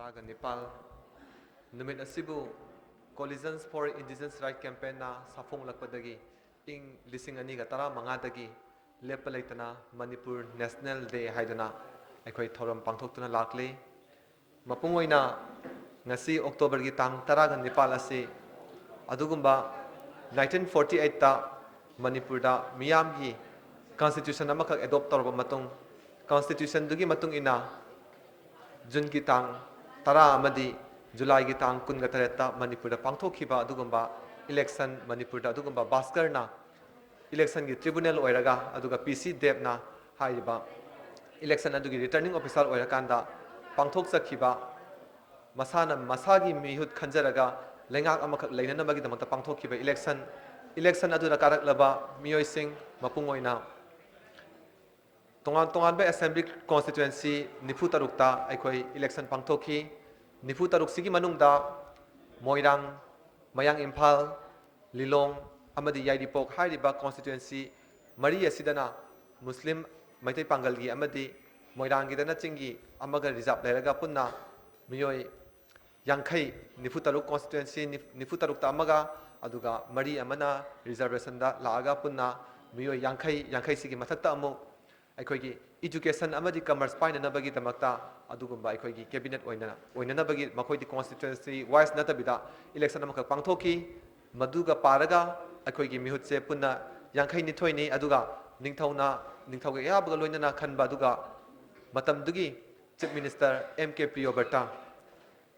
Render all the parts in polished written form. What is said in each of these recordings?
Taraga Nepal Numit Asibu Coalitions for Indigenous Rights Campaign na Safong Lakpadagi Ing Lising Aniga Tara Mangadagi Lepalaitana Manipur National Day Haidana Aikoi Thoram Pangthoktuna Lakli Mapungoina Ngasi October gi tang Taraga Nepal asi Adugumba 1948 ta Manipur da Miyam gi Constitution amakak adopt torba matung Constitution dugi matung ina Jun ki tang Tara amadi July ki tang kun gatareta Manipur da pangthokhiba adugumba election Manipur da adugumba Baskar na election ki tribunal oiraga aduga PC Dev na haiba election adugi returning officer oirakanda pangthok sakhiba masana masagi mihut khanjaraga lengak amakak leinanabagi damakta pangthokhiba election adura karaklaba miyoi sing mapungoina tongan ba assembly constituency nifu tarukta aikoi election pangthokhi nifu taruk sigi manungda moirang mayang imphal lilong amadi yaidipok hairiba constituency mari asidana muslim maitai pangalgi amadi moirang gidana chingi amaga reserve leraga punna miyoi yankhai nifu taruk constituency nifu tarukta amaga aduga mari amana reservation da laaga punna miyoi yankhai sigi mathakta amu aikoi education amadi commerce paina nabagi tamakta adugumba aikoi cabinet oina nabagi makoi di constituency wise natabida election amakak pangthoki maduga paraga aikoi mihutse punna yankhai nithoini aduga ningthauga yabaga loinana khanba aduga matamdugi chief minister MK Priyoberta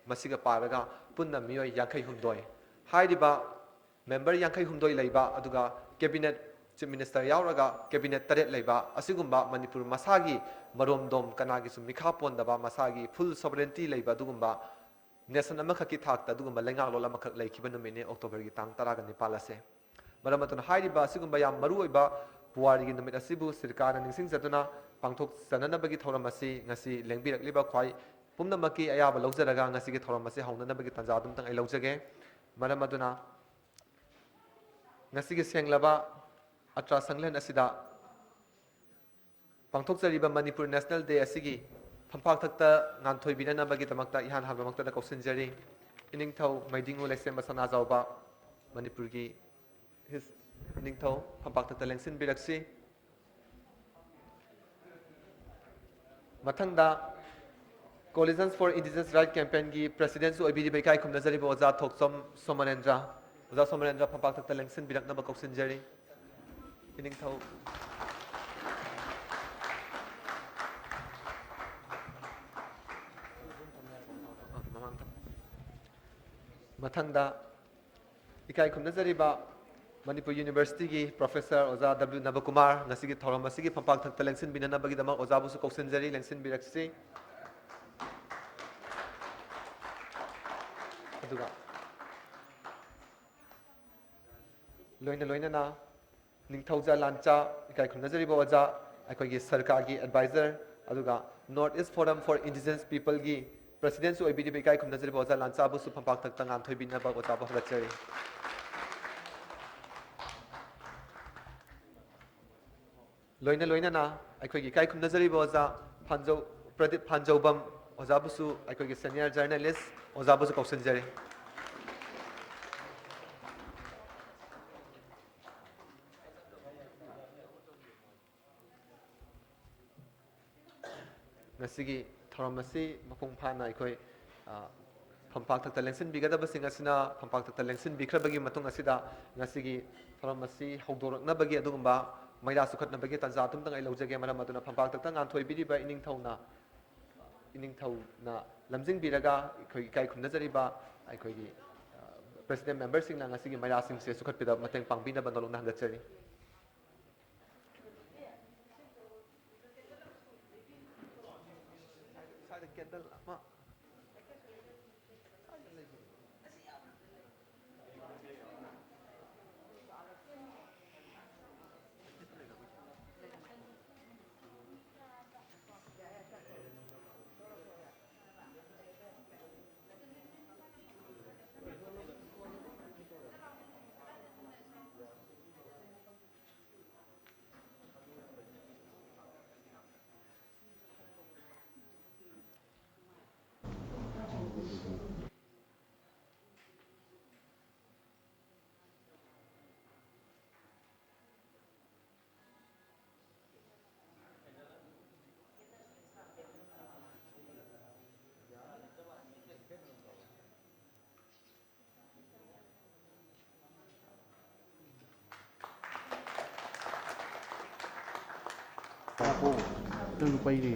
masiga paraga punna miyoi yankhai humdoi hairiba member yankhai humdoi leiba aduga cabinet chief minister yauraga cabinet taret leiba asigumba Manipur masagi maromdom kanagi sum mikha pondaba masagi full sovereignty leiba adugumba nation amakhaki thakta adugumba lengak lola makhak leikiba numine October gi tang 10 ga Nepal ase maramatun hairiba asigumba yam maru oiba puwari gi numit asibu sirkar ningsing jatuna pangthok sananabagi thoram asi ngasi lengbirakliba khwai pumnamaki ayaba lawjaraga ngasi gi thoram asi haunanabagi tanja dum tang ai lawjage maramaduna ngasi gi senglaba Atra Sanglen asida Pangthok Jariba Manipur National Day asigi Phampak thakta nganthoi binana bagi tamakta ihan habamakta da kausin jari iningthau maidingu lesem basana jawba Manipur gi his iningthau phampak thakta lengsin biraksi mathangda Coalitions for Indigenous Rights Campaign gi president su obidi bekai khumna jariba oja thoksom Somanendra phampak thakta lengsin birakna ba kausin jari iningthau mathangda ikai khumna jariba Manipur University gi professor oza W Navakumar ngasigi thoram asigi phampak thakta lengsin binana bagi dama oza busu kausin jari lengsin biraksi aduga loina na Ningthauja Lancha ikai khumna jariba oja aikoi sarkar gi advisor aduga North East Forum for Indigenous People gi president su obidi ikai khumna jariba oja Lancha busu phampak thakta nganthoi binna ba oja ba hagachari loina na aikoi ikai khumna jariba oja Pradip Phanjaubam oja busu aikoi senior journalist oja busu kausin jari ngasigi thoramasi mapung phana aikoi phampak thakta lengsin bigadaba singasina phampak thakta lengsin bikrabagi matung asida ngasigi thoramasi haudorakna bagi adugumba maira sukhatna bagi tanja tumtang ai lawjage maram aduna phampak thakta nganthoi biriba iningthauna lamjing biraga aikoi kai khumna jariba aikoi president member sing na ngasigi maira sing se sukhatpida mateng pangbina bandolong na hangachari Nang pairi.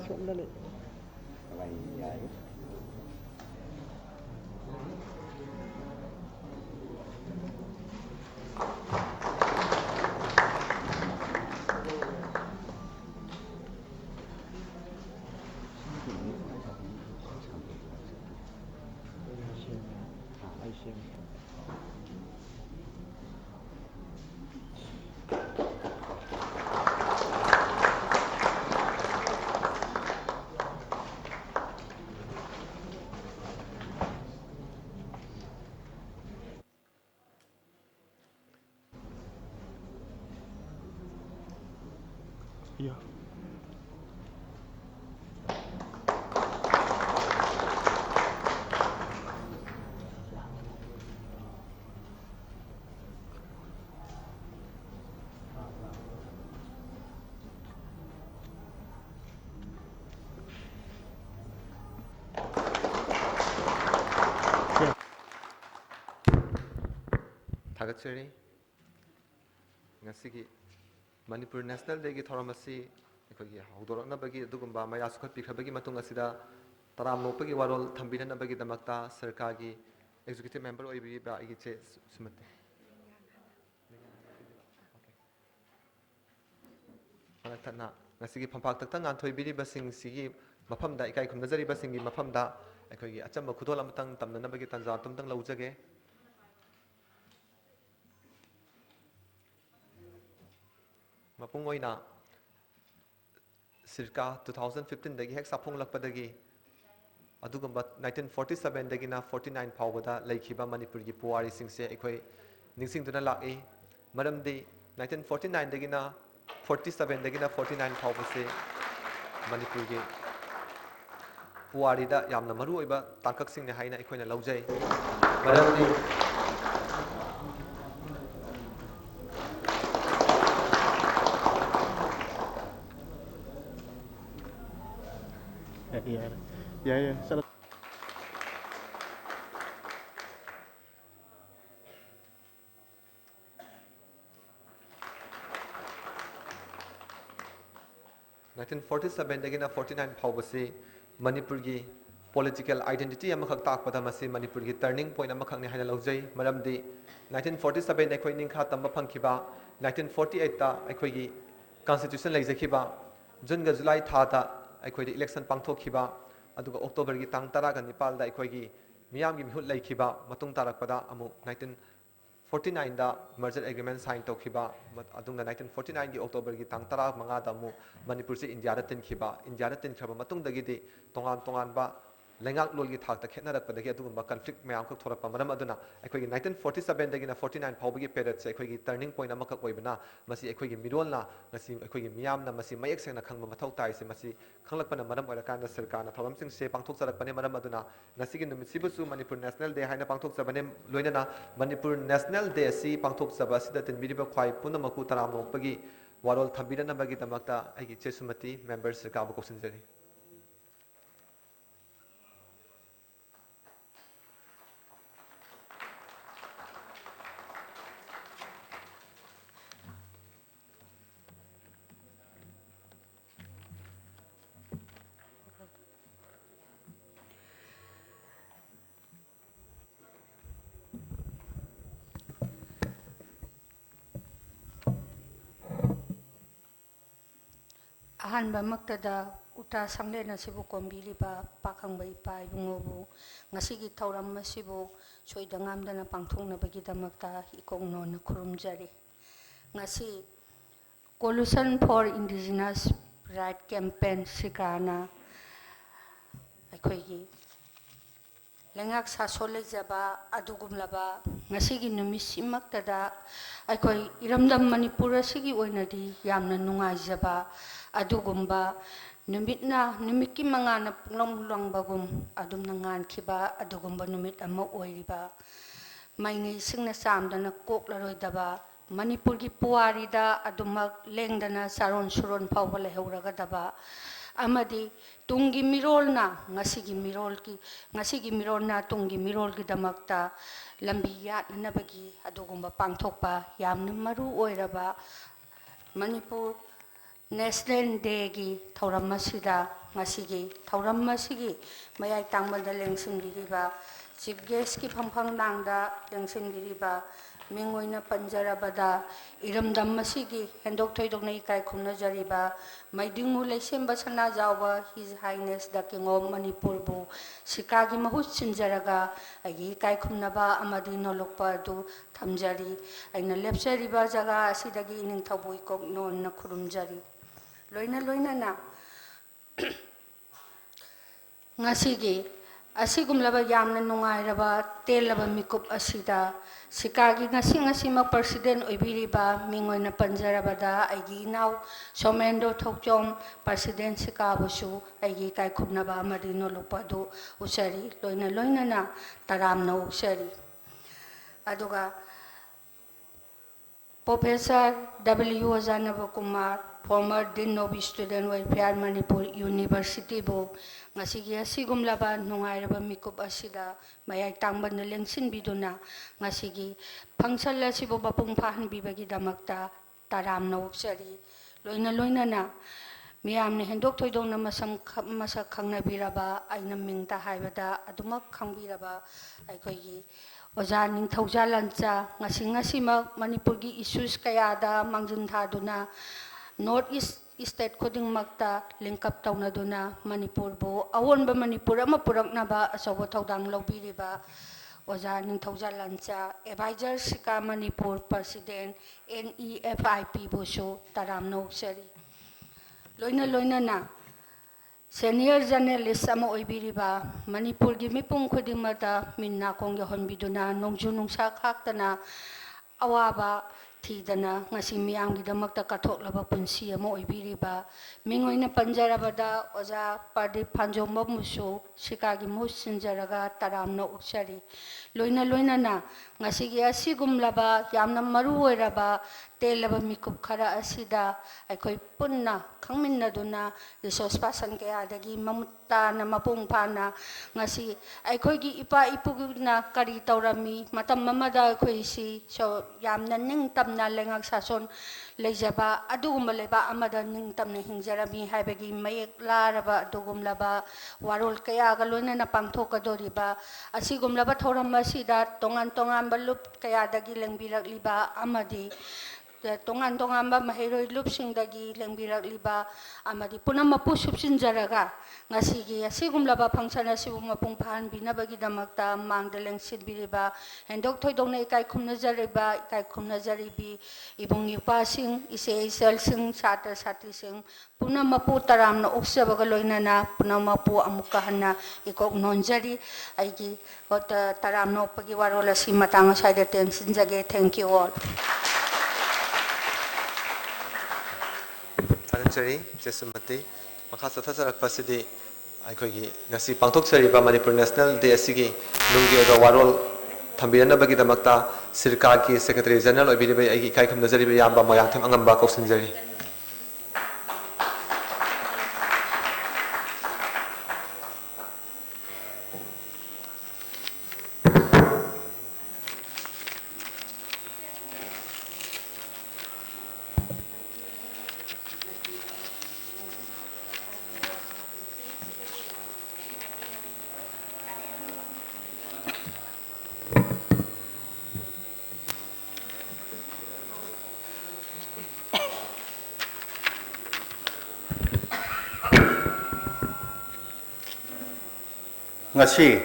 Sandali. Abay, ay. Yeah. Thagachari ngasigi Manipur National Day ki thoramasi akhoi hawdorna bagi adugumba maya sukhat pikhabagi matung asida taram nopagi warol thambirana bagi damakta sarkar gi executive member oibi ba igi che sumate thana ngasigi phampak takta ngan thoibiri basing sigi mafamda ikai khumnajari basingi mafamda akhoi gi achamba khudol amatang tamna bagi tanja tumtang laujage mapung oina circa 2015 dagi hek sapong lakpadagi adugamba 1947 dagina 49 phawbada laikhiba manipur gi puwari singse ekhoi ningsingduna laki maramdi 1949 dagina 47 dagina 49 phawbase manipur gi puwari da yamna maru oiba tangkak singne haina ekhoina laujai maramdi Yeah. Yeah. Salat. Nineteen 47 dagina 49 phawbase manipur gi political identity amakhak takpada masi manipur gi turning point amakhak ne haina laujai maramdi 1947 ekhoi ningkha tamba phangkhiba 1948 ta ekhoi gi constitution leijakhiba jun ga july tha ta ekhoi di election pangthokhiba aduga october gi tang 10 ga nipal da ekhoi gi miyam gi mihut leikhiba matung tarakpada amu 1949 da merger agreement sign tokhiba adunga 1949 gi october gi tang 10 manga da mu manipur se india da tinkhiba india da tinkhaba matung dagi di tongan tongan ba lengak lol gi thak ta khetnarak padagi adugumba conflict mayam khok thorak pamaram aduna ekhoi gi 1947 dagi na 49 phawbi gi period se ekhoi gi turning point amakak oibana masi ekhoi gi mirolna ngasi ekhoi gi miyam na masi mayek sengna khangba mathau tai se masi khanglakpana maram oirakanda sarkar na thoram sing se pangthok charakpani maram aduna ngasi gi numit sibusu manipur national day haina pangthok chabane loinana manipur national day si pangthok chaba sida tinbiriba khwai punamaku taram nokpagi warol thambirana bagi damakta aigi chesumati members sarkar bu kosinjari Ahanba maktada uta sanglena sibu kombiriba pakangba ipa ibungobu ngasigi thauram masibu soidangamdana pangthongnabagidamakta ikongnon khurumjari ngasi Coalition for Indigenous Right Campaign Sikana aikoigi lengak sasol lejaba adugumlaba ngasigi numisimaktada aikoi iramdam manipura sigi oinadi yamna nungaijaba adugumba numitki mangana punglangbagum adumna ngankiba adugumba numit ama oiriba maingi singna samdana koklaroi manipurgi puarida adumak lengdana saron suron phawba lehauragadaba amadi tungi mirolna ngasigi mirolna tungi mirolgi damakta lambi yatnabagi adugumba pangthokpa yamna maru oiraba Manipur National Day-gi thauram asida ngasigi thauram asigi mayai tangbalda lengsinbiriba Chief Guest ki phamphang nangda lengsinbiriba mingoina panjarabada iramdam asigi hendok thoidokna ikai khumna jariba maidingu leisemba sana jawa His Highness the King of Manipur bu sikagi mahut sinjaraga agi ikai khumnaba amadi nolokpa adu thamjari aina lepsariba jaga asidagi ningthaubu ikok nonna khurumjari loina na ngasigi asigumlaba yamna nungairaba telaba mikup asida sikagi ngasi ma president oibiriba mingoina panjarabada aigi naw somendo thokjom president sikabusu aigi kai khubnaba amadi nolopadu usari loina na taramna usari aduga Professor W. Ozanaba Kumar, former Dean of Student Welfare Manipur University bu ngasigi asigumlaba nungairaba mikup asida mayai tangban lengsin biduna ngasigi pangsal asibu bapung pahan bibagi damakta taram na uksari loina na miyamne hendok thoidong na masa khangna biraba aina mingta haibada adumak khangbiraba aikogi Oja Ningthauja Lancha ngasi Manipurgi issues kayada mangjin thaduna North East State khudingmakta link up taunaduna Manipur bu awonba Manipur ama puraknaba asawa thaudang lobiriba Oja Ningthauja Lancha advisor sika Manipur president NEFIP bu so taram noksari loina na Senior journalist ama oibiriba Manipur gi mipung khudimata minna kongya honbiduna nongju nungsa khaktana awaba thidana ngasi miyamgi damakta kathoklaba punsi ama oibiriba mingoina panjarabada oja pardi phanjomba musu sikagi musinjaraga taramna uksari loina na ngasi gi asigumlaba yamna maru oiraba telaba mikup khara asida aikoi punna khangminnaduna resource person kayadagi mamutta na mapung phana ngasi aikoi gi ipa ipugna kari taurami matam mamada aikoi si so yamna ningtamna lengak sason leijaba adugumba leba amada ningtamna hingjarami haibagi mayek laraba adugumlaba warol kaya ga loina pangthokadoriba asigumlaba thoram asida tongan balup kayadagi lengbirakliba amadi tongan ba mahiroi lupsingdagi lengbirakliba amadi punamapu subsinjaraga ngasigi asigumlaba function asibu mapung phan binabagi damakta mangda lengsidbiriba hendok thoidongna ikai khumna jaribi ibung ipasing isel sata sati sing punamapu taramna uksabaga loinana punamapu amuka hanna ikok nonjari aigi taramna upagi warola si matang saida tensin jage thank you all Anjari Jesumati Makasa Tasarak Pasidi Aikogi Nasi Pangtok Sariba Manipur National Day Asigi Nungi Oda Warol Tambirana Bagi Damakta Sirkagi Secretary General Obiriba Aiki Kaikam Nazariba Yamba Moyatam Angamba Kosinjari ngasi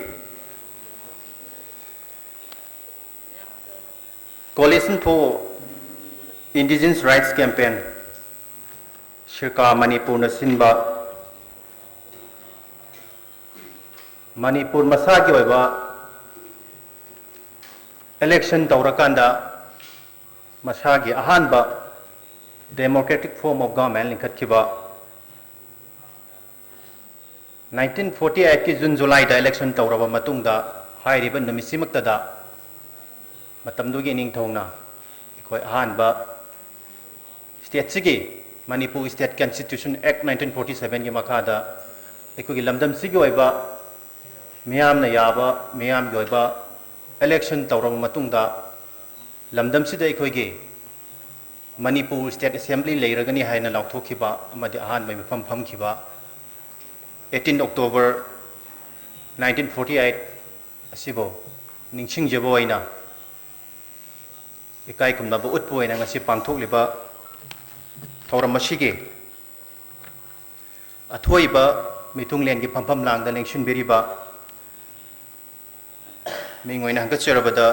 Coalition for Indigenous Rights Campaign Shirka Manipur na sinba Manipur masagi oiba election taurakanda masagi ahanba democratic form of government linkatkiba 1948 ki June July da election tawraba matungda hairiba numisimaktada matamdugi ningthongna ikoi ahanba state sigi Manipur State Constitution Act 1947 gi makada ikogi lamdam sigi oiba miyamna yaba miyam gi oiba election tawraba matungda lamdam sida ikogi Manipur State Assembly leiragani haina lauthokhiba amadi ahan mai mafam phamkhiba 18 October 1948 asibo ningsingjabo aina ikai kumnaba utpu aina ngasi pangthokliba thoram asigi athoiba mitunglen gi phampham langda lengsin beriba mingoina hangkatcherabada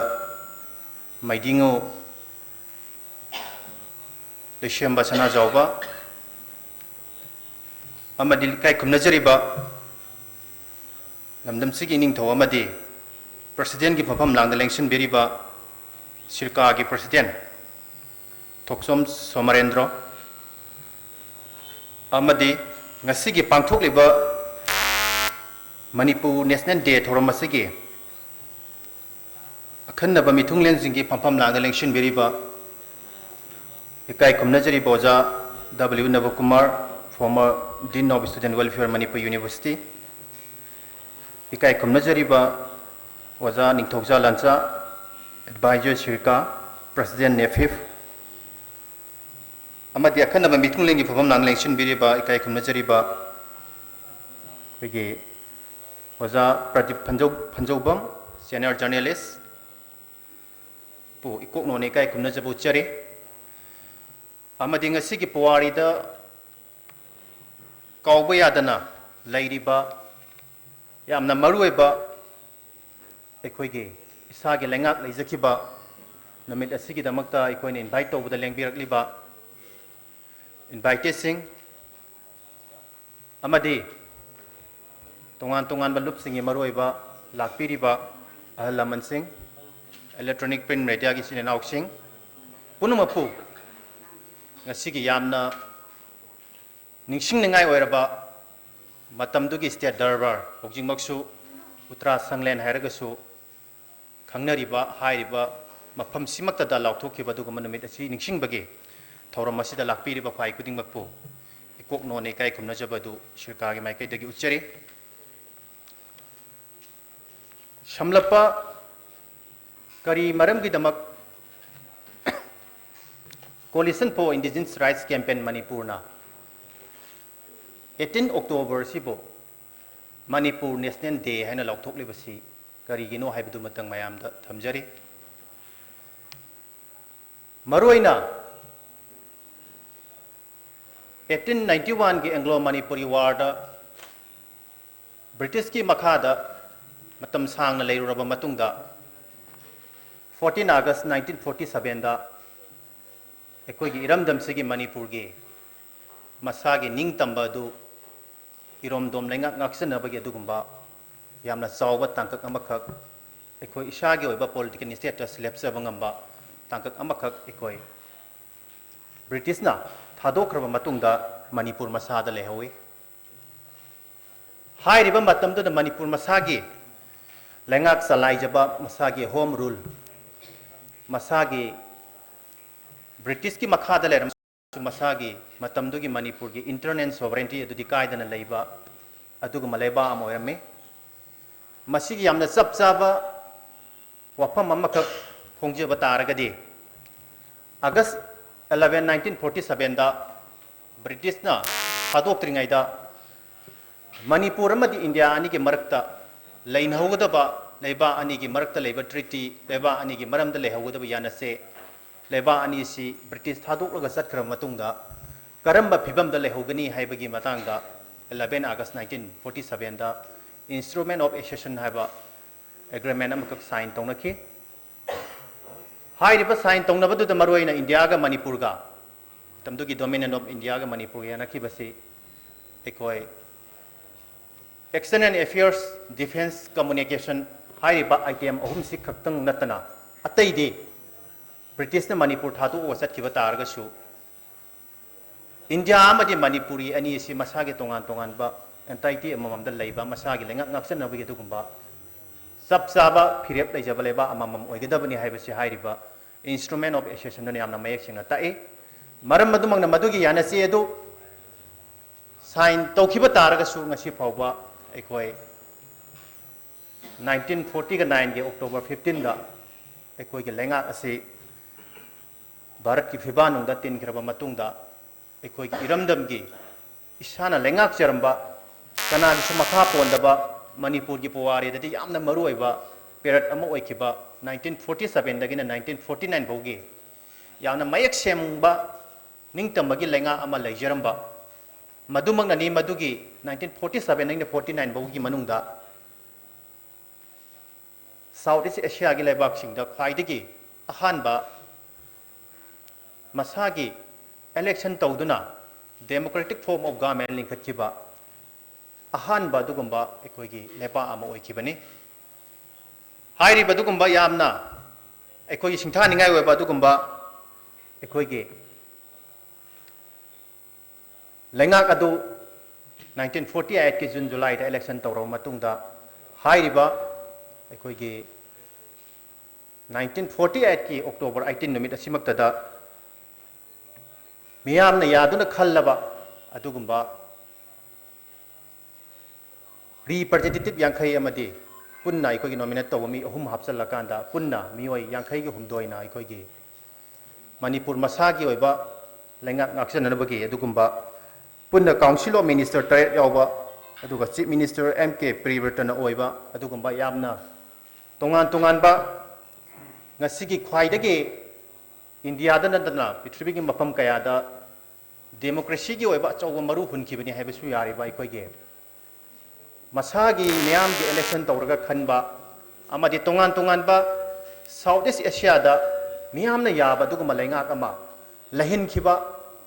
maidingo Desember sana jawba amadi kai kumnajariba lamdam sigi ning thaw amadi president gi phampham langda lengsin beriba sirka gi president Thoksom Somarendra amadi ngasigi pangthokliba Manipur National Day thoram asigi akhannaba mithunglen jingi phampham langda lengsin beriba ikai kumnajari boja W Navakumar former Dean of Student Welfare Manipur University ikai kumnajari ba waja ningthokja lancha advisor sirka president Nefif amadi akhanaba mithunglengi phampham langda lengsin beriba ikai kumnajari ba bigi waja Pradip Phanjobam senior journalist pu ikokno ne ikai kumnajabu chari amadi ngasigi puwarida kauba yadana lairiba yamna maruiba ekoige isagi lengak leijakiba namit asigi damakta ekoine invite tawbada lengbirakliba invited sing amadi tongan balup singi maruiba lakpiriba ahalaman sing electronic print media gi sinin auksing punumapu ngasigi yamna ningsingningai oiraba matamdugi state darbar hojingmaksu Uttara Sanglen hairagasu khangnariba hairiba mafam simakta da lauthokhiba duga manamit asi ningsingbagi thoram asida lakpiriba khwai kudingmakpu ikokno ne kai kumnajabadu shirkagi maikai dagi uchari shamlapa kari maramgi damak Coalition for Indigenous Rights Campaign Manipurna 18 October sibo Manipur National Day haina lauthokliba karigino haibadu matang mayamda thamjari maruaina 1891 gi Anglo Manipuri War da British ki makhada matam sangna leiruraba matungda 14 August 1947 da ekoigi iramdam sigi Manipur gi masagi ning tamba du iromdom lenga ngaksanabagi adugumba yamna chawba tangkak amakak ekoi isagi oiba political status lepsaba ngamba tangkak amakak ekoi British na thadokraba matungda Manipur masada lehawi hairiba matamda Manipur masagi lengak salaijaba masagi home rule masagi British ki makhada leram masagi matamdugi Manipur ki internal sovereignty adudi kaidana leiba aduga maleba amoyame masigi yamna chapchaba wafam amakak hongjeba taragadi August 11 1947 da British na hadokringai da Manipur amadi India ani ki marakta lainhaugadaba leiba ani ki marakta leiba treaty leiba ani ki maramda lehaugadaba yanase leba ani si British thadok satkhra matungda karamba phibam da lehogani haibagi matangda 11 August 1947 da instrument of accession haiba agreement amakak sign tongnaki hairiba sign tongnabadu da maroina India ga Manipur ga tamdugi dominion of India ga Manipur ya nakhi basi ekoi external affairs defense communication hairiba item ahum si khaktang natana ataidi British na Manipur thadu wasat kiba targasu India amadi Manipuri ani si masagi tongan ba entity amamam da leiba masagi lengak ngaksan nabagi dugumba sabsaba phirep leijaba leba amamam oigedabani haibasi hairiba instrument of accession na yamna mayek singa tae maram madumang na madugi yanasi edu sign tawkiba targasu ngasi phawba ekoi 1949 ge October 15 da ekoi ge lenga asi Bharat की फिबानुंग दा तीन खरबा मतुंग दा एकोई की इरमदम की इसाना लेंगाक चरंबा कना की सुमखा पोंदबा मणिपुर की पुवारे दति यामना मरुओइबा period अमा ओइखिबा 1947 दगिना 1949 भौगी यामना मयक सेमबा निंगतमगी लेंगा अमा लेजरंबा मधुमंग ननी मधुगी 1947 नंग 49 भौगी मनुंगदा साउथ ईस्ट एशिया की लेबाक सिंगदा ख्वाइदगी अहानबा मसागी इलेक्शन तौदुना डेमोक्रेटिक फॉर्म ऑफ गवर्नमेंट लिंखतखिबा अहानबा दुगुंबा एकोइगी लेपा अमा ओइखिबनी हाइरिबा दुगुंबा यामना एकोइगी सिंथानिंगाय ओइबा दुगुंबा एकोइगी लेंगाक अदु 1948 की जून जुलाई दा इलेक्शन तौरब मतुंगदा हाइरिबा एकोइगी 1948 की अक्टोबर 18 नुमित असिमक्तदा मियामना यादुना खल्लबा अदुगुंबा रिप्रेजेंटेटिव यांखई अमदी पुन्ना अखोगी नॉमिनेट तौब मी अहुम हापचल्लकांदा पुन्ना मियोय यांखई की हुमदोइना अखोगी मणिपुर मसागी ओइबा लेंगा ngaksanabagi अदुगुंबा पुन्ना काउंसिल ऑफ मिनिस्टर ट्रेड यावबा अदुगा चीफ मिनिस्टर एम के प्रिवर्तन ओइबा अदुगुंबा यामना तोंगान तोंगानबा ngasiगी ख्वाइदगी इंडिया नदना पृथ्वी की मफम कयादा डेमोक्रेसी की ओइबा चौब मरु हुनखिबनी हाइबसु यारिबा अखोगी मसागी मियाम की इलेक्शन तौरगा खनबा अमदी तोंगान तोंगानबा साउथ ईस्ट एशिया दा मियामना याबा दुगुमा लेंगाक अमा लहिनखिबा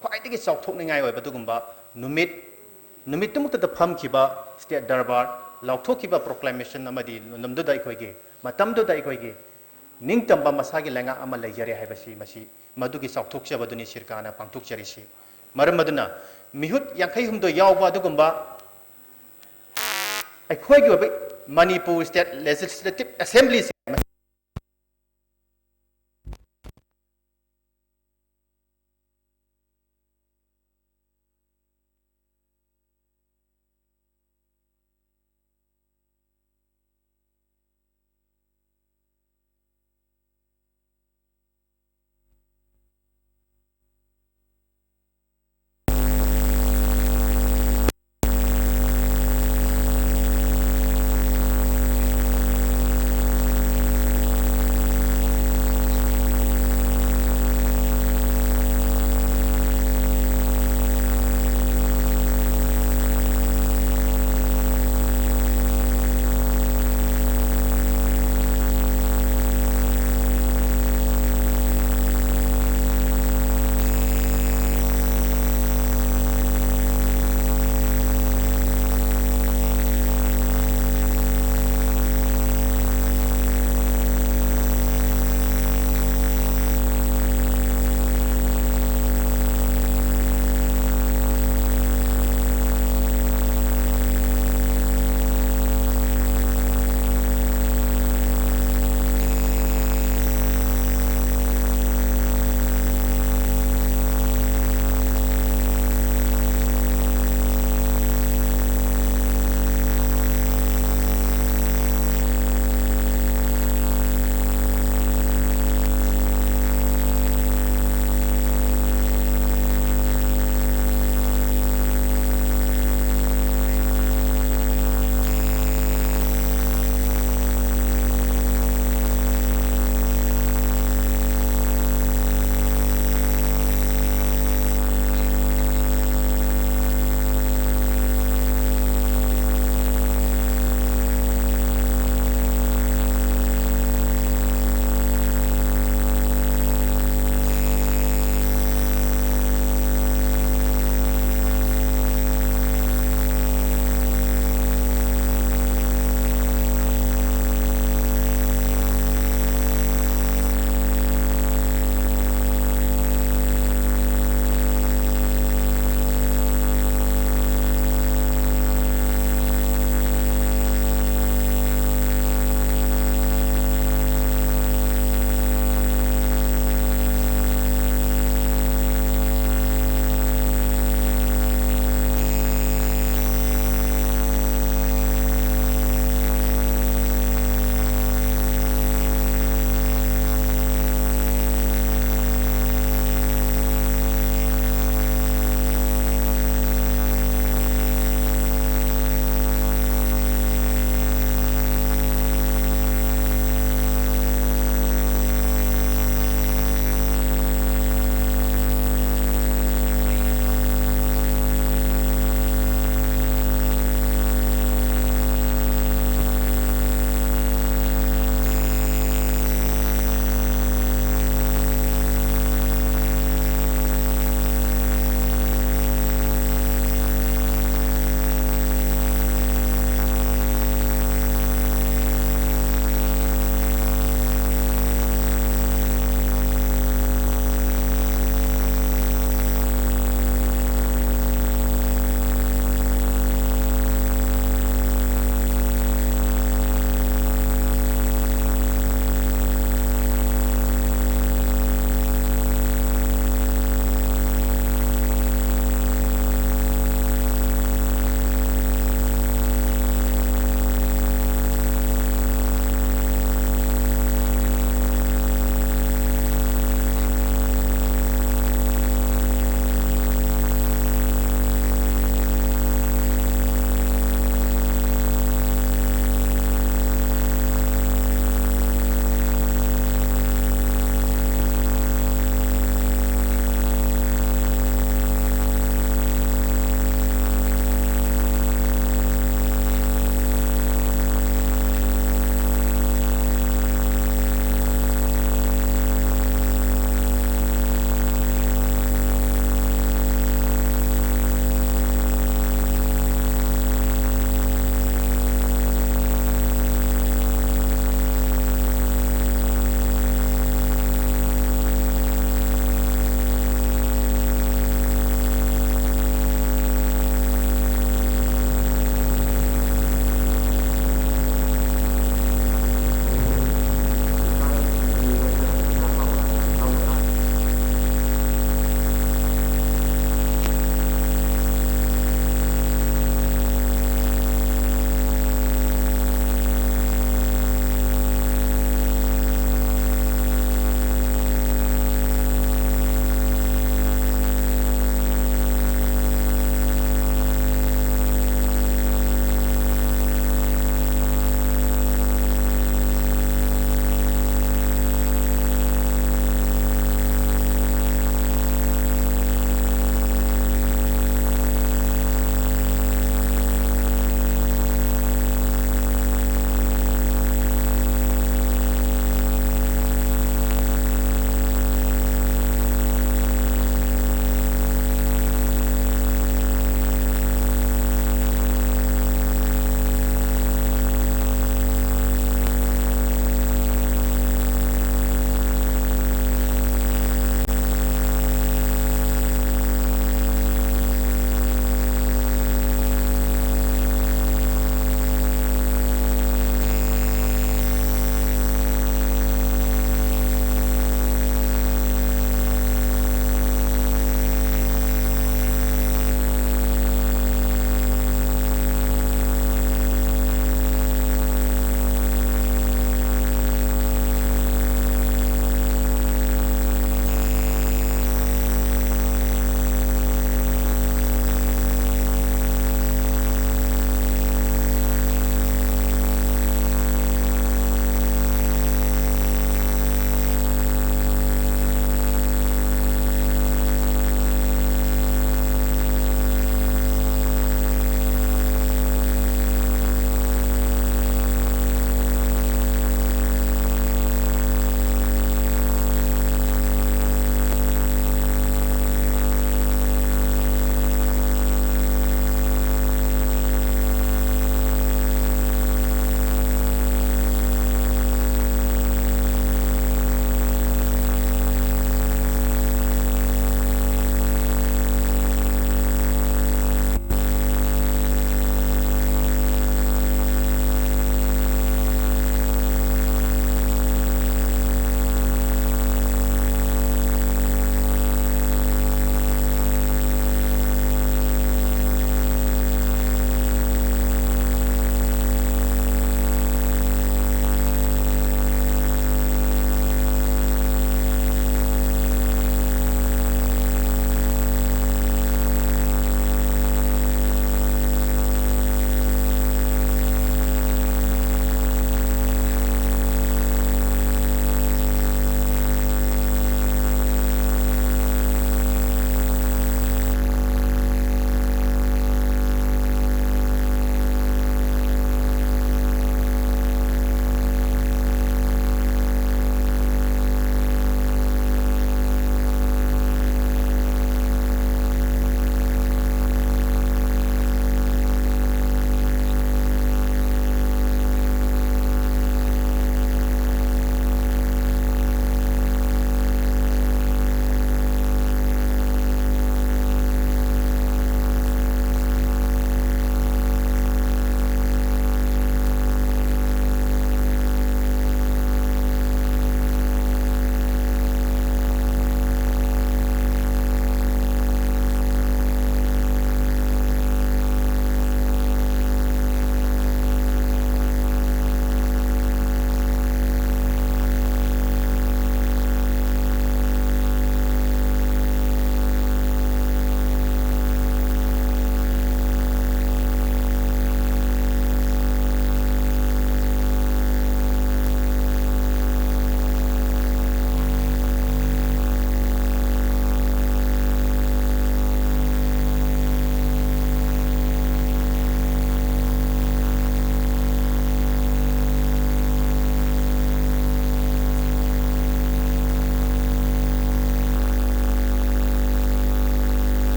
ख्वाइदगी चौथोकनिंगाय ओइबा दुगुंबा नुमित तुमुक्तदा फमखिबा स्टेट दरबार लाउथोखिबा प्रोक्लेमेशन अमदी नमदुदा अखोगी मतमदुदा अखोगी निंगतंबा मसागी लेंगा अमा लेजरे हाइबसी मसी मदुगी चौथोकचबदुनी सिरकाना पांथोकचरिसी मरमदुना मिहुत यांखई हुमदो यावबा दुगुंबा अखोगी ओबे मणिपुर स्टेट लेजिस्लेटिव असेंबली से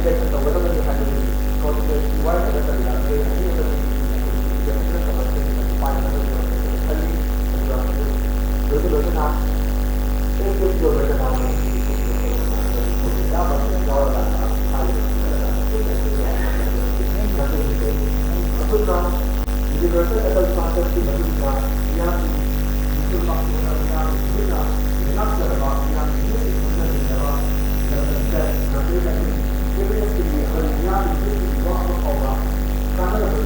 election tꯧꯒꯗꯕꯅꯤ ꯍꯥꯏꯕꯗꯤ constituency wise ꯅꯠꯇꯕꯤꯗ ꯑꯩ ꯑꯅꯤꯃꯛꯇ represent ꯇꯧꯒꯗꯕꯅꯤ ꯄꯥꯏꯒꯗꯕꯅꯤ ꯈꯜꯂꯤ ꯑꯗꯨꯒ ꯂꯣꯏꯅꯅ ꯑꯦꯛꯇꯤꯚ ꯑꯣꯏꯕꯅ ꯌꯥꯝꯅ ꯌꯥꯎꯔꯒ ꯑꯩꯈꯣꯏꯅ ꯌꯨꯅꯤꯚꯔꯁꯦꯜ ꯑꯦꯗꯜ ꯀꯟꯁꯦꯞꯀꯤ ꯃꯅꯨꯡꯗ ꯃꯤꯌꯥꯝꯒꯤ ꯃꯤꯄꯨꯝ ꯄꯥꯡꯊꯣꯛꯅ ꯃꯤꯌꯥꯝꯒꯤ ꯄꯨꯟꯅ ꯉꯥꯛꯆꯔꯕ ꯃꯤꯌꯥꯝꯒꯤ ꯃꯤꯑꯣꯏ ꯄꯨꯟꯅꯃꯤꯟꯅꯕ ꯂꯝꯗꯝꯁꯤꯗ ꯅꯥꯒꯔꯤꯛ ꯑꯁꯤ ꯑꯦꯋꯦꯔꯅꯦꯁꯀꯤ ꯑꯩꯈꯣꯏ ꯃꯤꯌꯥꯝꯒꯤ ꯃꯤꯑꯣꯏꯒꯤ ꯋꯥ ꯑꯃ ꯐꯥꯎꯕ ꯀꯥꯟꯅꯔꯕ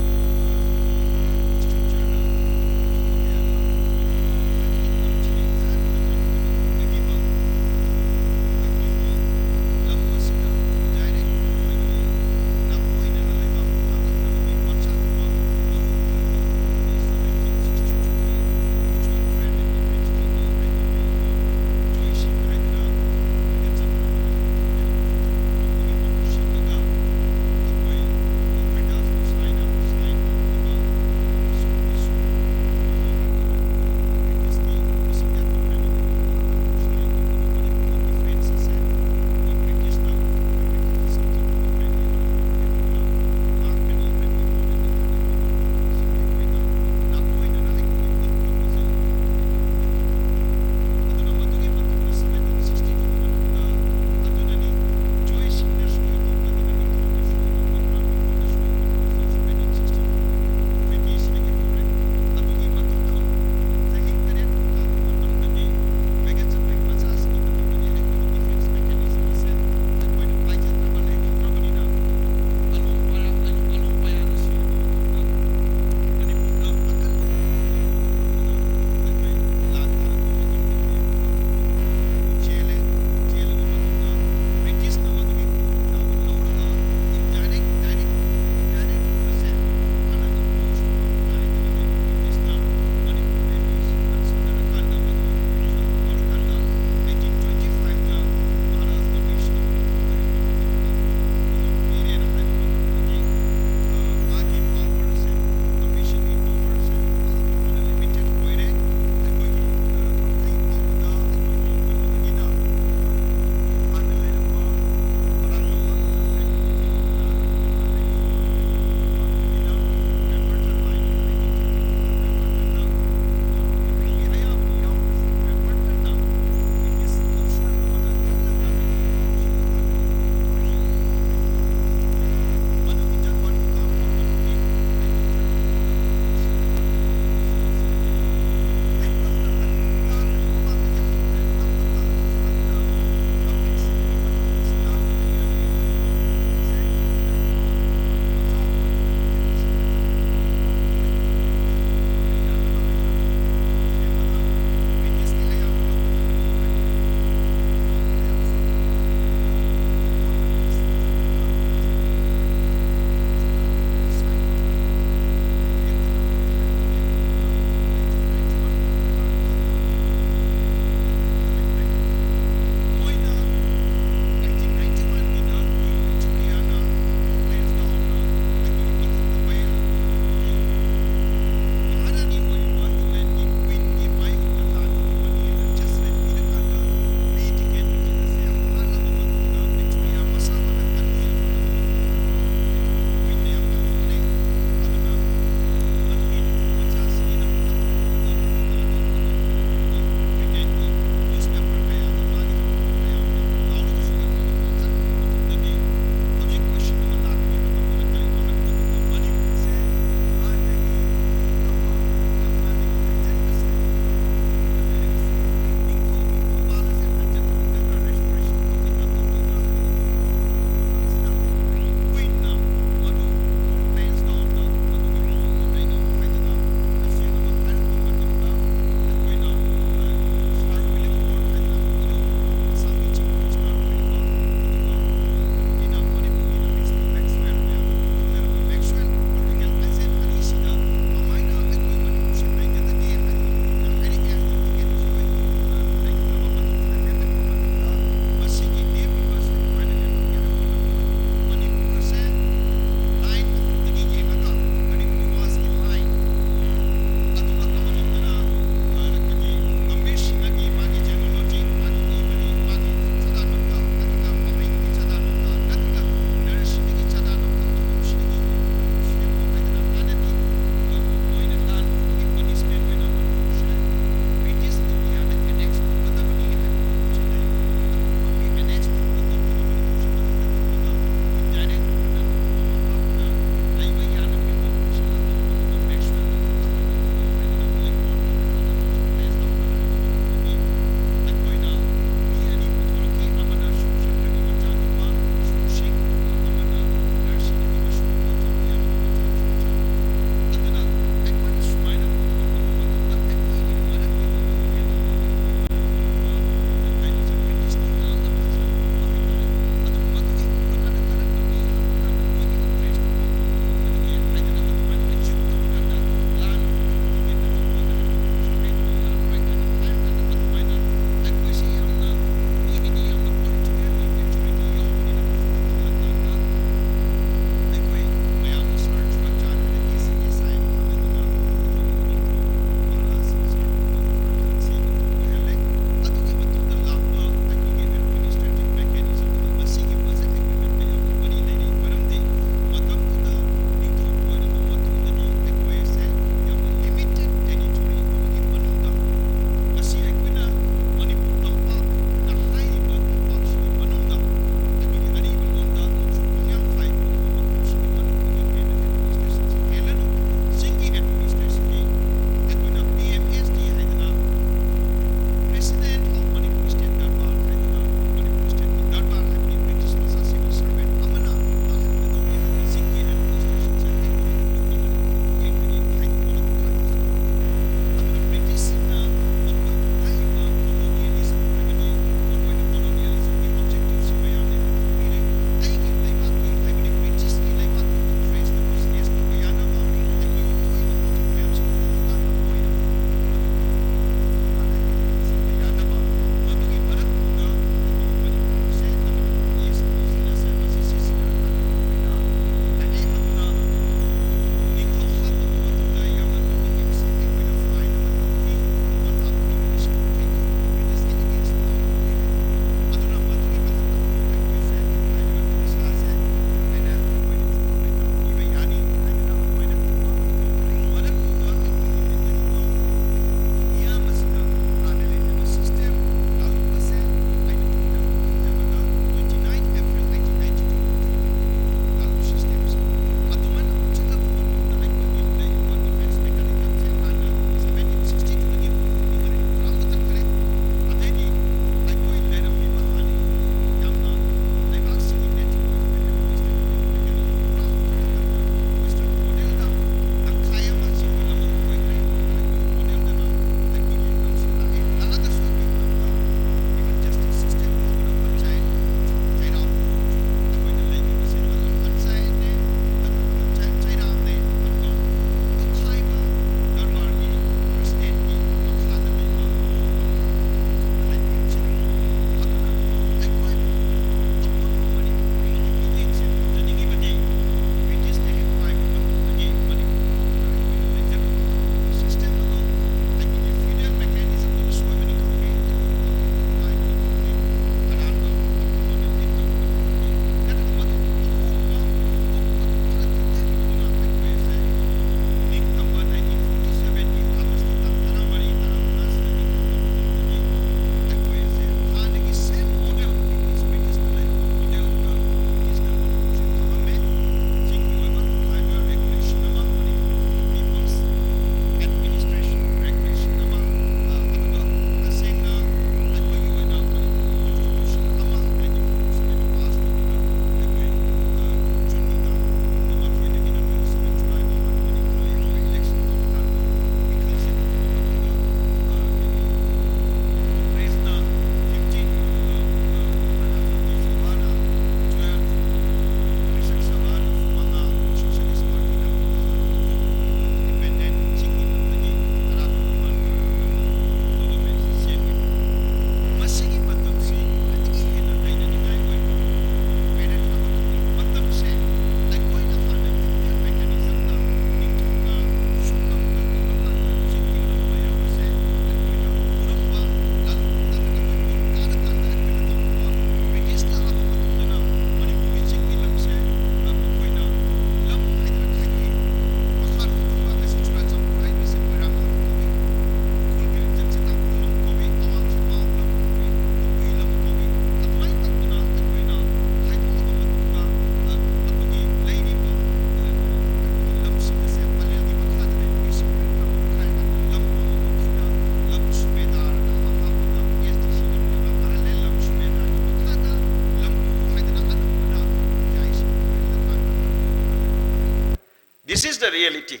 This is the reality.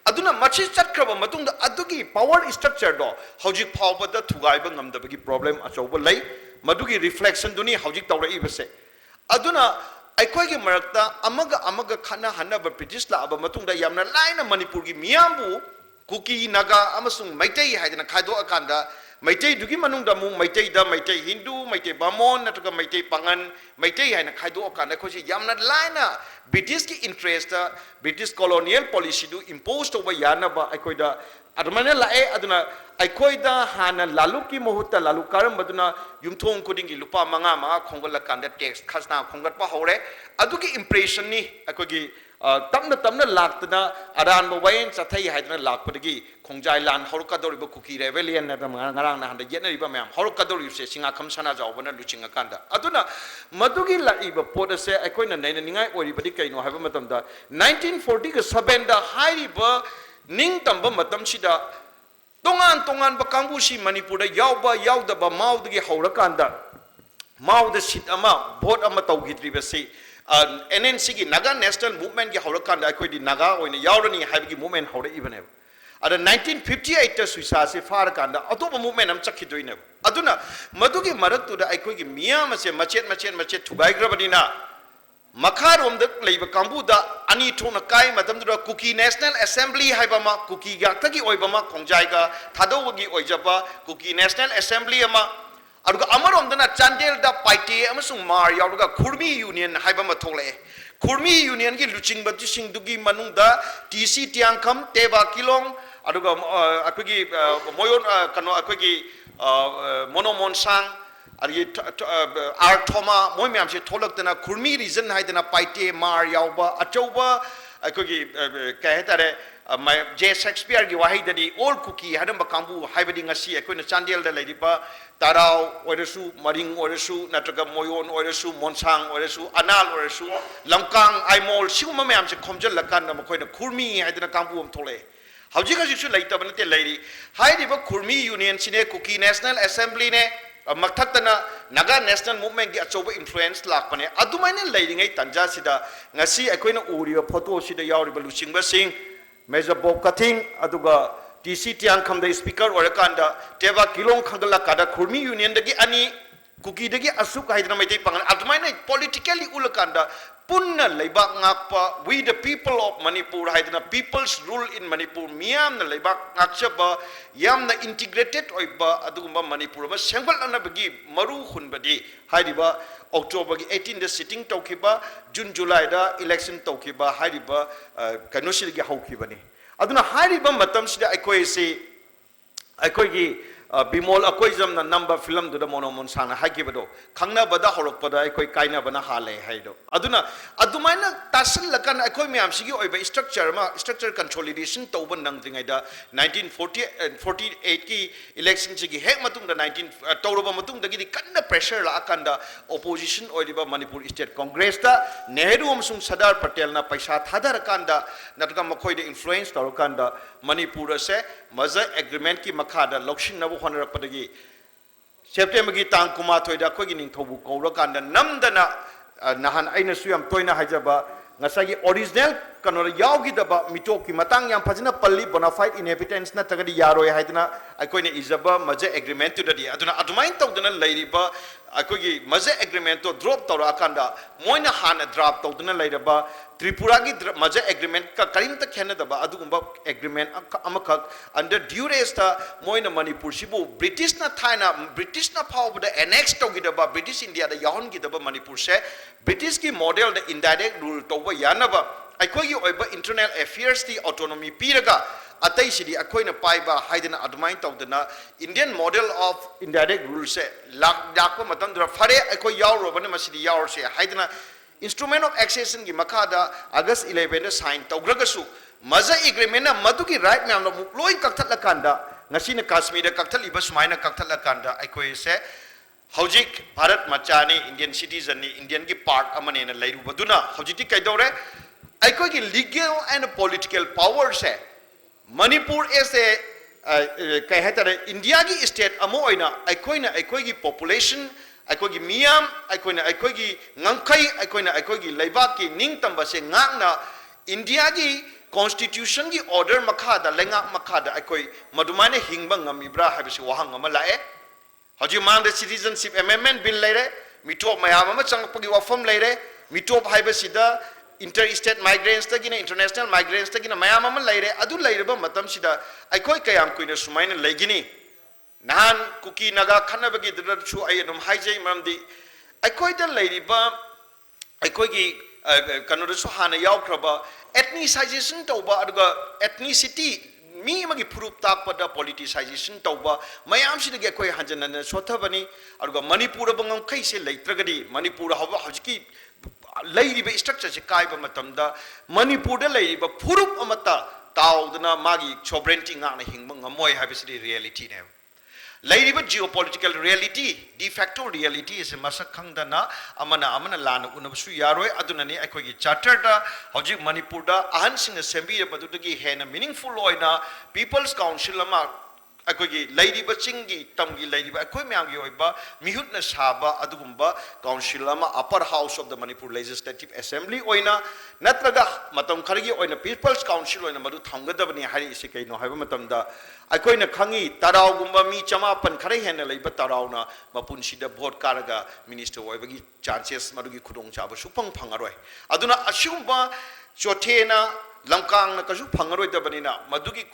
Aduna machi chatkraba matungda adugi power structure do hojik phawbada thugaiba ngamdabagi problem achauba lay madugi reflection duni hojik tawra ibase aduna aikhoigi marakta amaga khana hanaba British la aba matungda yamna laina Manipur gi miyambu Kuki Naga amasung Maitai haidana khaido akanda Maitai dugi manungda mu Maitai da Maitai Hindu Maitai Bamon natuka Maitai Pangan Maitai haina khaido akanda khosi yamna laina British ki interest British colonial policy du imposed over yana ba aikoida admana lae aduna aikoida hana lalu ki mohutta lalu karam baduna yumthong kudingi lupa manga ma khongol kanda tax khasna khongat pa hore aduki impression ni aikogi tamna laktana aran bawain chathai haidana lakpadagi khongjai lan horkadori ba kuki rebellion na ngarang na handa yena riba myam horkadori se singa khamsana jawbana luchinga kanda aduna madugi laiba pot ase aikoina naina ningai ori badi kaino haiba matamda 1940 ga 7 da hairiba ning tamba matam sida tongan ba kangbu si Manipur da yauba yaudaba maudagi haurakanda mauda sit ama vote ama tawgidriba se NNC ki Naga National Movement ki haurakanda aikoi di Naga oina yaurani haibagi movement haura ibane ada 1958 ta suisa se far kanda atoba movement am chakhidoine aduna madugi maraktu da aikoi gi miyam se machet thugai grabadina makharom da leiba kambu da ani thona kai matam da Kuki National Assembly haibama Kuki ga tagi oibama khongjai ga thadowagi oijaba Kuki National Assembly ama aruga amarom dana Chandel da paite amasung mar yauruga Khurmi Union haiba mathole Khurmi Union ki luching batu sing dugi manung da TC Tiangkham Teba Kilong aruga akogi moyon kano akogi monomon sang ari Thoma moi myam se tholak dana Khurmi region haidana paite mar yauba achauba akogi kahetare J Shakespeare gi wahidadi all Kuki hadamba kambu haibadi ngasi akoina Chandel da leidipa Tarau oresu Maring oresu natraga moyon oresu Monsang oresu Anal oresu Lamkang Aimol siguma mayam se khomjal lakana makoina Khurmi haidana kambu am thole hauji ga jisu leitabana te leiri haidiba Khurmi Union sine Kuki National Assembly ne makthakna Naga National Movement gi achoba influence lakpane adumaina leiringai tanja sida ngasi akoina uriba photo sida yauriba luchingba sing Major Bob Kathing aduga TC Tiangkham da speaker orakanda Teba Kilong khangala kada Khurmi Union dagi ani Kuki dagi asuk haidana maitai pangan adumaina politically ulakanda punna leibak ngakpa we the people of Manipur haidana people's rule in Manipur miyam na leibak ngakchaba yam na integrated oiba adugumba Manipur ba sengbal na bagi maru khunbadi haidiba October 18 da sitting tawkiba June July da election tawkiba haidiba kanosil gi hawkibani aduna haidiba matam sida aikoi se aikoi gi Bimol akoi jamna number film do da monomon sana hagibado khangna bada horokpada aikoi kaina bana hale haido aduna adumaina tasil lakan aikoi myam sigi oiba structure consolidation tawban nangdringai da 1948 ki election sigi hek matung da 19 tawroba matung dagi kanna pressure la akanda opposition oiba Manipur State Congress da Nehru amsung Sardar Patel na paisa thadar kanda nataka makoi de influence tawkanda Manipur se maza agreement ki makhada lokshin na honorapadagi September gi tang kuma thoida khoi gi ning thobu kaura kanda namdana nahan aina suyam toina hajaba ngasagi original kanora yaugi daba mitoki matang yam phajina palli bona fide inhabitants na tagadi yaroi haidna akoine izaba maja agreement to dadi aduna adumain tawdana leiriba akogi maja agreement to drop tawra akanda moina hana drop tawdana leiraba Tripura gi maja agreement ka karimta khena daba adugumba agreement amakak under duress ta moina Manipur sibu British na thaina British na phawbada annex tawgi daba British India da yahon gi daba Manipur se British ki model the indirect rule tawba yanaba aikogi oiba internal affairs ti autonomy piraga atai sidi akoina paiba haidana admain tawdana Indian model of indirect rule se lakpa matam dra fare akoi yauro bane masidi yaur se haidana instrument of accession gi makada August 11 da sign tawgragasu maza agreement na madugi right myam no loi kakthala kanda ngasina Kashmir da kakthaliba sumaina kakthala kanda aikoi se Hojik Bharat Machani Indian citizen ni Indian ki part amane na lairu baduna hojiti kaidore aikoi ki legal and political power se Manipur is a kahetare India ki state amo oina aikoi ki population aikoi ki miyam aikoi ki ngangkai aikoi ki laibak ki ningtamba se ngangna India ki constitution ki order makhada lenga makhada akoi madumane hingba ngamibra habisi wahang ama lae haji mang the citizenship amendment bill leire mitop mayam ama changpagi wafam leire mitop habisida interstate migrants tagina international migrants tagina mayam ama leire adu leireba matam sida akoi kayam kuina sumaina legini nahan kuki naga khanabagi dadu ai anum haijai mamdi akoi da leiriba akoi gi kanu su hana yaukraba ethnicization tauba aduga ethnicity mi magi proof takpada politicization tauba mayam si ge koi hanjana sothabani aduga manipur bangam kaise leitragadi manipur hawa hajiki leiriba structure se kaiba matamda manipur da leiriba proof amata taudna magi sovereignty ngana hingba ngamoi habisri reality ne leiriba geopolitical reality de facto reality is masak khangdana amana lana unabasu yaroi adunani akoi gi charter da hojik manipur da ahan sing assembly badudagi hena meaningful oina people's council ama akoi gi leiriba chingi tamgi leiriba akoi myang gi oiba mihutna saba adugumba council ama upper house of the manipur legislative assembly oina natraga matam khargi oina people's council oina madu thamgadabani hari ise kaino haiba matamda akoi na khangi tarau gumba mi chama pan khare hena leiba tarau na mapun sida vote karaga minister oibagi chances madugi khudong chaba supang phangaroi aduna asumba chothena lamkang na kasu phangaroi dabanina madugi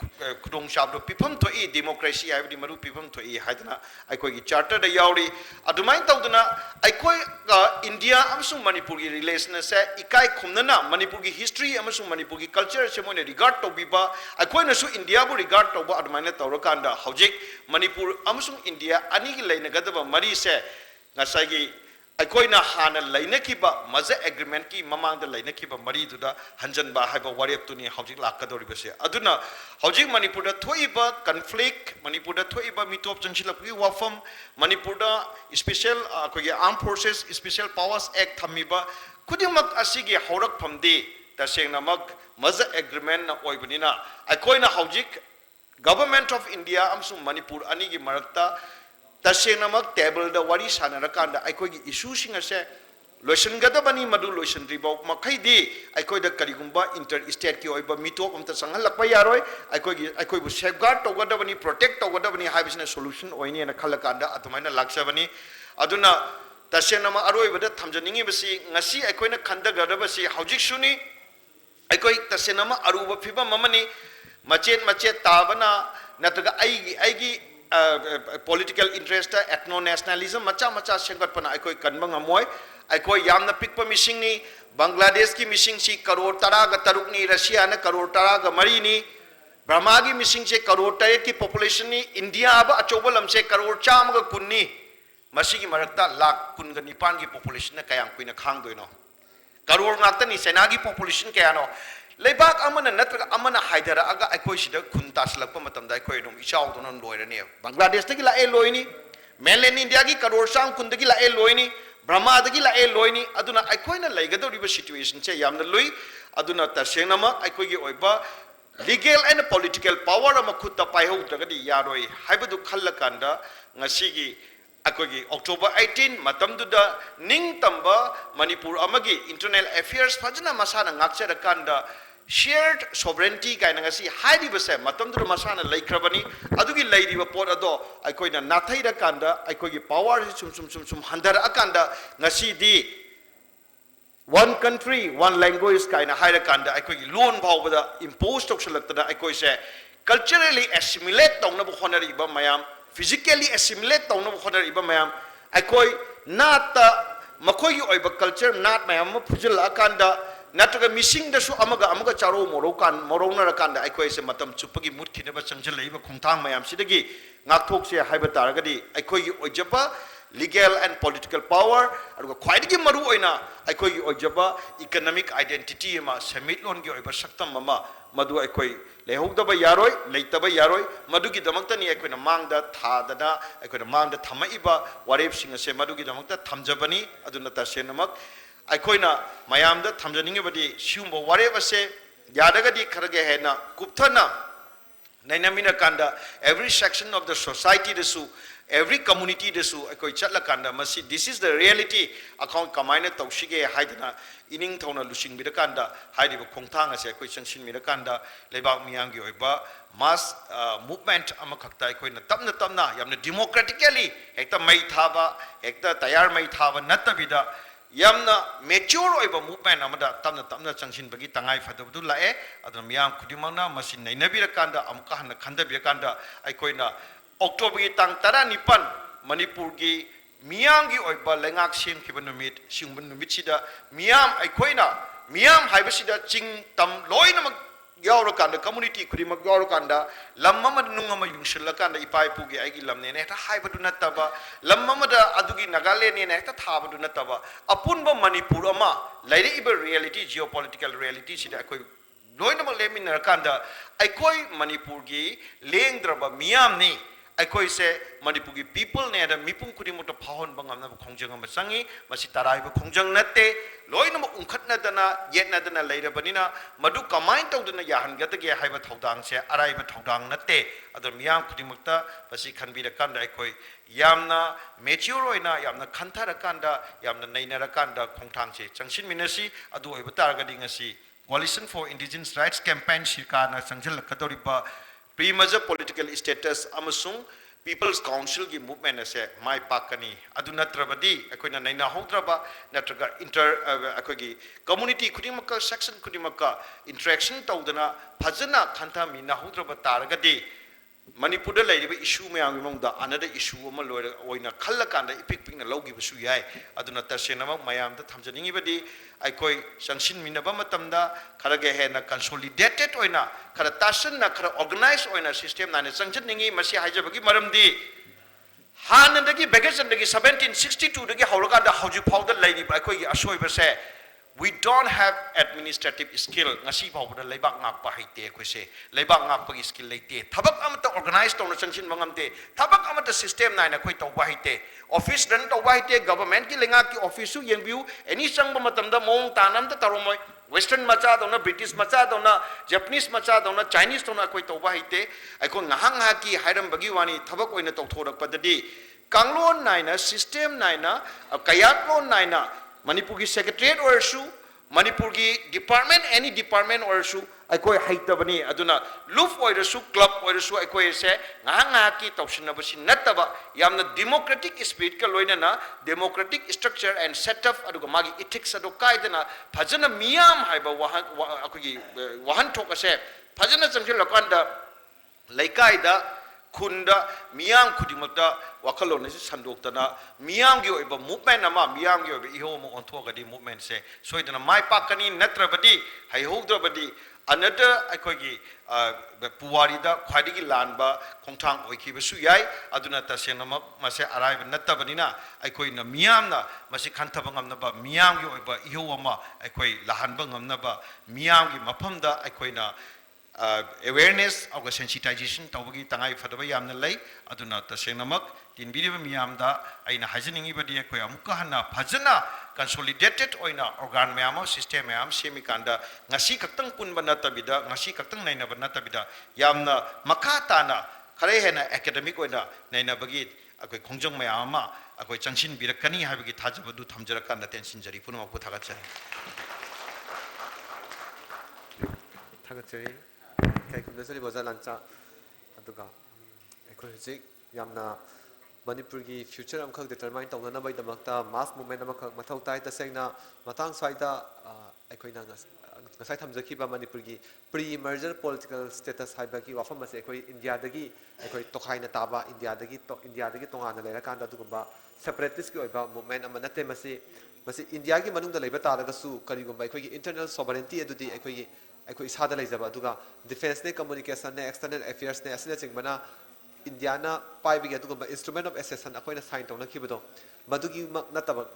khudong chabdo pipam thoi democracy aibdi maru pipam thoi haidana akoi gi charter da yauri adumai tawduna akoi ga india amsung manipur gi relation se ikai khumnana manipur gi history amsung manipur gi culture se moine regard to biba akoi na su india bu regard to ba adumai na tawrakanda hojik manipur amsung india ani gi leina gadaba mari se ngasai gi akoi na hana leina kiba maza agreement ki mamang da leina kiba mari duda hanjan ba haiba warep tuni hojik lakadori base aduna hojik manipur da thoiba conflict manipur da thoiba mitop chanchilapgi wafam manipur da special akoi gi armed forces special powers act thamiba kudimak asigi horak phamde tasengna mak maza agreement na oibnina akoi na hojik government of india amsung manipur ani gi marakta tasengnamak table da wari sanarakanda aikoi gi issue singa se lotion gadabani madu lotion ribau makhai di aikoi da karigumba inter state ki oiba mitop amta sangal lakpa yaroi aikoi bu safeguard to gadabani protect to gadabani habisna solution oini na khalakanda atumaina laksabani aduna tasenama aroi bada thamjaningi basi ngasi aikoi na khanda gadabasi hojik suni aikoi tasenama aruba phiba mamani machet tabana nataga aigi political interest ethno nationalism macha sengat pana aikoi kanbang amoy aikoi yamna pikpa missing ni bangladesh ki missing si crore tara ga taruk ni russia na crore tara ga mari ni burma ki missing se crore tare ki population ni india aba achobalam se crore cham ga kunni masi ki marakta lakh kun ga nipan ki population na kayang kuina khang doino crore ngakta ni sena ki population kaya no leibak amana natraga amana haidara aga aikoi sida khunta slakpa matamda aikoi rom ichau donon loirane bangladesh tagi la e loini mainland india gi karor sang kundagi la e loini burma dagi la e loini aduna aikoi na laigado riba situation che yamna lui aduna tasenama aikoi gi oiba legal and political power ama khutta paihau tagadi yaroi haibadu khallakanda ngasi gi akogi October 18 matamduda ning tamba manipur amagi internal affairs fajna masana ngakchara kanda shared sovereignty kaina ngasi haidi base matamduda masana laikrabani adugi lairiba pot ado aikoina nathaira kanda aikogi power sum handara akanda ngasi di one country one language kaina haira kanda aikogi loan bawbada impose toksalaktada aikoi se culturally assimilate tongna bu honari ba mayam physically assimilate tawna khonar iba mayam akoi nata makoi gi oiba culture nat mayam phujil akanda nataga missing da su amaga charo morona rakanda akoi se matam chupagi mutkine ba changjal leiba khumthang mayam sidagi ngakthok se haiba taragadi akoi gi ojaba legal and political power aruga khwaidigi maru oina akoi gi ojaba economic identity ma samit lon gi oiba saktam mama madu akoi lehogdaba yaroi leitaba yaroi madugi damakta ni akoina mangda thadana akoina mangda thamaiba warep singa se madugi damakta thamjabani aduna tasenamak akoina mayamda thamjaninge badi siumbo warep ase yadagadi kharage hena kupthana nainamina kanda every section of the society desu every community desu akoi chatla kanda masi this is the reality account kamaina tawshige haidana ining thona lusing bida kanda haidi ba khongthang ase akoi changshin mira kanda lebak miyang gi oiba mass movement amakhakta akoi na tamna yamna democratically ekta mai thaba ekta tayar mai thaba natabida yamna mature oiba movement amada tamna changshin bagi tangai fadabdu lae adna miyang khudimangna masi nainabira kanda amka hana khandabira kanda akoi na October tang tara nipan Manipur gi miyam gi oiba lengak sim ki banumit singban numit sida miyam aikoina miyam haibasida ching tam loina mak yaur kanda community khurimak yaur kanda lamma mad nunga ma yungshil kanda ipai pu gi aigi lamne ne ta haibadu nataba lamma mad adugi nagale ne ta thabadu nataba apunba Manipur ama lairi iba reality geopolitical reality sida akoi loina mak lemin kanda aikoi Manipur gi lengdraba miyam ni aikoi se Manipur gi people ne da mipung kudi mota phahon bangam na khongjang ma sangi masi tarai ba khongjang natte loina ma ungkhatna dana yetna dana leira banina madu kamain tawduna yahan gata ge haiba thodang se arai ba thodang natte adar miyam kudi mukta basi khanbira kanda aikoi yamna mature oina yamna khanthara kanda yamna nainara kanda khongthang se changshin minasi adu oiba targadi ngasi Coalition for Indigenous Rights Campaign shirkana sangjal kadoriba pre-major political status amasung People's Council gi movement ase mai pakani adu natrabadi akoina naina hodraba natraga inter akogi community khudimaka section khudimaka interaction tawdana phajana khantha mina hodraba taragadi Manipur da lairiba issue mayam mongda another issue ama loira oina khallakanda ipik pikna logi basu yai aduna tasenama mayam da thamjaningi badi aikoi sangshin minaba matamda kharage hena consolidated oina khara tasan na khara organized oina system na sangjaningi masi haijabagi maramdi hanandagi bagation dagi 1762 dagi hawraganda hauji phawda lairiba aikoi asoi base we don't have administrative skill ngasi phawda leibak ngak pa haite koise leibak ngak pa skill leite thabak amata organized tawna sangshin mangamte thabak amata system na na khoi tawba haite office run tawba haite government ki lenga ki office su yengbiu any sangba matamda mong tanam ta taromoi western macha dona British macha dona Japanese macha dona Chinese dona khoi tawba haite aiko ngahang ha ki hairam bagi wani thabak oina tawthorak padadi kanglon naina system naina kayaklon naina Manipur gi secretariat or su Manipur gi department any department or su aikoi haitabani aduna luf or su club or su aikoi se nga ki tawsinaba sin nataba yamna democratic spirit ka loina na democratic structure and setup aduga magi ethics adu kaidana phajana miyam haiba akogi wahan thok ase phajana chamjil lokanda laikaida khunda miyam khudimakta wakalon ne sandoktana miyam gi oiba movement ama miyam gi oiba iho mo onthogadi movement se soidana mai pakani natrabadi haihogdrabadi another akogi puwari da khwadigi lanba khongthang oikiba su yai aduna tasenama mase araiba nattabanina aikoi na miyam na masi khanthaba ngamnaba miyam gi oiba iho ama aikoi lahanba ngamnaba miyam gi maphamda aikoi na awareness of sensitization tawagi tangai fadaba yamna lay aduna tasengamak tin biriba miyamda aina hajiningi badi ko amuka hana phajana consolidated oina organ mayam system mayam semikanda ngasi kaktang punba natabida ngasi kaktang naina banatabida yamna makata na khare hena academic oina naina bagi akoi khongjong mayam ma akoi changshin birakani habigi thajabadu thamjarakan tension jari punama ko thagatsari thagatsari kai kumnasari boza lancha aduga ekoi hujik yamna Manipur gi future amkhak determine tawna bai damakta mass movement amkhak mathau tai ta sengna matang saida ekoi na ngasai thamjaki ba Manipur gi pre merger political status haiba gi wafam ase ekoi India dagi ekoi tokhaina taba India dagi tongana lera kanda dugumba separatist gi oiba movement amanate masi India gi manung da leiba ta daga su karigumba ekoi gi internal sovereignty adudi ekoi isada leijaba aduga defense ne communication ne external affairs ne asina chingbana Indiana pai bigi aduga instrument of accession akoina sign tawna kibodo madugi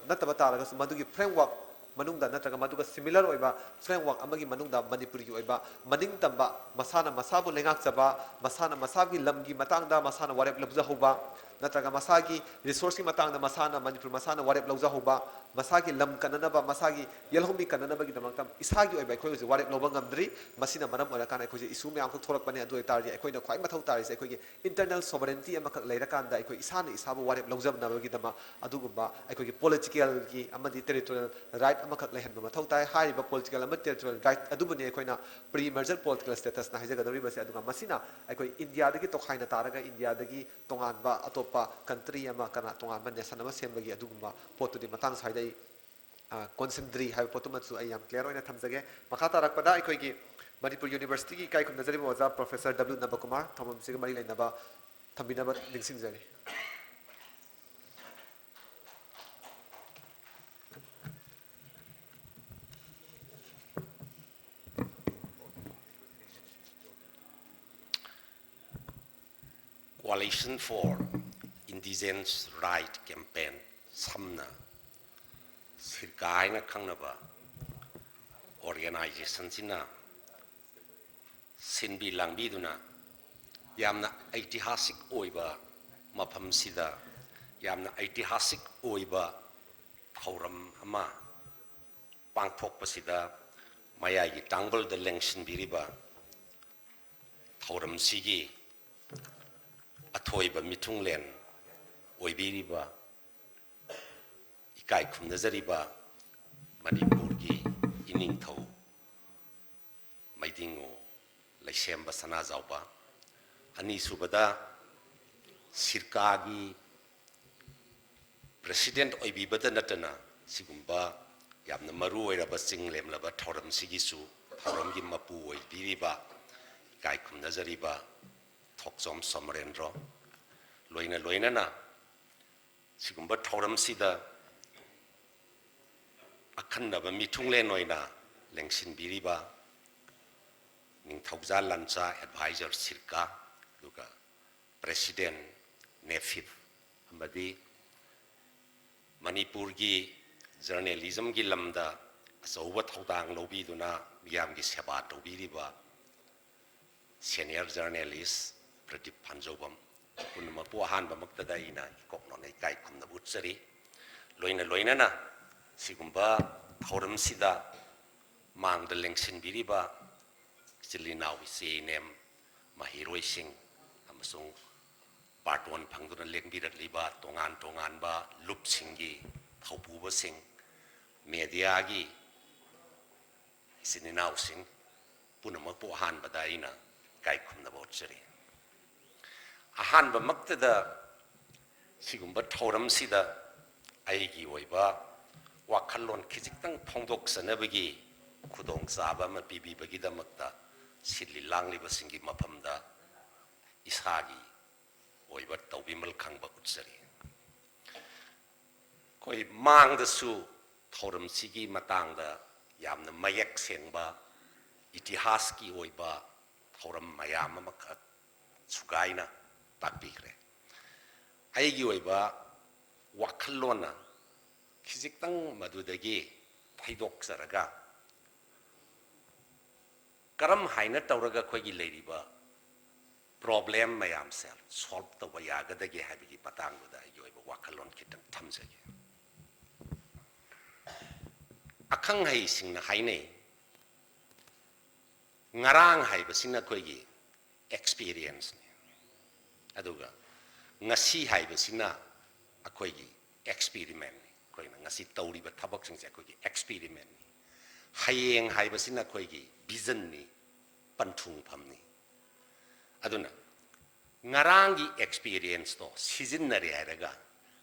nataba taraga su madugi framework manungda natraga maduga similar oiba framework amagi manungda Manipur gi oiba maning tamba masana masabu lengak chaba masana masabi lamgi matangda masana warep labza hoba natraga masagi resource ki matang na masana manipur masana warep lauza hoba masagi lam kananaba masagi yelhomi kananaba gi damaktam isagi oi bai khoi ji warep loba ngamdri masina manam ora kana khoi ji isu me am thorak pani adu tar ji khoi na khwai mathau tar ji khoi gi internal sovereignty ama kak leira kan da khoi isana isabu warep lauzab na gi dama adu gumba khoi gi political gi amadi territorial right ama kak lehan ma mathau tai hai ba political ama territorial right adu bani khoi na pre merger political status na hajaga dori base adu masina khoi india dagi to khaina taraga india dagi tongan ba atopa country ama kana tongan ba nation ama sembagi adu gumba potu di matang saidai concentrate hai potu matsu ayam clear oina thamjage makata rakpada khoi gi Manipur University ki kai khum nazari moza Professor W Nabakumar thamam sig mari lainaba thambinaba dingsing jari Coalition for Indigenous Right Campaign samna sirkai na khangnaba organization sina sinbi langbi duna yamna ऐतिहासिक ओइबा मफम सिदा यामना ऐतिहासिक ओइबा थौरम अमा पांथोकपसिदा मयागी टांगबल the लेंशन बिरिबा थौरम सिगी अथोइबा मिथुंगलेन ओइबिरिबा इकाई खुमनजरिबा मणिपुर की इनिंगथौ मैदिंगो लैसेम्बा सना जावबा अनीसुबदा सिरकागी president ओइबिबदा नटना सिगुम्बा यामना मरु ओइरबा चिंगलेमलबा थौरम सिगिसु थौरमगी मपु ओइबिरिबा इकाई खुमनजरिबा थोकजोम समरेंद्र लोइना लोइनाना सिगुम्बा थौरम सिदा अखन्नबा मिथुंगलेन ओइना लेंसिन बिरिबा निंथौजा लंचा एडवाइजर सिरका दुगा प्रेसिडेंट नेफिफ अमदी मणिपुर की जर्नलिज्म की लमदा अचौब थौदांग लौबीदुना मियामगी सेवा तौबीरिबा सीनियर जर्नलिस्ट प्रदीप फानजौबम पुनमपु अहानबमक्तदा इना इकोकनोन इकाई खुमना बुचरी लोइना लोइनाना सिगुम्बा थौरम सिदा मांगदा लेंसिन बिरिबा चिलिनाव इसेनेम महिरोई सिंह अमसुंग पार्ट 1 फंगदुना लेंबिरतलिबा तोंगान तोंगानबा लुप सिंगी थौपुबा सिंह मीडिया की इसिनिनाव सिंह पुनमपु अहानबदा इना काई खुमना बोचरी अहानबमक्तदा सिगुम्बा थौरम सिदा आईगी ओइबा वाखल्लोन खिजिक्तंग फोंदोक्सनबगी खुदोंग चाबा अमा पिबिबगीदमक्ता सिल्ली लांग्लिबसिंगी मफमदा इसागी ओइबा तौबिमल खंगबा उच्चरी कोई मांगदसु थौरम सिगी मतांगदा यामना मयक सेंगबा इतिहास की ओइबा थौरम मयाम अमख सुगाइना ताकबिखरे आईगी ओइबा वाखल्लोना खिजिक्तंग मदुदगी फैदोक्सरगा करम हाइना तौरगा खोगी लेरिबा प्रॉब्लम मयाम से सॉल्व तब यागदगे हाबिगी पतांगुदा योइबा वाखलोन खितंग थमजगे अखंग हाई सिंगना हाइने ngarang haibasina खोगी एक्सपीरियंस ने अदुगा ngasi haibasina अखोगी एक्सपेरिमेंट ने खोइना ngasi तौरिबा थबक सिंगसे अखोगी एक्सपेरिमेंट ने हायेंग हाइबसिना खोगी विजन नि पंथुंग फमनी अदुना ngarangi experience to sijinnare haraga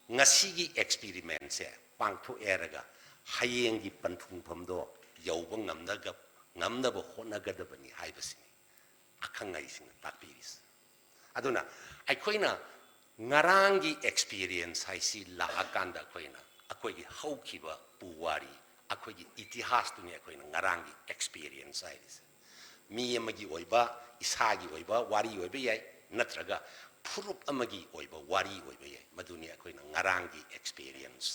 ngasigi experiment se pangtho eraga hayengi panthung phamdo yauba ngamnaba honagadabani haibasini akhangai sing tapiris aduna aikoina ngarangi experience haisi lahakanda koina akoigi haukiba puwari akoigi itihas tuni akoina ngarangi experience hairis mi amagi oiba isagi oiba wari oiba yai natraga purup amagi oiba wari oiba yai maduni akoina ngarangi experience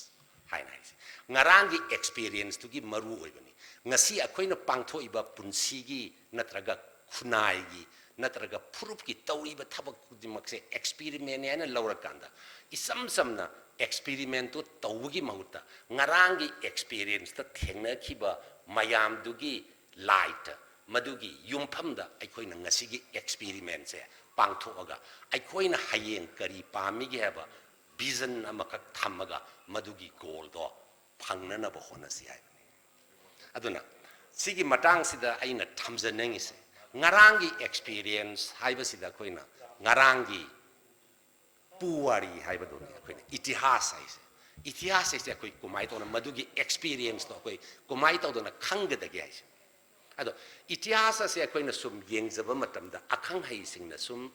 haina haisi ngarangi experience tugi maru oibani ngasi akoina pangtho iba punsigi natraga khunai gi नत्रगा proof की तौरीब थबक खुदिमकसे experiment याना लौरकांदा इसम समना experiment तो तौगी महुता ngaranggi experience ta thengnakiba mayamdugi light madugi yumphamda aikoina ngasigi experiment se pangthoga aikoina hayeng kari pamigi haba vision amakak thamaga madugi goal do phangnana ba honasi hai aduna sigi matang sida aina thamjanengi se ngaranggi experience haibasida koina ngaranggi puwari haibadoni koina itihas haise itihas haise koi kumai to na madugi experience to koi kumai to na khanggadagi haise ado itihas se koina sum yengjaba matamda akhang hai singna sum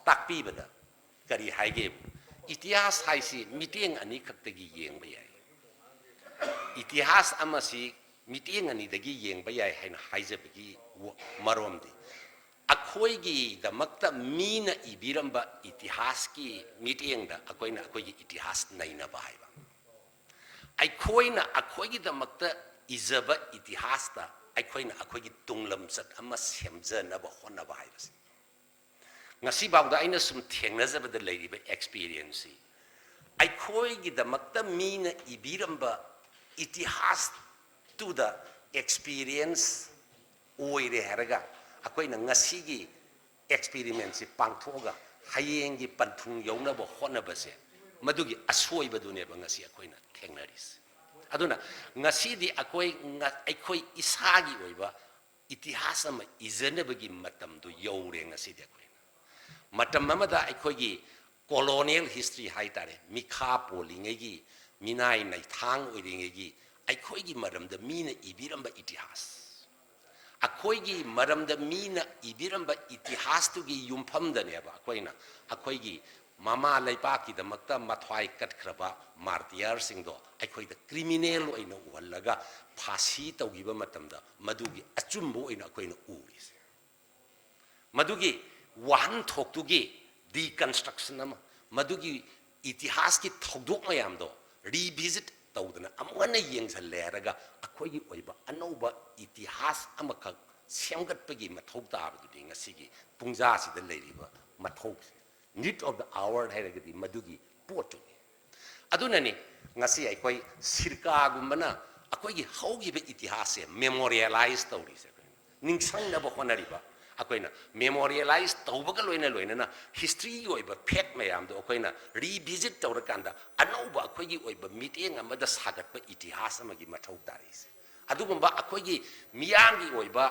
takpi bada kari haige itihas haisi meeting ani khaktagi yengba yai itihas amasi meeting ani dagi yengba yai haina haijabagi maromdi अखोईगी दमक्ता Meena इबिरंबा इतिहास की meeting दा अखोईना अखोईगी इतिहास नहीं ना बाहेबा अखोईगी दमक्ता इजबा इतिहास दा अखोईगी तुंगलम सत अमा सेमजन अब होना बाहेबा ngasi bawda aina sum thengna jabada leiriba experience अखोईगी दमक्ता Meena इबिरंबा इतिहास to the experience ओइरे हरगा अखोइना ngasiगी experiment si pangthoga hayengi panthung yaunaba honabase madugi asoibadune ba ngasi akhoina thengnaris aduna ngasi di akhoi isagi oiba itihas ama ijanabagi matam du yaure ngasi di akhoina matam amada akhoigi colonial history haitare mikha polingegi minai nai thang oiringegi akhoigi maramda mina ibiramba itihas अखोईगी मरमद Meena इबिरंबा इतिहास तुगी युमफमदनेबा अखोइना अखोईगी मामा लैपाकी दमक्ता मथवाई कटख्रबा martyr सिंगदो अखोईदा criminal ओइना उहल्लगा फांसी तौगिबा मतमदा मदुगी अचुम्बो ओइना अखोइना उरिसे मदुगी वाहन थोक्तुगी deconstruction अमा मदुगी इतिहास की थौदोक मयामदो revisit तौदना अमगना येंगसलेरगा अखोईगी ओइबा अनौबा इतिहास अमखक सेमगतपगी मथौ ताबदुदि ngasiगी पुंजासिदा लेरिबा मथौ need of the hour हाइरगदि मदुगी पोटुनि अदुननि ngasi अखोई सिरकागुमना अखोईगी हौगिबा इतिहास से मेमोरियलाइज तौरिसे निंगसंगनबा होनरिबा अखोइना मेमोरियलाइज तौबगा लोइना हिस्ट्री ओइबा फैक्ट मयामदो अखोइना रिविजिट तौरकांदा अनौबा अखोईगी ओइबा मीटिंग अमदा सागतपा इतिहास अमगी मथौ तारिसे अदुगुंबा अखोईगी मियांगी ओइबा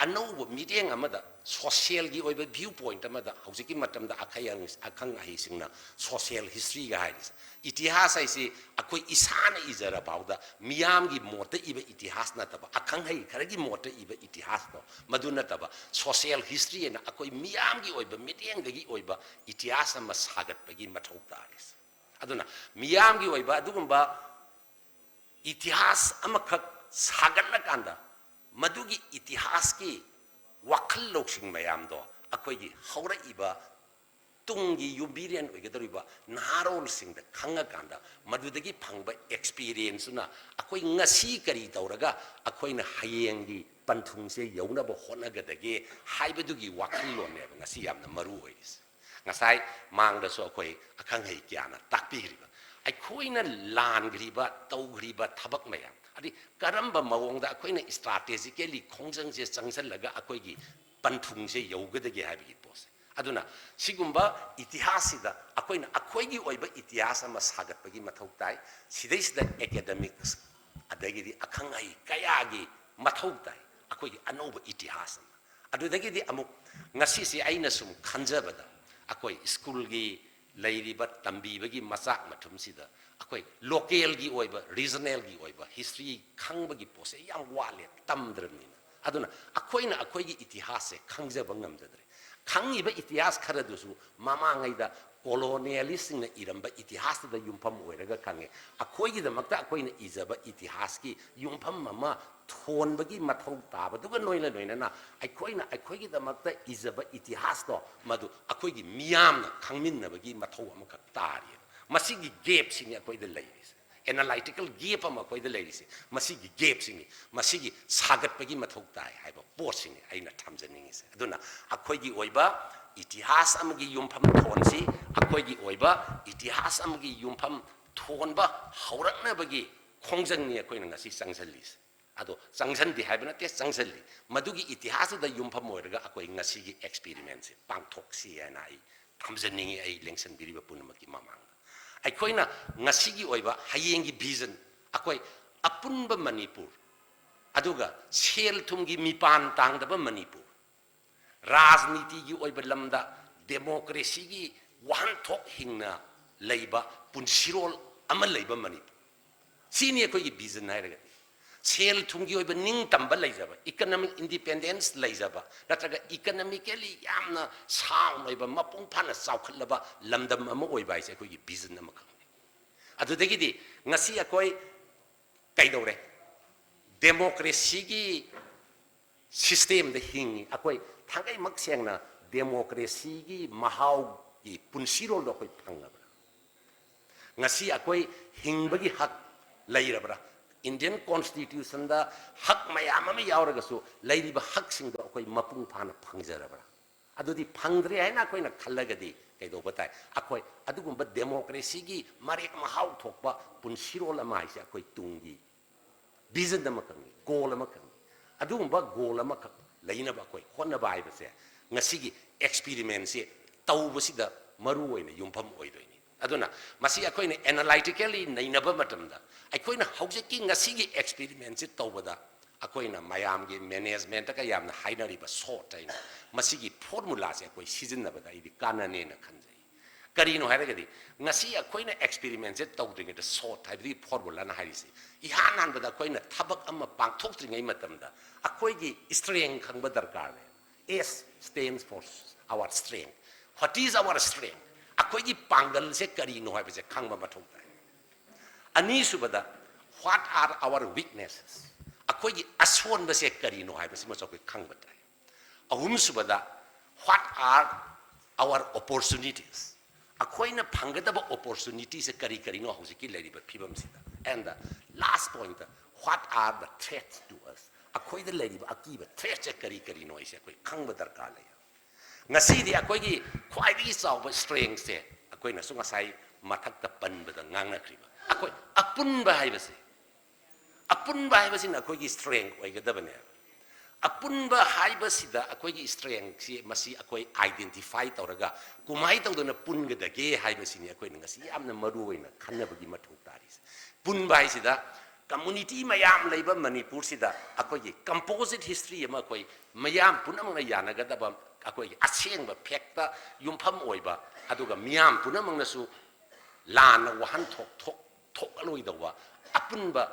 अनौबा मीटिंग अमदा सोशल की ओइबा व्यू पॉइंट अमदा हौजिकी मतमदा अखंग अहिसिंगना सोशल हिस्ट्री गा हाइस इतिहास हाइसे अखोई इसाना इजरा बाउदा मियामगी मोते इबा इतिहास नतबा अखंग हाइ खरगी मोते इबा इतिहास तो मदु नतबा सोशल हिस्ट्री ना अखोई मियामगी ओइबा मीटिंग दगी ओइबा इतिहास अमा सागतपगी मथौ तारिस अदुना मियामगी ओइबा अदुगुंबा इतिहास अमखक सागतना कांदा मदुगी इतिहास की वखल लौसिंग मयामदो अखोईगी हौरइबा तुंगी युबिरियन ओइगदरिबा नारोल सिंगदा खंगा कांदा मदुदगी फंगबा एक्सपीरियंस ना अखोई ngasi करी तौरगा अखोइना हयेंगी पंथुंगसे यौनबो होनगदगे हाइबदुगी वखल लोने ngasi यामना मरु ओइस ngasai mangdaso अखोई अखंग है क्याना ताकपिरिबा अखोइना लानग्रिबा तौग्रिबा थबक मयाम अदि करम्बा मवोंगदा अखोइना स्ट्रैटेजिकली खोंजंगसे चंगसलगा अखोइगी पंथुंगसे यौगदगे हाइबगी पोसे अदुना सिगुंबा इतिहाससिदा अखोइना अखोइगी ओइबा इतिहास अमा सागतपगी मथौ ताइ सिदैसिदा एकेडमिक्स अदगिदि अखंगाई कयागी मथौ ताइ अखोइगी अनौबा इतिहास अदुदगिदि अमुक ngasi aina sum खंजबदा अखोइ स्कूलगी लैरिबा तंबीबगी मचाक मथुमसिदा अखोइ लोकलगी ओइबा रीजनलगी ओइबा हिस्ट्री खंबगी पोसे याम वाले तमद्रनिना अदुना अखोइना अखोइगी इतिहास से खंजबा ngamjadre खंगिबा इतिहास खरदुसु मामांगैदा colonialist na iramba इतिहास दा युमफम ओइरगा खंगे अखोइगी दमक्ता अखोइना इजबा इतिहास की युमफम ममा थोनबगी मथौ ताबदुगा नोइला नोइना अखोइना अखोइगी दमक्ता इजबा इतिहास तो मदु अखोइगी मियामना खंगमिनबगी मथौ अमखक तारि मसिगी गैप सिंग अखोइदा लैरिस एनालाइटिकल गेप अमा कोई द लेरिसे मसी की गेप सिंगी मसी की सागत पगी मथौ ताय हाइबा पोट सिंगी आइना थमजनिंग से अदुना अखोई की ओइबा इतिहास अमगी युमफम थोनसी अखोई की ओइबा इतिहास अमगी युमफम थोनबा हौरकनबगी खोंजंगनी अखोई नंगसी संगसलिस अदो संगसनदि हाइबा नते संगसलि मदुगी इतिहास द युमफम ओइरगा अखोई ngasi की एक्सपेरिमेंट से पांगथोक्सी हैना आई थमजनिंग आई लेंसन बिरिबा पुनमकी मामांग अखोइना ngasi की ओइबा हयेंगी विजन अखोई अपुनब मणिपुर अदुगा सेल थुमगी मिपान तांगदब मणिपुर राजनीति की ओइबा लमदा डेमोक्रेसी की वाहनथोक हिंगना लैबा पुनसिरोल अमा लैबा मणिपुर सिनी अखोई विजन हाइरगा सेल थुमगी ओइबा निंग तंबा लैजाबा इकोनॉमिक इंडिपेंडेंस लैजाबा नत्रगा इकोनॉमिकली यामना साउंड ओइबा मपुंग फाना चावखलबा लमदम अमा ओइबा इसे अखोई विजन अमा खंगने अदुदगिदि ngasi अखोई कैदौरे डेमोक्रेसी की सिस्टम द हिंगी अखोई थांगै मक्सेंगना डेमोक्रेसी की महाव की पुनसिरोल द अखोई फंगबरा ngasi अखोई हिंगबगी हक लैरबरा इंडियन कॉन्स्टिट्यूशन दा हक मयाम अमा यावरगसु लैरिबा हक सिंग द अखोई मपुंग फाना फंगजरबरा अदुदि फंगद्रे हैना अखोइना खल्लगदि कैदो बताय अखोई अदुगुंबा डेमोक्रेसी की मरेक महाव थोकबा पुनसिरोल अमा हाइसे अखोई तुंगी विजन अमा खंगी गोल अमा खंगी अदुगुंबा गोल अमा खक लैनबा अखोई होनबा हाइबसे ngasi की एक्सपेरिमेंट से तौबसिदा मरु ओइना युमफम ओइदोइनी अदुना मसी अखोइना एनालाइटिकली नैनबा मतमदा अखोइना हौजकी ngasi की एक्सपेरिमेंट से तौबदा अखोइना मयाम की मैनेजमेंट का यामना हाइनरिबा शॉर्ट आइना मसी की फॉर्मूला से अखोई सिजनबदा इदि काननेना खंजै करिनो हाइरगदि ngasi अखोइना एक्सपेरिमेंट से तौद्रिंगदा शॉर्ट हाइबदि फॉर्मूला ना हाइरिसे इहान हानबदा अखोइना थबक अमा पांगथोक्त्रिङै मतमदा अखोई की स्ट्रेंथ खंगबा दरकार है S stands for our strength. What is our strength? अखोई की पांगल से करिनो हाइबसे खंगबा मथौ ताय अनि सुबदा what are our weaknesses? अखोई की असोन बसे करिनो हाइबसे मचौ कोई खंगबा ताय अहुम सुबदा what are our opportunities? अखोइना फंगदब opportunity से करिनो हौजकी लैरिबा फिबम सिदा and the last point what are the threats to us? अखोई द लैरिबा अकीबा थ्रेट से करिनो इसे कोई खंगबा दरकार लै ngasi di अखोई की ख्वाइदगी चावबा स्ट्रेंथ से अखोइना सु ngasai मथक्ता पनबदा ngangnakriba अखोई अपुनबा हाइबसिना अखोई की स्ट्रेंथ ओइगदबने अपुनबा हाइबसिदा अखोई की स्ट्रेंथ से मसी अखोई आइडेंटिफाई तौरगा कुमाई तौदना पुनगदगे हाइबसिनी अखोई ngasi यामना मरु ओइना खन्नबगी मथौ तारिस पुनबा हाइसिदा कम्युनिटी मयाम लैबा मणिपुर सिदा अखोई कंपोजिट हिस्ट्री अमा अखोई मयाम पुनमंगना यानगदबा अखोई असेंगबा फैक्ट युमफम ओइबा अदुगा मियाम पुनमंगनसु लान वहन थोक अलोइदवा अपुनबा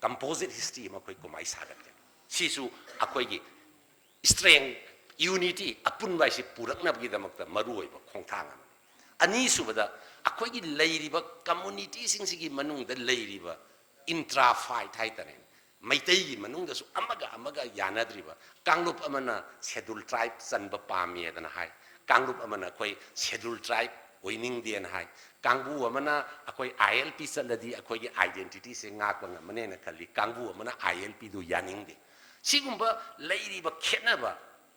कंपोजिट हिस्ट्री अमा अखोई कुमाई सागते सिसु अखोई की स्ट्रेंथ यूनिटी अपुनबा से पुरकनबगी दमकता मरु ओइबा खोंथांग अनि सुबदा अखोई की लैरिबा कम्युनिटी सिंगसिगी मनुंगदा लैरिबा इंट्रा फाइट हाइतने मैतई की मनुंगदसु अमगा यानद्रिबा कांगलुप अमना शेड्यूल ट्राइब चनबा पामियदना हाय कांगलुप अमना कोई शेड्यूल ट्राइब ओइनिंग देन हाय कांगबु अमना अखोई आईएलपी चलदी अखोई की आइडेंटिटी से ngaकबा ngमनेना खली कांगबु अमना आईएलपी दु यानिंग दे सिगुंबा लैरिबा खेनबा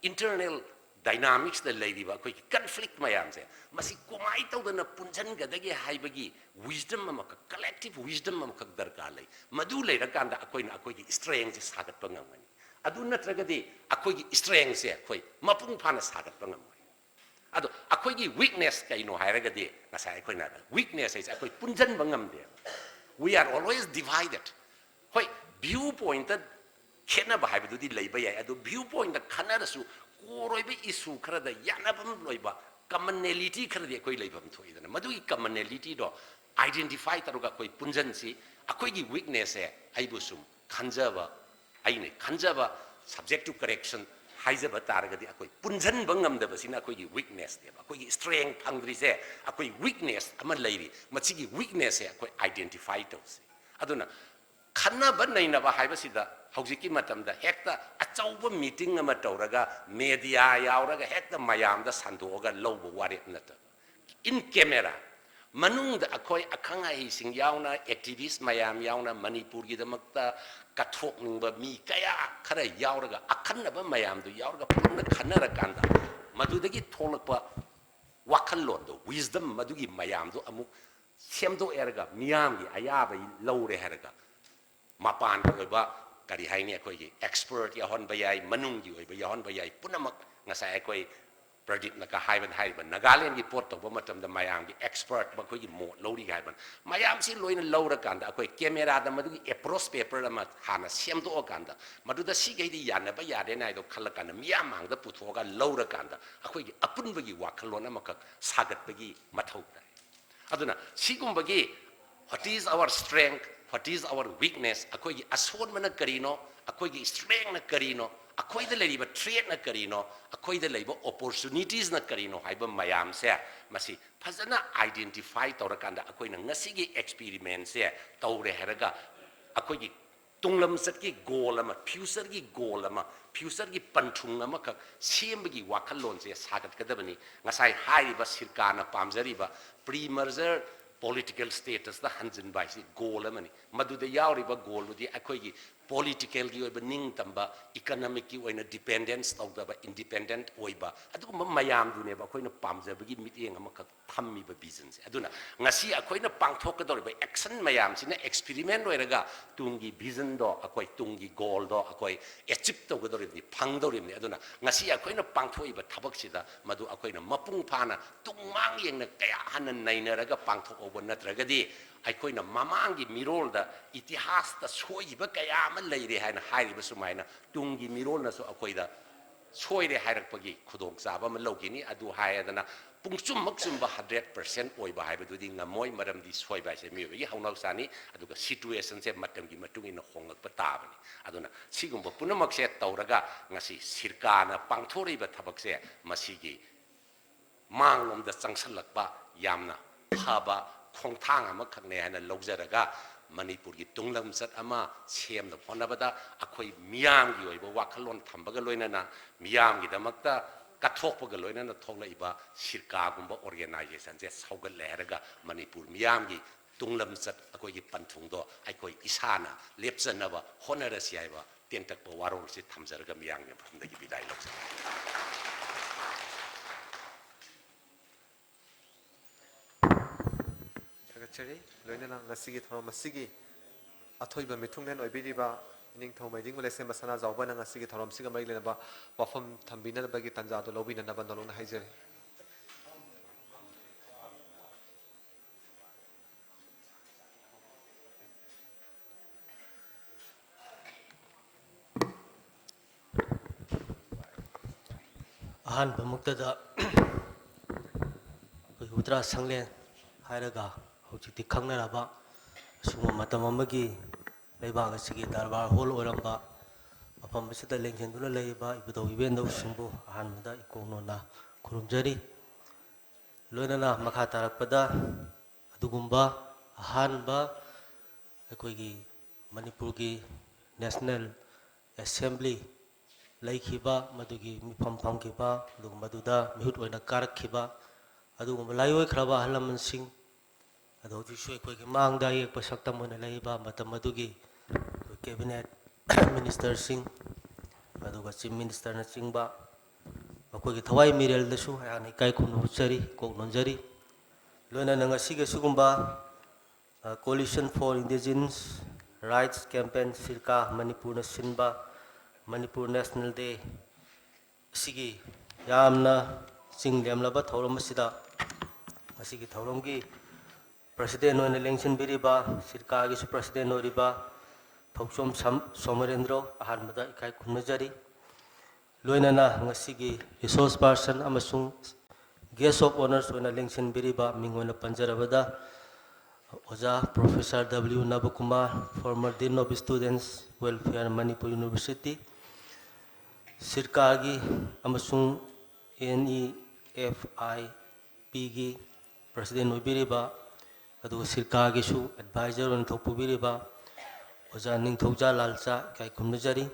इंटरनल डायनामिक्स द लैरिबा अखोई कॉन्फ्लिक्ट मयाम से मसी कुमाई तौदना पुंजन गदगे हाइबगी विजडम अमक कलेक्टिव विजडम अमक दरकार लै मदु लैरकांदा अखोइना अखोई की स्ट्रेंथ से सागतपा ngमनी अदु नत्रगदि अखोई की स्ट्रेंथ से अखोई मपुंग फाना सागतपा ngमनी अदो अखोई की वीकनेस कैनो हाइरगदि नसा अखोइना वीकनेस है अखोई पुंजन ngमदे we are always divided होय व्यू पॉइंट खेनबा हाइबदुदि लैबा याय अदो व्यू पॉइंट खनरसु कोरोइबे इशू खरद यानबम लोइबा कॉमनलिटी खरदि अखोई लैबम थोइदना मदुगी कॉमनलिटी दो आइडेंटिफाई तरुगा कोई पुंजन सी अखोई की वीकनेस है आइबुसुम खंजबा आइने खंजबा सब्जेक्ट टू करेक्शन हाइजबा तारगदि अखोई पुंजन बंगमदबसिना अखोई की वीकनेस देबा अखोई की स्ट्रेंथ फंगद्रि से अखोई वीकनेस अमा लैरि मचिगी वीकनेस है अखोई आइडेंटिफाई तौसे अदुना खन्नबा नैनबा हाइबसिदा हौजिकी मतमदा हेक्ता अचौबा मीटिंग अमा तौरगा मीडिया यावरगा हेक्ता मयामदा संदोगा लौबा वारेप नत in camera manung da akoi akhang ai sing yauna activist mayam yauna manipur gi damakta kathok ningba mi kaya khara yauraga akhanna mayam du yauraga purna khanara kanda madudagi tholakpa wakallon do wisdom madugi mayam do amuk semdo erga miyam gi ayaba lawre herga mapan ko ba kari haini akoi expert ya hon bayai manung gi oi ba ya hon bayai punamak ngasai akoi Pradeep na ka haiban haiban Nagaland gi pot to matam da mayam gi expert ba ko gi mo lori haiban mayam si loina lora kanda akoi camera da madu gi approach paper da ma hana semdo kanda madu da si gi di yana ba yade nai do khalla kanda miyam mang da putho ga lora kanda akoi gi apun ba gi wakhalon ama ka sagat ba gi mathau da aduna sigum ba gi what is our strength what is our weakness akoi gi aswon mana karino akoi gi strength na karino akoi da leriba threat na karino akoi da leiba opportunities na karino haiba mayam se masi phazana identify tawrakanda akoi na ngasi gi experiment se tawre heraga akoi gi tunglam sat gi goal ama future gi goal ama future gi panthung ama ka sem gi wakhalon se sagat kadabani ngasai haiba sirkana pamjariba pre merger political status da hanjin bai si goal amani maduda yauriba goal di akoi gi political gi oiba ning tamba economic gi oina dependence tawdaba independent oiba aduguma mayam dune ba koina pamjabagi miteng ama ka thammi ba vision se aduna ngasi akoina pangthok ka ba action mayam sina experiment oiraga tungi vision do akoi tungi goal do akoi achieve tawgadori ni phangdori ni aduna ngasi akoina pangthoi ba thabak sida madu akoina mapung phana tungmang yengna kaya hanan nainaraga pangthok oba natragadi aikoina mamangi mirol da itihas da soiba kaya ama leire haina hairiba sumaina tungi mirol na so akoida soire hairakpagi khudong chaba ma logini adu hayadana pungsum maksum ba 100% oiba haibadudi ngamoi maramdi soiba se miyogi haunau sani aduga situation se matamgi matungi na hongak patabani aduna sigumba punamak se tawraga ngasi sirkana pangthori ba thabak se masigi manglom da changsalakba yamna phaba khongthang ama khakne hana lawjaraga manipur gi tunglam sat ama sem da phonabada akhoi miyam gi oiba wakhalon thambaga loinana miyam gi damakta kathokpaga loinana tholaiba sirka gumba organization je saugal lehraga manipur miyam gi tunglam sat akhoi gi panthung do akhoi isana lepjanaba honara siaiba tentak pa warol se thamjaraga miyam gi phamdagi bidai loksa Chari, loina ngasigi thono masigi athoiba mithungnen oibiriba ning thomai ding male sem basana jawba na ngasigi thorom siga mai lena ba wafam thambina na bagi tanja do lobina na bandolong na haijere ahan bamuktada udra sanglen hairaga hojikti khangnaraba sungma matam amagi leibag asigi darbar hall oramba mafam asida lenghenduna leiba ibado ibendo singbu ahanmada ikonona kurumjari loinana makha tarakpada adugumba ahanba akoigi manipurgi national assembly laikhiba madugi mifam phamkiba adugumba duda mihut oina karakhiba adugumba layoi khraba halaman sing ado jisu ekoi mang da ek pasakta mona leiba matam adugi cabinet minister sing aduga chief minister na chingba akoi thawai mirel dasu ani kai khunu chari ko nonjari loina nanga sige sugumba coalition for indigenous rights campaign sirka manipur na sinba manipur national day sige yamna singlemlaba thorom sida asigi thoromgi President on election biriba sirka gi president oriba thoksom somarendro ahanmada ikai khunajari loinana ngasigi resource person amasung guest of honors on election biriba mingona panjarabada oja professor W Nabakumar former dean of students welfare Manipur University sirka gi amasung NEFIP gi president obiriba adu sirka gi su advisor on thopubiriba oja ningthokja lalcha kai khumnajari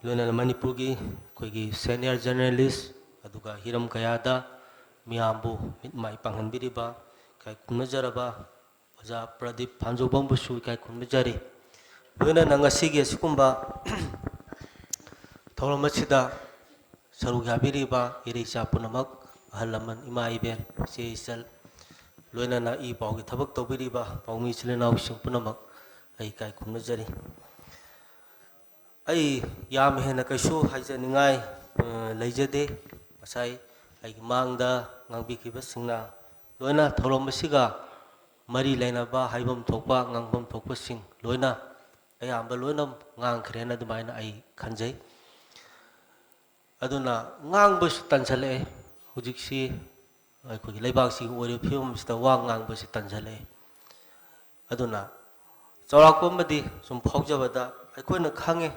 loina manipur gi koigi senior journalist aduga hiram kayada miyambu mitmai panghanbiriba ꯏꯀꯥꯏ ꯈꯨꯝꯅꯖꯔꯕ ꯑꯣꯖꯥ ꯄ꯭ꯔꯗꯤꯞ ꯐꯥꯟꯖꯣꯕꯝꯕꯨꯁꯨ ꯏꯀꯥꯏ ꯈꯨꯝꯅꯖꯔꯤ ꯂꯣꯏꯅꯅ ꯉꯁꯤꯒꯤ ꯑꯁꯤꯒꯨꯝꯕ ꯊꯧꯔꯝ ꯑꯁꯤꯗ ꯁꯔꯨꯛ ꯌꯥꯕꯤꯔꯤꯕ ꯏꯔꯩꯆꯥ ꯄꯨꯝꯅꯃꯛ ꯑꯍꯜ ꯂꯃꯟ ꯏꯃꯥ ꯏꯕꯦꯟ ꯏꯆꯦ ꯏꯆꯜ ꯂꯣꯏꯅꯅ ꯏ ꯄꯥꯎꯒꯤ ꯊꯕꯛ ꯇꯧꯕꯤꯔꯤꯕ ꯄꯥꯎꯃꯤ ꯏꯆꯤꯜ ꯏꯅꯥꯎꯁꯤꯡ ꯄꯨꯝꯅꯃꯛ ꯑꯩ ꯏꯀꯥꯏ ꯈꯨꯝꯅꯖꯔꯤ ꯑꯩ ꯌꯥꯝ ꯍꯦꯟꯅ ꯀꯩꯁꯨ ꯍꯥꯏꯖꯅꯤꯡꯉꯥꯏ ꯂꯩꯖꯗꯦ ꯉꯁꯥꯏ ꯑꯩꯒꯤ ꯃꯥꯡꯗ ꯉꯥꯡꯕꯤꯈꯤꯕꯁꯤꯡꯅ ꯂꯣꯏꯅ ꯊꯧꯔꯝ ꯑꯁꯤꯒ ꯃꯔꯤ ꯂꯩꯅꯕ ꯍꯥꯏꯐꯝ ꯊꯣꯛꯄ ꯉꯥꯡꯐꯝ ꯊꯣꯛꯄꯁꯤꯡ ꯂꯣꯏꯅ ꯑꯌꯥꯝꯕ ꯂꯣꯏꯅ ꯉꯥꯡꯈ꯭ꯔꯦꯅ ꯑꯗꯨꯃꯥꯏꯅ ꯑꯩ ꯈꯟꯖꯩ ꯑꯗꯨꯅ ꯉꯥꯡꯕꯁꯨ ꯇꯟꯁꯤꯜꯂꯛꯑꯦ ꯍꯧꯖꯤꯛꯁꯤ ꯑꯩꯈꯣꯏꯒꯤ ꯂꯩꯕꯥꯛꯁꯤꯒꯤ ꯑꯣꯏꯔꯤꯕ ꯐꯤꯕꯝ ꯑꯁꯤꯗ ꯋꯥ ꯉꯥꯡꯕꯁꯤ ꯇꯟꯁꯤꯜꯂꯛꯑꯦ ꯑꯗꯨꯅ ꯆꯥꯎꯔꯥꯛꯄ ꯑꯃꯗꯤ ꯁꯨꯝ ꯐꯥꯎꯖꯕꯗ ꯑꯩꯈꯣꯏꯅ ꯈꯪꯉꯦ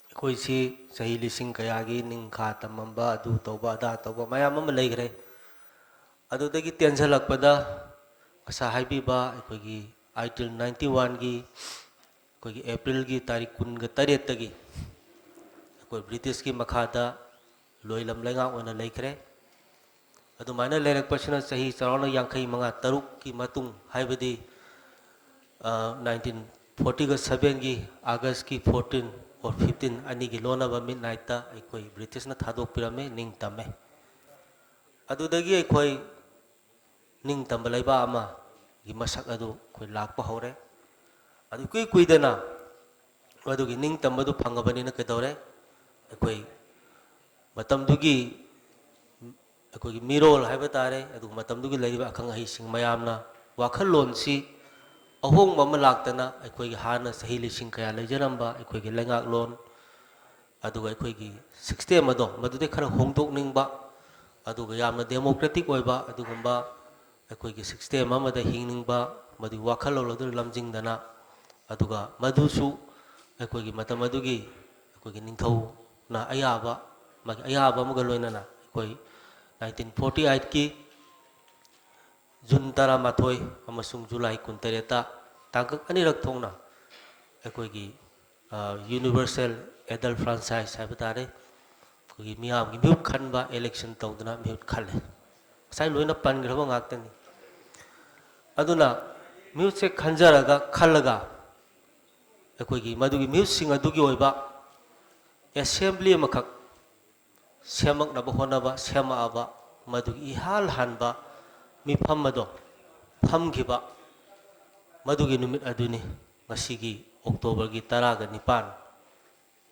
ꯑꯩꯈꯣꯏꯁꯤ ꯆꯍꯤ ꯂꯤꯁꯤꯡ ꯀꯌꯥꯒꯤ ꯅꯤꯡꯈꯥ ꯇꯝꯃꯝꯕ ꯑꯗꯨ ꯇꯧꯕ ꯑꯗꯥ ꯇꯧꯕ ꯃꯌꯥꯝ ꯑꯃ ꯂꯩꯈ꯭ꯔꯦ ꯑꯗꯨꯗꯒꯤ ꯇꯦꯟꯁꯤꯜꯂꯛꯄꯗ ꯉꯁꯥꯏ ꯍꯥꯏꯕꯤꯕ ꯑꯩꯈꯣꯏꯒꯤ ꯑꯥꯏꯇꯤꯜ 91ꯒꯤ ꯑꯩꯈꯣꯏꯒꯤ ꯑꯦꯄ꯭ꯔꯤꯜꯒꯤ ꯇꯥꯔꯤꯛ 28ꯇꯒꯤ ꯑꯩꯈꯣꯏ ꯕ꯭ꯔꯤꯇꯤꯁꯀꯤ ꯃꯈꯥꯗ ꯂꯣꯏꯂꯝ ꯂꯩꯉꯥꯛ ꯑꯣꯏꯅ ꯂꯩꯈ꯭ꯔꯦ ꯑꯗꯨꯃꯥꯏꯅ ꯂꯩꯔꯛꯄꯁꯤꯅ ꯆꯍꯤ ꯆꯥꯎꯔꯥꯛꯅ 35 ꯃꯇꯨꯡ ꯍꯥꯏꯕꯗꯤ 1940ꯒ 7ꯒꯤ ꯑꯥꯒꯁꯀꯤ 14 or 15 ꯑꯅꯤꯒꯤ ꯂꯣꯟꯅꯕ ꯃꯤꯗꯅꯥꯏꯠꯇ ꯑꯩꯈꯣꯏ ꯕ꯭ꯔꯤꯇꯤꯁꯅ ꯊꯥꯗꯣꯛꯄꯤꯔꯝꯃꯦ ꯅꯤꯡꯇꯝꯃꯦ ꯑꯗꯨꯗꯒꯤ ꯑꯩꯈꯣꯏ ꯅꯤꯡꯇꯝꯕ ꯂꯩꯕꯥꯛ ꯑꯃꯒꯤ ꯃꯁꯛ ꯑꯗꯨ ꯑꯩꯈꯣꯏ ꯂꯥꯛꯄ ꯍꯧꯔꯦ ꯑꯗꯨ ꯏꯀꯨꯏ ꯀꯨꯏꯗꯅ ꯃꯗꯨꯒꯤ ꯅꯤꯡꯇꯝꯕꯗꯨ ꯐꯪꯉꯕꯅꯤꯅ ꯀꯩꯗꯧꯔꯦ ꯑꯩꯈꯣꯏ ꯃꯇꯝꯗꯨꯒꯤ ꯑꯩꯈꯣꯏꯒꯤ ꯃꯤꯔꯣꯜ ꯍꯥꯏꯕ ꯇꯥꯔꯦ ꯑꯗꯨꯒ ꯃꯇꯝꯗꯨꯒꯤ ꯂꯩꯔꯤꯕ ꯑꯈꯪ ꯑꯍꯩꯁꯤꯡ ꯃꯌꯥꯝꯅ ꯋꯥꯈꯜꯂꯣꯟꯁꯤ ꯑꯍꯣꯡꯕ ꯑꯃ ꯂꯥꯛꯇꯅ ꯑꯩꯈꯣꯏꯒꯤ ꯍꯥꯟꯅ ꯆꯍꯤ ꯂꯤꯁꯤꯡ ꯀꯌꯥ ꯂꯩꯖꯔꯝꯕ ꯑꯩꯈꯣꯏꯒꯤ ꯂꯩꯉꯥꯛꯂꯣꯟ ꯑꯗꯨꯒ ꯑꯩꯈꯣꯏꯒꯤ ꯁꯤꯁꯇꯦꯝ ꯑꯗꯣ ꯃꯗꯨꯗꯩ ꯈꯔ ꯍꯣꯡꯗꯣꯛꯅꯤꯡꯕ ꯑꯗꯨꯒ ꯌꯥꯝꯅ ꯗꯦꯃꯣꯀ꯭ꯔꯦꯇꯤꯛ ꯑꯣꯏꯕ ꯑꯗꯨꯒꯨꯝꯕ ꯑꯩꯈꯣꯏꯒꯤ ꯁꯤꯁꯇꯦꯝ ꯑꯃꯗ ꯍꯤꯡꯅꯤꯡꯕ ꯃꯗꯨꯒꯤ ꯋꯥꯈꯜꯂꯣꯟ ꯑꯗꯨ ꯂꯝꯖꯤꯡꯗꯅ ꯑꯗꯨꯒ ꯃꯗꯨꯁꯨ ꯑꯩꯈꯣꯏꯒꯤ ꯃꯇꯝ ꯑꯗꯨꯒꯤ ꯑꯩꯈꯣꯏꯒꯤ ꯅꯤꯡꯊꯧꯅ ꯑꯌꯥꯕ ꯃꯥꯒꯤ ꯑꯌꯥꯕ ꯑꯃꯒ ꯂꯣꯏꯅꯅ ꯑꯩꯈꯣꯏ 1948ꯀꯤ ꯖꯨꯟ 13 ꯑꯃꯁꯨꯡ ꯖꯨꯂꯥꯏ 18ꯇ ꯇꯥꯡꯀꯛ ꯑꯅꯤꯔꯛ ꯊꯣꯛꯅ ꯑꯩꯈꯣꯏꯒꯤ ꯌꯨꯅꯤꯚꯔꯁꯦꯜ ꯑꯦꯗꯜ ꯐ꯭ꯔꯥꯟꯆꯥꯏꯁ ꯍꯥꯏꯕ ꯇꯥꯔꯦ ꯑꯩꯈꯣꯏꯒꯤ ꯃꯤꯌꯥꯝꯒꯤ ꯃꯤꯍꯨꯠ ꯈꯟꯕ ꯏꯂꯦꯛꯁꯟ ꯇꯧꯗꯨꯅ ꯃꯤꯍꯨꯠ ꯈꯜꯂꯦ ꯉꯁꯥꯏ ꯂꯣꯏꯅ ꯄꯟꯈ꯭ꯔꯕ ꯉꯥꯛꯇꯅꯤ ꯑꯗꯨꯅ ꯃꯤꯍꯨꯠꯁꯦ ꯈꯟꯖꯔꯒ ꯈꯜꯂꯒ ꯑꯩꯈꯣꯏꯒꯤ ꯃꯗꯨꯒꯤ ꯃꯤꯍꯨꯠꯁꯤꯡ ꯑꯗꯨꯒꯤ ꯑꯣꯏꯕ ꯑꯦꯁꯦꯝꯕ꯭ꯂꯤ ꯑꯃꯈꯛ ꯁꯦꯝꯃꯛꯅꯕ ꯍꯣꯠꯅꯕ ꯁꯦꯝꯃꯛꯑꯕ ꯃꯗꯨꯒꯤ ꯏꯍꯥꯟ ꯍꯥꯟꯕ ꯃꯤꯐꯝ ꯑꯗꯣ ꯐꯝꯈꯤꯕ ꯃꯗꯨꯒꯤ ꯅꯨꯃꯤꯠ ꯑꯗꯨꯅꯤ ꯉꯁꯤꯒꯤ ꯑꯣꯛꯇꯣꯕꯔꯒꯤ 19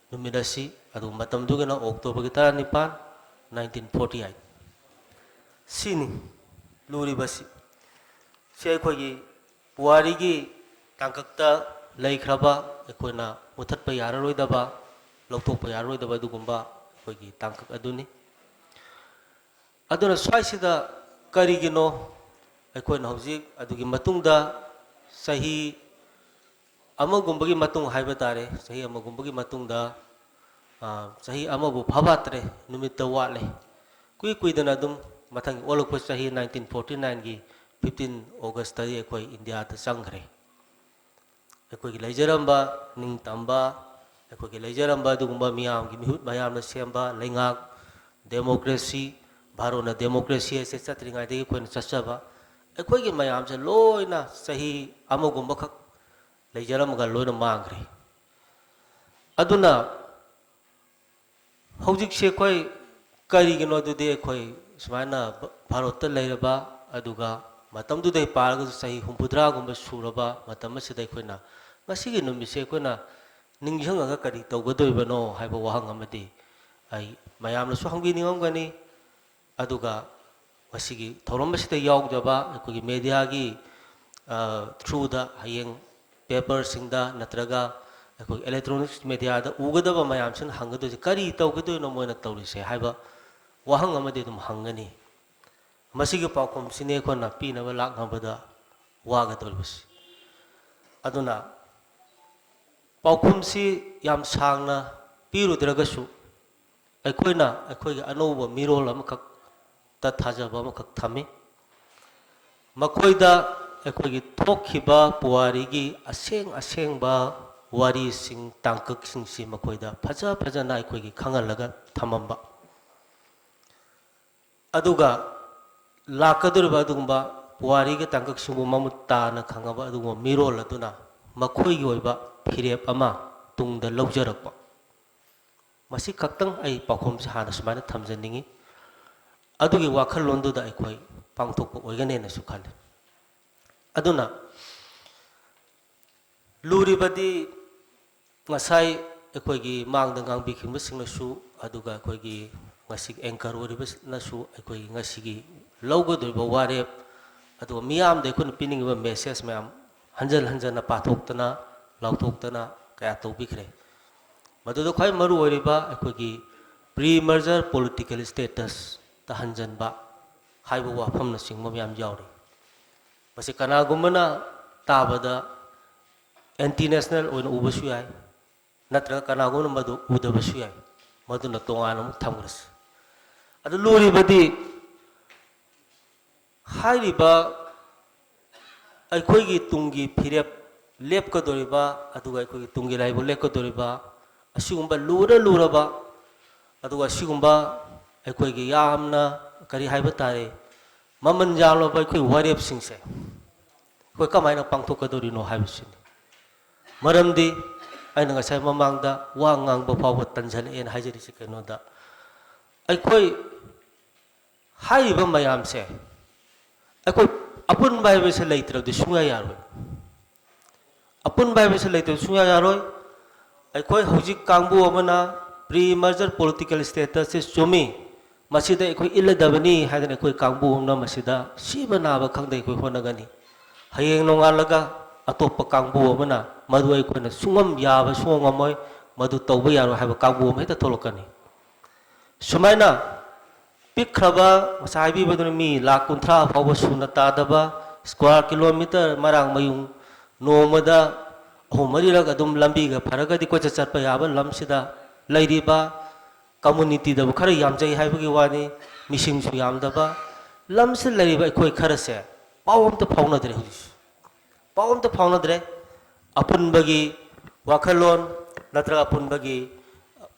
ꯅꯨꯃꯤꯠ ꯑꯁꯤ ꯑꯗꯨꯒ ꯃꯇꯝꯗꯨꯒꯤꯅ ꯑꯣꯛꯇꯣꯕꯔꯒꯤ 19 1948 ꯁꯤꯅꯤ ꯂꯨꯔꯤꯕꯁꯤ ꯁꯤ ꯑꯩꯈꯣꯏꯒꯤ ꯄꯨꯋꯥꯔꯤꯒꯤ ꯇꯥꯡꯀꯛꯇ ꯂꯩꯈ꯭ꯔꯕ ꯑꯩꯈꯣꯏꯅ ꯃꯨꯊꯠꯄ ꯌꯥꯔꯔꯣꯏꯗꯕ ꯂꯧꯊꯣꯛꯄ ꯌꯥꯔꯔꯣꯏꯗꯕ ꯑꯗꯨꯒꯨꯝꯕ ꯑꯩꯈꯣꯏꯒꯤ ꯇꯥꯡꯀꯛ ꯑꯗꯨꯅꯤ ꯑꯗꯨꯅ ꯁ꯭ꯋꯥꯏꯁꯤꯗ ꯀꯔꯤꯒꯤꯅꯣ ꯑꯩꯈꯣꯏꯅ ꯍꯧꯖꯤꯛ ꯑꯗꯨꯒꯤ ꯃꯇꯨꯡꯗ ꯆꯍꯤ ꯑꯃꯒꯨꯝꯕꯒꯤ ꯃꯇꯨꯡ ꯍꯥꯏꯕ ꯇꯥꯔꯦ ꯆꯍꯤ ꯑꯃꯒꯨꯝꯕꯒꯤ ꯃꯇꯨꯡꯗ ꯆꯍꯤ ꯑꯃꯕꯨ ꯐꯥꯐꯠꯇ꯭ꯔꯦ ꯅꯨꯃꯤꯠꯇ ꯋꯥꯠꯂꯦ ꯀꯨꯏꯗꯅ ꯑꯗꯨꯝ ꯃꯊꯪꯒꯤ ꯑꯣꯜꯂꯛꯄ ꯆꯍꯤ 1949ꯒꯤ 15 ꯑꯣꯒꯁꯇꯗꯤ ꯑꯩꯈꯣꯏ ꯏꯟꯗꯤꯌꯥꯗ ꯆꯪꯈ꯭ꯔꯦ ꯑꯩꯈꯣꯏꯒꯤ ꯂꯩꯖꯔꯝꯕ ꯅꯤꯡꯇꯝꯕ ꯑꯩꯈꯣꯏꯒꯤ ꯂꯩꯖꯔꯝꯕ ꯑꯗꯨꯒꯨꯝꯕ ꯃꯤꯌꯥꯝꯒꯤ ꯃꯤꯍꯨꯠ ꯃꯌꯥꯝꯅ ꯁꯦꯝꯕ ꯂꯩꯉꯥꯛ ꯗꯦꯃꯣꯀ꯭ꯔꯦꯁꯤ ꯚꯥꯔꯣꯠꯅ ꯗꯦꯃꯣꯀ꯭ꯔꯦꯁꯤ ꯑꯁꯤ ꯆꯠꯇ꯭ꯔꯤꯉꯩꯗꯒꯤ ꯑꯩꯈꯣꯏꯅ ꯆꯠꯆꯕ ꯑꯩꯈꯣꯏꯒꯤ ꯃꯌꯥꯝꯁꯦ ꯂꯣꯏꯅ ꯆꯍꯤ ꯑꯃꯒꯨꯝꯕꯈꯛ ꯂꯩꯖꯔꯝꯃꯒ ꯂꯣꯏꯅ ꯃꯥꯡꯈ꯭ꯔꯦ ꯑꯗꯨꯅ ꯍꯧꯖꯤꯛꯁꯦ ꯑꯩꯈꯣꯏ ꯀꯔꯤꯒꯤꯅꯣ ꯑꯗꯨꯗꯤ ꯑꯩꯈꯣꯏ ꯁꯨꯃꯥꯏꯅ ꯚꯥꯔꯣꯠꯇ ꯂꯩꯔꯕ ꯑꯗꯨꯒ ꯃꯇꯝꯗꯨꯗꯩ ꯄꯥꯔꯒꯁꯨ ꯆꯍꯤ 60ꯒꯨꯝꯕ ꯁꯨꯔꯕ ꯃꯇꯝ ꯑꯁꯤꯗ ꯑꯩꯈꯣꯏꯅ ꯉꯁꯤꯒꯤ ꯅꯨꯃꯤꯠꯁꯦ ꯑꯩꯈꯣꯏꯅ ꯅꯤꯡꯁꯤꯡꯉꯒ ꯀꯔꯤ ꯇꯧꯒꯗꯣꯏꯕꯅꯣ ꯍꯥꯏꯕ ꯋꯥꯍꯪ ꯑꯃꯗꯤ ꯑꯩ ꯃꯌꯥꯝꯅꯁꯨ ꯍꯪꯕꯤꯅꯤꯡꯉꯝꯒꯅꯤ ꯑꯗꯨꯒ ꯃꯁꯤꯒꯤ ꯊꯧꯔꯝ ꯑꯁꯤꯗ ꯌꯥꯎꯗꯕ ꯑꯩꯈꯣꯏꯒꯤ ꯃꯦꯗꯤꯌꯥꯒꯤ ꯊ꯭ꯔꯨꯗ ꯍꯌꯦꯡ ꯄꯦꯄꯔꯁꯤꯡꯗ ꯅꯠꯇ꯭ꯔꯒ ꯑꯩꯈꯣꯏ ꯏꯂꯦꯛꯇ꯭ꯔꯣꯅꯤꯛꯁ ꯃꯦꯗꯤꯌꯥꯗ ꯎꯒꯗꯕ ꯃꯌꯥꯝꯁꯤꯅ ꯍꯪꯒꯗꯣꯏꯁꯦ ꯀꯔꯤ ꯇꯧꯒꯗꯣꯏꯅꯣ ꯃꯣꯏꯅ ꯇꯧꯔꯤꯁꯦ ꯍꯥꯏꯕ ꯋꯥꯍꯪ ꯑꯃꯗꯤ ꯑꯗꯨꯝ ꯍꯪꯒꯅꯤ ꯃꯁꯤꯒꯤ ꯄꯥꯎꯈꯨꯝꯁꯤꯅꯤ ꯑꯩꯈꯣꯏꯅ ꯄꯤꯅꯕ ꯂꯥꯛꯅꯕꯗ ꯋꯥꯒꯗꯧꯔꯤꯕꯁꯤ ꯑꯗꯨꯅ ꯄꯥꯎꯈꯨꯝꯁꯤ ꯌꯥꯝ ꯁꯥꯡꯅ ꯄꯤꯔꯨꯗ꯭ꯔꯒꯁꯨ ꯑꯩꯈꯣꯏꯅ ꯑꯩꯈꯣꯏꯒꯤ ꯑꯅꯧꯕ ꯃꯤꯔꯣꯜ ꯑꯃꯈꯛꯇ ꯊꯥꯖꯕ ꯑꯃꯈꯛ ꯊꯝꯃꯤ ꯃꯈꯣꯏꯗ ꯑꯩꯈꯣꯏꯒꯤ ꯊꯣꯛꯈꯤꯕ ꯄꯨꯋꯥꯔꯤꯒꯤ ꯑꯁꯦꯡꯕ ꯋꯥꯔꯤꯁꯤꯡ ꯇꯥꯡꯀꯛꯁꯤꯡꯁꯤ ꯃꯈꯣꯏꯗ ꯐꯖꯅ ꯑꯩꯈꯣꯏꯒꯤ ꯈꯪꯍꯜꯂꯒ ꯊꯝꯃꯝꯕ ꯑꯗꯨꯒ ꯂꯥꯛꯀꯗꯧꯔꯤꯕ ꯑꯗꯨꯒꯨꯝꯕ ꯄꯨꯋꯥꯔꯤꯒꯤ ꯇꯥꯡꯀꯛꯁꯤꯡꯕꯨ ꯃꯃꯨꯠ ꯇꯥꯅ ꯈꯪꯉꯕ ꯑꯗꯨꯒꯨꯝꯕ ꯃꯤꯔꯣꯜ ꯑꯗꯨꯅ ꯃꯈꯣꯏꯒꯤ ꯑꯣꯏꯕ ꯐꯤꯔꯦꯞ ꯑꯃ ꯇꯨꯡꯗ ꯂꯧꯖꯔꯛꯄ ꯃꯁꯤ ꯈꯛꯇꯪ ꯑꯩ ꯄꯥꯎꯈꯨꯝꯁꯦ ꯍꯥꯟꯅ ꯁꯨꯃꯥꯏꯅ ꯊꯝꯖꯅꯤꯡꯉꯤ ꯑꯗꯨꯒꯤ ꯋꯥꯈꯜꯂꯣꯟꯗꯨꯗ ꯑꯩꯈꯣꯏ ꯄꯥꯡꯊꯣꯛꯄ ꯑꯣꯏꯒꯅꯦꯅꯁꯨ ꯈꯜꯂꯤ ꯑꯗꯨꯅ ꯂꯨꯔꯤꯕꯗꯤ ꯉꯁꯥꯏ ꯑꯩꯈꯣꯏꯒꯤ ꯃꯥꯡꯗ ꯉꯥꯡꯕꯤꯈꯤꯕꯁꯤꯡꯅꯁꯨ ꯑꯗꯨꯒ ꯑꯩꯈꯣꯏꯒꯤ ꯉꯁꯤꯒꯤ ꯑꯦꯡꯀꯔ ꯑꯣꯏꯔꯤꯕꯅꯁꯨ ꯑꯩꯈꯣꯏꯒꯤ ꯉꯁꯤꯒꯤ ꯂꯧꯒꯗꯧꯔꯤꯕ ꯋꯥꯔꯦꯞ ꯑꯗꯨꯒ ꯃꯤꯌꯥꯝꯗ ꯑꯩꯈꯣꯏꯅ ꯄꯤꯅꯤꯡꯉꯤꯕ ꯃꯦꯁꯦꯖ ꯃꯌꯥꯝ ꯍꯟꯖꯟ ꯍꯟꯖꯟꯅ ꯄꯥꯊꯣꯛꯇꯅ ꯂꯥꯎꯊꯣꯛꯇꯅ ꯀꯌꯥ ꯇꯧꯕꯤꯈ꯭ꯔꯦ ꯃꯗꯨꯗ ꯈ꯭ꯋꯥꯏ ꯃꯔꯨ ꯑꯣꯏꯔꯤꯕ ꯑꯩꯈꯣꯏꯒꯤ ꯄ꯭ꯔꯤ ꯃꯔꯖꯔ ꯄꯣꯂꯤꯇꯤꯀꯦꯜ ꯁ꯭ꯇꯦꯇꯁꯇ ꯍꯟꯖꯟꯕ ꯍꯥꯏꯕ ꯋꯥꯐꯝꯅꯆꯤꯡꯕ ꯃꯌꯥꯝ ꯌꯥꯎꯔꯤ ꯃꯁꯤ ꯀꯅꯥꯒꯨꯝꯕꯅ ꯇꯥꯕꯗ ꯑꯦꯟꯇꯤ ꯅꯦꯁꯅꯦꯜ ꯑꯣꯏꯅ ꯎꯕꯁꯨ ꯌꯥꯏ ꯅꯠꯇ꯭ꯔꯒ ꯀꯅꯥꯒꯨꯝꯕꯅ ꯃꯗꯨ ꯎꯗꯕꯁꯨ ꯌꯥꯏ ꯃꯗꯨꯅ ꯇꯣꯉꯥꯟꯅ ꯑꯃꯨꯛ ꯊꯝꯈ꯭ꯔꯁꯤ ꯑꯗꯨ ꯂꯨꯔꯤꯕꯗꯤ ꯍꯥꯏꯔꯤꯕ ꯑꯩꯈꯣꯏꯒꯤ ꯇꯨꯡꯒꯤ ꯐꯤꯔꯦꯞ ꯂꯦꯞꯀꯗꯧꯔꯤꯕ ꯑꯗꯨꯒ ꯑꯩꯈꯣꯏꯒꯤ ꯇꯨꯡꯒꯤ ꯂꯥꯏꯕꯛ ꯂꯦꯞꯀꯗꯧꯔꯤꯕ ꯑꯁꯤꯒꯨꯝꯕ ꯂꯨꯔꯕ ꯑꯗꯨꯒ ꯑꯁꯤꯒꯨꯝꯕ ꯑꯩꯈꯣꯏꯒꯤ ꯌꯥꯝꯅ ꯀꯔꯤ ꯍꯥꯏꯕ ꯇꯥꯔꯦ ꯃꯃꯜ ꯌꯥꯝꯂꯕ ꯑꯩꯈꯣꯏ ꯋꯥꯔꯦꯞꯁꯤꯡꯁꯦ ꯑꯩꯈꯣꯏ ꯀꯃꯥꯏꯅ ꯄꯥꯡꯊꯣꯛꯀꯗꯧꯔꯤꯅꯣ ꯍꯥꯏꯕꯁꯤꯅꯤ ꯃꯔꯝꯗꯤ ꯑꯩꯅ ꯉꯁꯥꯏ ꯃꯃꯥꯡꯗ ꯋꯥ ꯉꯥꯡꯕ ꯐꯥꯎꯕ ꯇꯟꯖꯜꯂꯛꯑꯦꯅ ꯍꯥꯏꯖꯔꯤꯁꯤ ꯀꯩꯅꯣꯗ ꯑꯩꯈꯣই ꯍꯥꯏꯔꯤꯕ ꯃꯌꯥꯝꯁꯦ ꯑꯩꯈꯣই ꯑꯄꯨꯟꯕ ꯍꯥꯏꯕꯁꯦ ꯂꯩꯇ꯭ꯔꯕꯗꯤ ꯁꯨꯡꯌꯥ ꯌꯥꯔꯣꯏ ꯑꯄꯨꯟꯕ ꯍꯥꯏꯕꯁꯦ ꯂꯩꯇ꯭ꯔꯕꯗꯤ ꯁꯨꯡꯌꯥ ꯌꯥꯔꯣꯏ ꯑꯩꯈꯣꯏ ꯍꯧꯖꯤꯛ ꯀꯥꯡꯕꯨ ꯑꯃꯅ ꯄ꯭ꯔꯤ ꯃꯔꯖꯔ ꯄꯣꯂꯤꯇꯤꯀꯦꯜ ꯁ꯭ꯇꯦꯇꯁꯁꯦ ꯆꯨꯝꯃꯤ ꯃꯁꯤꯗ ꯑꯩꯈꯣꯏ ꯏꯜꯂꯗꯕꯅꯤ ꯍꯥꯏꯗꯅ ꯑꯩꯈꯣꯏ ꯀꯥꯡꯕꯨ ꯑꯃꯅ ꯃꯁꯤꯗ ꯁꯤꯕ ꯅꯥꯕ ꯈꯪꯗꯦ ꯑꯩꯈꯣꯏ ꯍꯣꯠꯅꯒꯅꯤ ꯍꯌꯦꯡ ꯅꯣꯡꯉꯥꯜꯂꯒ ꯑꯇꯣꯞꯄ ꯀꯥꯡꯕꯨ ꯑꯃꯅ ꯃꯗꯨ ꯑꯩꯈꯣꯏꯅ ꯁꯨꯡꯉꯝ ꯌꯥꯕ ꯁꯨꯡꯉꯝ ꯉꯝꯃꯣꯏ ꯃꯗꯨ ꯇꯧꯕ ꯌꯥꯔꯣꯏ ꯍꯥꯏꯕ ꯀꯥꯡꯕꯨ ꯑꯃ ꯍꯦꯛꯇ ꯊꯣꯛꯂꯛꯀꯅꯤ ꯁꯨꯃꯥꯏꯅ ꯄꯤꯛꯈ꯭ꯔꯕ ꯉꯁꯥꯏ ꯍꯥꯏꯕꯤꯕꯗꯨꯅ ꯃꯤ ꯂꯥꯛ 30 ꯐꯥꯎꯕ ꯁꯨꯅ ꯇꯥꯗꯕ ꯁ꯭ꯀ꯭ꯋꯥꯔ ꯀꯤꯂꯣꯃꯤꯇꯔ ꯃꯔꯥꯡ ꯃꯌꯨꯡ ꯅꯣꯡꯃꯗ 3-4ꯔꯛ ꯑꯗꯨꯝ ꯂꯝꯕꯤꯒ ꯐꯔꯒꯗꯤ ꯀꯣꯏꯆꯠ ꯆꯠꯄ ꯌꯥꯕ ꯂꯝꯁꯤꯗ ꯂꯩꯔꯤꯕ ꯀꯝꯃꯨꯅꯤꯇꯤꯗꯕꯨ ꯈꯔ ꯌꯥꯝꯖꯩ ꯍꯥꯏꯕꯒꯤ ꯋꯥꯅꯤ ꯃꯤꯁꯤꯡꯁꯨ ꯌꯥꯝꯗꯕ ꯂꯝꯁꯤꯗ ꯂꯩꯔꯤꯕ ꯑꯩꯈꯣꯏ ꯈꯔꯁꯦ ꯄꯥꯎ ꯑꯝꯇ ꯐꯥꯎꯅꯗ꯭ꯔꯦ ꯍꯧꯖꯤꯛ ꯄꯥꯎ ꯑꯝꯇ ꯐꯥꯎꯅꯗ꯭ꯔꯦ ꯑꯄꯨꯟꯕꯒꯤ ꯋꯥꯈꯜꯂꯣꯟ ꯅꯠꯇ꯭ꯔꯒ ꯑꯄꯨꯟꯕꯒꯤ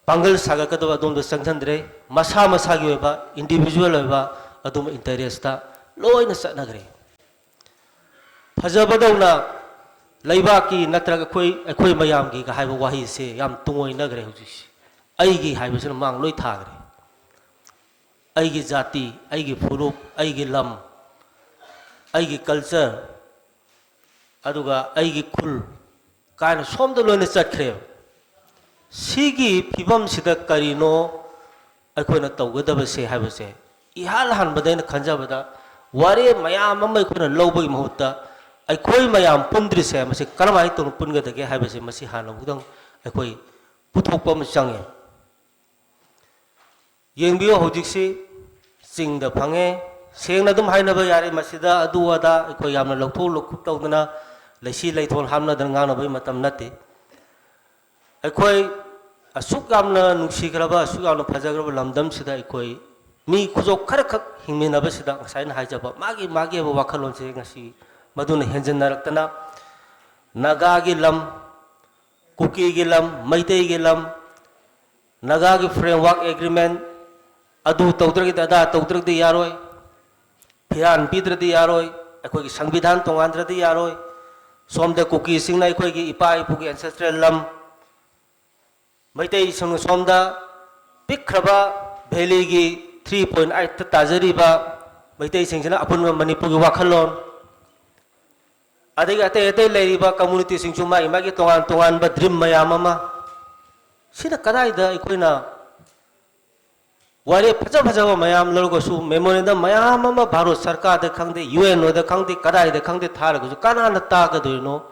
ꯄꯥꯡꯒꯜ ꯁꯥꯒꯠꯀꯗꯕ ꯑꯗꯣꯝꯗ ꯆꯪꯁꯤꯟꯗ꯭ꯔꯦ ꯃꯁꯥ ꯃꯁꯥꯒꯤ ꯑꯣꯏꯕ ꯏꯟꯗꯤꯕꯤꯖꯨꯋꯦꯜ ꯑꯣꯏꯕ ꯑꯗꯨꯝꯕ ꯏꯟꯇꯔꯦꯁꯇ ꯂꯣꯏꯅ ꯆꯠꯅꯈ꯭ꯔꯦ ꯐꯖꯕꯗꯧꯅ ꯂꯩꯕꯥꯛꯀꯤ ꯅꯠꯇ꯭ꯔꯒ ꯑꯩꯈꯣꯏ ꯃꯌꯥꯝꯒꯤꯒ ꯍꯥꯏꯕ ꯋꯥꯍꯩꯁꯦ ꯌꯥꯝ ꯇꯨꯡꯑꯣꯏꯅꯈ꯭ꯔꯦ ꯍꯧꯖꯤꯛꯁꯦ ꯑꯩꯒꯤ ꯍꯥꯏꯕꯁꯤꯅ ꯃꯥꯡ ꯂꯣꯏ ꯊꯥꯈ꯭ꯔꯦ ꯑꯩꯒꯤ ꯖꯥꯇꯤ ꯑꯩꯒꯤ ꯐꯨꯔꯨꯞ ꯑꯩꯒꯤ ꯂꯝ ꯑꯩꯒꯤ ꯀꯜꯆꯔ ꯑꯗꯨꯒ ꯑꯩꯒꯤ ꯈꯨꯜ ꯀꯥꯏꯅ ꯁꯣꯝꯗ ꯂꯣꯏꯅ ꯆꯠꯈ꯭ꯔꯦꯕ ꯁꯤꯒꯤ ꯐꯤꯕꯝꯁꯤꯗ ꯀꯔꯤꯅꯣ ꯑꯩꯈꯣꯏꯅ ꯇꯧꯒꯗꯕꯁꯦ ꯍꯥꯏꯕꯁꯦ ꯏꯍꯥꯟ ꯍꯥꯟꯕꯗ ꯑꯩꯅ ꯈꯟꯖꯕꯗ ꯋꯥꯔꯦꯞ ꯃꯌꯥꯝ ꯑꯃ ꯑꯩꯈꯣꯏꯅ ꯂꯧꯕꯒꯤ ꯃꯍꯨꯠꯇ ꯑꯩꯈꯣꯏ ꯃꯌꯥꯝ ꯄꯨꯟꯗ꯭ꯔꯤꯁꯦ ꯃꯁꯤ ꯀꯔꯝꯍꯥꯏꯅ ꯇꯧꯅ ꯄꯨꯟꯒꯗꯒꯦ ꯍꯥꯏꯕꯁꯦ ꯃꯁꯤ ꯍꯥꯟꯅ ꯑꯃꯨꯛꯇꯪ ꯑꯩꯈꯣꯏ ꯄꯨꯊꯣꯛꯄ ꯑꯃ ꯆꯪꯉꯦ ꯌꯦꯡꯕꯤꯌꯨ ꯍꯧꯖꯤꯛꯁꯤ ꯆꯤꯡꯗ ꯐꯪꯉꯦ ꯁꯦꯡꯅ ꯑꯗꯨꯝ ꯍꯥꯏꯅꯕ ꯌꯥꯔꯦ ꯃꯁꯤꯗ ꯑꯗꯨ ꯑꯗꯥ ꯑꯩꯈꯣꯏ ꯌꯥꯝꯅ ꯂꯧꯊꯣꯛ ꯂꯧꯈꯨꯞ ꯇꯧꯗꯅ ꯂꯩꯁꯤ ꯂꯩꯊꯣꯜ ꯍꯥꯞꯅꯗꯅ ꯉꯥꯡꯅꯕꯒꯤ ꯃꯇꯝ ꯅꯠꯇꯦ ꯑꯩꯈꯣꯏ ꯑꯁꯨꯛ ꯌꯥꯝꯅ ꯅꯨꯡꯁꯤꯈ꯭ꯔꯕ ꯑꯁꯨꯛ ꯌꯥꯝꯅ ꯐꯖꯈ꯭ꯔꯕ ꯂꯝꯗꯝꯁꯤꯗ ꯑꯩꯈꯣই ꯃꯤ ꯈꯨꯖꯣꯛ ꯈꯔꯈꯛ ꯍꯤꯡꯃꯤꯟꯅꯕꯁꯤꯗ ꯉꯁꯥꯏꯅ ꯍꯥꯏꯖꯕ ꯃꯥꯒꯤ ꯑꯣꯏꯕ ꯋꯥꯈꯜꯂꯣꯟꯁꯦ ꯉꯁꯤ ꯃꯗꯨꯅ ꯍꯦꯟꯖꯤꯟꯅꯔꯛꯇꯅ ꯅꯥꯒꯥꯒꯤ ꯂꯝ ꯀꯨꯀꯤꯒꯤ ꯂꯝ ꯃꯩꯇꯩꯒꯤ ꯂꯝ ꯅꯥꯒꯥꯒꯤ ꯐ꯭ꯔꯦꯝꯋꯥꯔꯛ ꯑꯦꯒ꯭ꯔꯤꯃꯦꯟ ꯑꯗꯨ ꯇꯧꯗ꯭ꯔꯒꯗꯤ ꯑꯗꯥ ꯇꯧꯗ꯭ꯔꯒꯗꯤ ꯌꯥꯔꯣꯏ ꯐꯤꯔꯥꯟ ꯄꯤꯗ꯭ꯔꯗꯤ ꯌꯥꯔꯣꯏ ꯑꯩꯈꯣꯏꯒꯤ ꯁꯪꯕꯤꯙꯥꯟ ꯇꯣꯉꯥꯟꯗ꯭ꯔꯗꯤ ꯌꯥꯔꯣꯏ ꯁꯣꯝꯗ ꯀꯨꯀꯤꯁꯤꯡꯅ ꯑꯩꯈꯣꯏꯒꯤ ꯏꯄꯥ ꯏꯄꯨꯒꯤ ꯑꯦꯟꯁꯦꯁꯇ꯭ꯔꯦꯜ ꯂꯝ ꯃꯩꯇꯩꯁꯤꯡꯅ ꯁꯣꯝꯗ ꯄꯤꯛꯈ꯭ꯔꯕ ꯚꯦꯂꯤꯒꯤ 3.8ꯇ ꯇꯥꯖꯔꯤꯕ ꯃꯩꯇꯩꯁꯤꯡꯁꯤꯅ ꯑꯄꯨꯟꯕ ꯃꯅꯤꯄꯨꯔꯒꯤ ꯋꯥꯈꯜꯂꯣꯟ ꯑꯗꯒꯤ ꯑꯇꯩ ꯑꯇꯩ ꯂꯩꯔꯤꯕ ꯀꯝꯃꯨꯅꯤꯇꯤꯁꯤꯡꯁꯨ ꯃꯥꯒꯤ ꯇꯣꯉꯥꯟ ꯇꯣꯉꯥꯟꯕ ꯗ꯭ꯔꯤꯝ ꯃꯌꯥꯝ ꯑꯃ ꯁꯤꯅ ꯀꯗꯥꯏꯗ ꯑꯩꯈꯣꯏꯅ ꯋꯥꯔꯦꯞ ꯐꯖꯕ ꯃꯌꯥꯝ ꯂꯧꯔꯒꯁꯨ ꯃꯦꯃꯣꯔꯦꯟꯗꯝ ꯃꯌꯥꯝ ꯑꯃ ꯚꯥꯔꯠ ꯁꯔꯀꯥꯔꯗ ꯈꯪꯗꯦ UNOꯗ ꯈꯪꯗꯦ ꯀꯗꯥꯏꯗ ꯈꯪꯗꯦ ꯊꯥꯔꯒꯁꯨ ꯀꯅꯥꯅ ꯇꯥꯒꯗꯣꯏꯅꯣ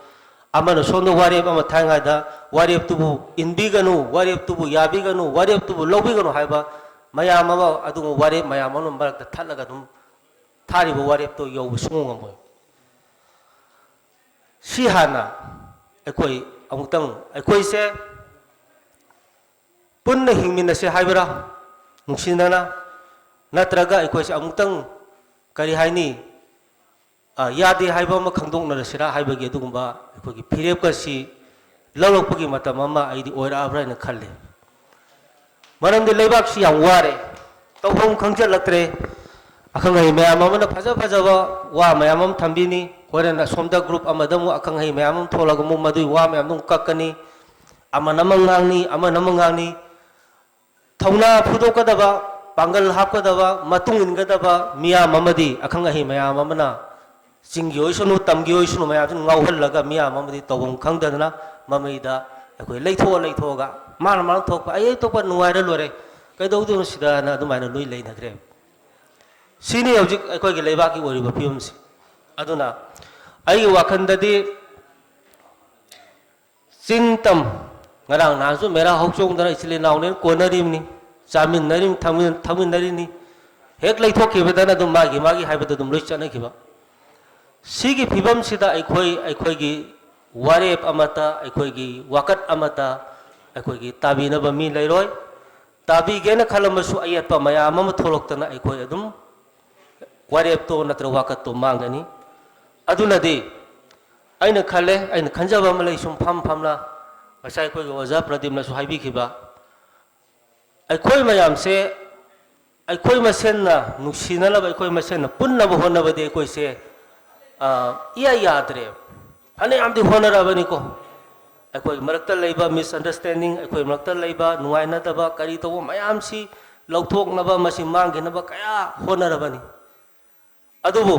ꯑꯃꯅ ꯁꯣꯝꯗ ꯋꯥꯔꯦꯞ ꯑꯃ ꯊꯥꯡꯉꯥꯏꯗ ꯋꯥꯔꯦꯞꯇꯨꯕꯨ ꯏꯟꯕꯤꯒꯅꯨ ꯋꯥꯔꯦꯞꯇꯨꯕꯨ ꯌꯥꯕꯤꯒꯅꯨ ꯋꯥꯔꯦꯞꯇꯨꯕꯨ ꯂꯧꯕꯤꯒꯅꯨ ꯍꯥꯏꯕ ꯃꯌꯥꯝ ꯑꯃ ꯑꯗꯨꯒꯨꯝꯕ ꯋꯥꯔꯦꯞ ꯃꯌꯥꯝ ꯑꯃ ꯃꯔꯛꯇ ꯊꯠꯂꯒ ꯑꯗꯨꯝ ꯊꯥꯔꯤꯕ ꯋꯥꯔꯦꯞꯇꯣ ꯌꯧꯕ ꯁꯨꯡꯉꯝ ꯉꯝꯃꯣꯏ ꯁꯤ ꯍꯥꯟꯅ ꯑꯩꯈꯣꯏ ꯑꯃꯨꯛꯇꯪ ꯑꯩꯈꯣꯏꯁꯦ ꯄꯨꯟꯅ ꯍꯤꯡꯃꯤꯟꯅꯁꯦ ꯍꯥꯏꯕꯔꯥ ꯅꯨꯡꯁꯤꯅꯅ ꯅꯠꯇ꯭ꯔꯒ ꯑꯩꯈꯣꯏꯁꯦ ꯑꯃꯨꯛꯇꯪ ꯀꯔꯤ ꯍꯥꯏꯅꯤ ꯌꯥꯗꯦ ꯍꯥꯏꯕ ꯑꯃ ꯈꯪꯗꯣꯛꯅꯔꯁꯤꯔꯥ ꯍꯥꯏꯕꯒꯤ ꯑꯗꯨꯒꯨꯝꯕ ꯑꯩꯈꯣꯏꯒꯤ ꯐꯤꯔꯦꯞꯀꯁꯤ ꯂꯧꯔꯛꯄꯒꯤ ꯃꯇꯝ ꯑꯃ ꯑꯩꯗꯤ ꯑꯣꯏꯔꯛꯑꯕ꯭ꯔꯥ ꯍꯥꯏꯅ ꯈꯜꯂꯤ ꯃꯔꯝꯗꯤ ꯂꯩꯕꯥꯛꯁꯤ ꯌꯥꯝ ꯋꯥꯔꯦ ꯇꯧꯐꯝ ꯈꯪꯖꯤꯜꯂꯛꯇ꯭ꯔꯦ ꯑꯈꯪ ꯑꯍꯩ ꯃꯌꯥꯝ ꯑꯃꯅ ꯐꯖ ꯐꯖꯕ ꯋꯥ ꯃꯌꯥꯝ ꯑꯃ ꯊꯝꯕꯤꯅꯤ ꯍꯣꯔꯦꯟ ꯑꯁꯣꯝꯗ ꯒ꯭ꯔꯨꯞ ꯑꯃꯗ ꯑꯃꯨꯛ ꯑꯈꯪ ꯑꯍꯩ ꯃꯌꯥꯝ ꯑꯃ ꯊꯣꯛꯂꯒ ꯑꯃꯨꯛ ꯃꯗꯨꯒꯤ ꯋꯥ ꯃꯌꯥꯝꯗꯨ ꯑꯃꯨꯛ ꯀꯛꯀꯅꯤ ꯑꯃꯅ ꯑꯃ ꯉꯥꯡꯅꯤ ꯑꯃꯅ ꯑꯃ ꯉꯥꯡꯅꯤ ꯊꯧꯅꯥ ꯐꯨꯗꯣꯛꯀꯗꯕ ꯄꯥꯡꯒꯜ ꯍꯥꯞꯀꯗꯕ ꯃꯇꯨꯡ ꯏꯟꯒꯗꯕ ꯃꯤꯌꯥꯝ ꯑꯃꯗꯤ ꯑꯈꯪ ꯑꯍꯩ ꯃꯌꯥꯝ ꯑꯃꯅ ꯆꯤꯡꯒꯤ ꯑꯣꯏꯁꯅꯨ ꯇꯝꯒꯤ ꯑꯣꯏꯁꯅꯨ ꯃꯌꯥꯝꯁꯤꯅ ꯉꯥꯎꯍꯜꯂꯒ ꯃꯤꯌꯥꯝ ꯑꯃꯗꯤ ꯇꯧꯐꯝ ꯈꯪꯗꯗꯅ ꯃꯃꯩꯗ ꯑꯩꯈꯣꯏ ꯂꯩꯊꯣꯛꯑꯒ ꯃꯥꯅ ꯊꯣꯛꯄ ꯑꯩ ꯊꯣꯛꯄ ꯅꯨꯡꯉꯥꯏꯔ ꯂꯣꯏꯔꯦ ꯀꯩꯗꯧꯗꯣꯏꯅꯣ ꯁꯤꯗꯅ ꯑꯗꯨꯃꯥꯏꯅ ꯂꯣꯏ ꯂꯩꯅꯈ꯭ꯔꯦ ꯁꯤꯅꯤ ꯍꯧꯖꯤꯛ ꯑꯩꯈꯣꯏꯒꯤ ꯂꯩꯕꯥꯛꯀꯤ ꯑꯣꯏꯔꯤꯕ ꯐꯤꯕꯝꯁꯤ ꯑꯗꯨꯅ ꯑꯩꯒꯤ ꯋꯥꯈꯜꯗꯗꯤ ꯆꯤꯡ ꯇꯝ ꯉꯔꯥꯡ ꯅꯍꯥꯟꯁꯨ ꯃꯦꯔꯥ ꯍꯧꯆꯣꯡꯗꯅ ꯏꯆꯤꯜ ꯏꯅꯥꯎꯅꯦꯅ ꯀꯣꯟꯅꯔꯤꯕꯅꯤ ꯆꯥꯃꯤꯟꯅꯔꯤꯕꯅꯤ ꯊꯛꯃꯤꯟꯅꯔꯤꯅꯤ ꯍꯦꯛ ꯂꯩꯊꯣꯛꯈꯤꯕꯗꯅ ꯑꯗꯨꯝ ꯃꯥꯒꯤ ꯍꯥꯏꯕꯗ ꯑꯗꯨꯝ ꯂꯣꯏ ꯆꯠꯅꯈꯤꯕ ꯁꯤꯒꯤ ꯐꯤꯕꯝꯁꯤꯗ ꯑꯩꯈꯣꯏꯒꯤ ꯋꯥꯔꯦꯞ ꯑꯃꯠꯇ ꯑꯩꯈꯣꯏꯒꯤ ꯋꯥꯀꯠ ꯑꯃꯠꯇ ꯑꯩꯈꯣꯏꯒꯤ ꯇꯥꯕꯤꯅꯕ ꯃꯤ ꯂꯩꯔꯣꯏ ꯇꯥꯕꯤꯒꯦꯅ ꯈꯜꯂꯝꯕꯁꯨ ꯑꯌꯦꯠꯄ ꯃꯌꯥꯝ ꯑꯃ ꯊꯣꯛꯂꯛꯇꯅ ꯑꯩꯈꯣꯏ ꯑꯗꯨꯝ ꯋꯥꯔꯦꯞꯇꯣ ꯅꯠꯇ꯭ꯔꯒ ꯋꯥꯀꯠꯇꯣ ꯃꯥꯡꯒꯅꯤ ꯑꯗꯨꯅꯗꯤ ꯑꯩꯅ ꯈꯜꯂꯦ ꯑꯩꯅ ꯈꯟꯖꯕ ꯑꯃ ꯂꯩ ꯁꯨꯝ ꯐꯝꯅ ꯉꯁꯥꯏ ꯑꯩꯈꯣꯏꯒꯤ ꯑꯣꯖꯥ ꯄ꯭ꯔꯗꯤꯞꯅꯁꯨ ꯍꯥꯏꯕꯤꯈꯤꯕ ꯑꯩꯈꯣꯏ ꯃꯌꯥꯝꯁꯦ ꯑꯩꯈꯣꯏ ꯃꯁꯦꯟꯅ ꯅꯨꯡꯁꯤꯅꯅꯕ ꯑꯩꯈꯣꯏ ꯃꯁꯦꯟꯅ ꯄꯨꯟꯅꯕ ꯍꯣꯠꯅꯕꯗꯤ ꯑꯩꯈꯣꯏꯁꯦ ꯏꯌꯥ ꯌꯥꯗ꯭ꯔꯦ ꯐꯅꯌꯥꯝꯗꯤ ꯍꯣꯠꯅꯔꯕꯅꯤꯀꯣ ꯑꯩꯈꯣꯏ ꯃꯔꯛꯇ ꯂꯩꯕ ꯃꯤꯁꯑꯟꯗꯔꯁꯇꯦꯟꯗꯤꯡ ꯑꯩꯈꯣꯏ ꯃꯔꯛꯇ ꯂꯩꯕ ꯅꯨꯡꯉꯥꯏꯅꯗꯕ ꯀꯔꯤ ꯇꯧꯕ ꯃꯌꯥꯝꯁꯤ ꯂꯧꯊꯣꯛꯅꯕ ꯃꯁꯤ ꯃꯥꯡꯈꯤꯅꯕ ꯀꯌా ꯍꯣꯠꯅꯔꯕꯅꯤ ꯑꯗꯨꯕꯨ